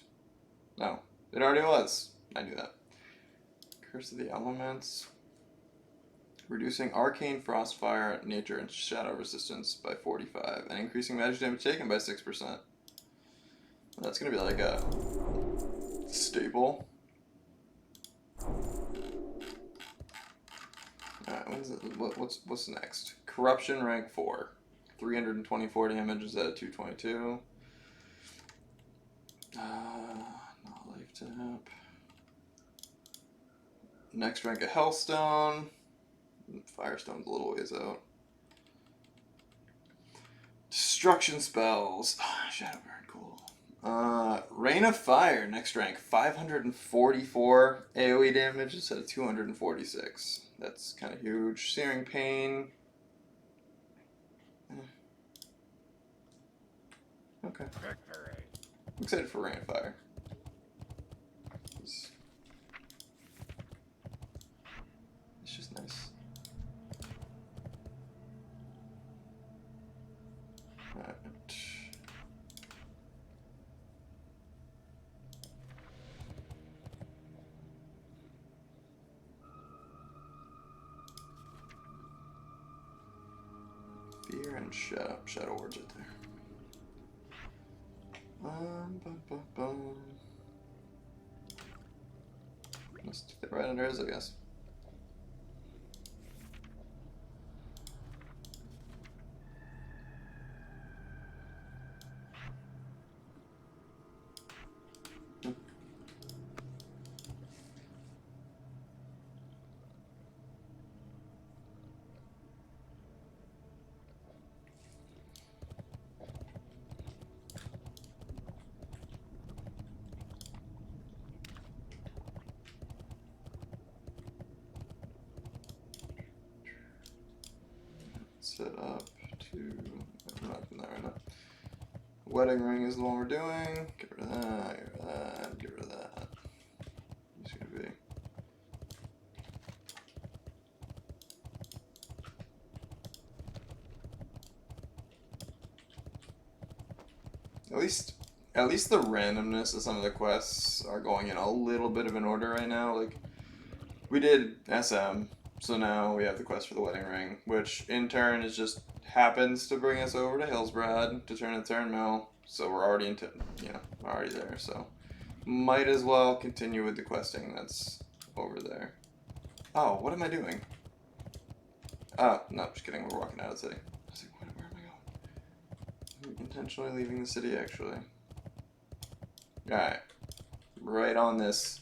No, it already was. I knew that. Curse of the Elements. Reducing Arcane Frostfire, Nature, and Shadow Resistance by 45, and increasing magic damage taken by 6%. That's gonna be like a staple. Alright, what's next? Corruption rank 4. 324 damage is at 222. Not life tap. Next rank of Hellstone. Firestone's a little ways out. Destruction spells. Shadowburn, cool. Rain of Fire, next rank. 544 AoE damage instead of 246. That's kind of huge. Searing Pain. Okay. Victory. I'm excited for Rain of Fire. It's just nice. Alright. Fear and Shadow Words right there. Must fit right under his, I guess. Set up to... I'm not doing that right now. Wedding ring is the one we're doing. Get rid of that, get rid of that, get rid of that. It's gonna be... At least the randomness of some of the quests are going in a little bit of an order right now. Like, we did SM, so now we have the quest for the wedding ring, which in turn is just happens to bring us over to Hillsbrad to turn the turn mill. So we're already into, already there. So might as well continue with the questing that's over there. Oh, what am I doing? Oh, no, just kidding. We're walking out of the city. I was like, where am I going? I'm intentionally leaving the city, actually. Alright. Right on this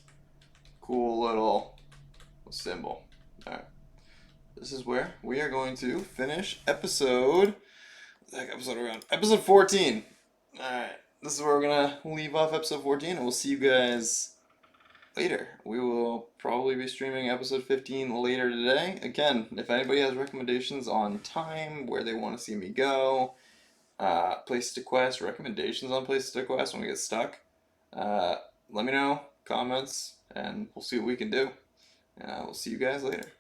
cool little symbol. Alright. This is where we are going to finish episode... What the heck episode are we on? Episode 14. Alright. This is where we're going to leave off episode 14, and we'll see you guys later. We will probably be streaming episode 15 later today. Again, if anybody has recommendations on time, where they want to see me go, places to quest, recommendations on places to quest when we get stuck, let me know, comments, and we'll see what we can do. We'll see you guys later.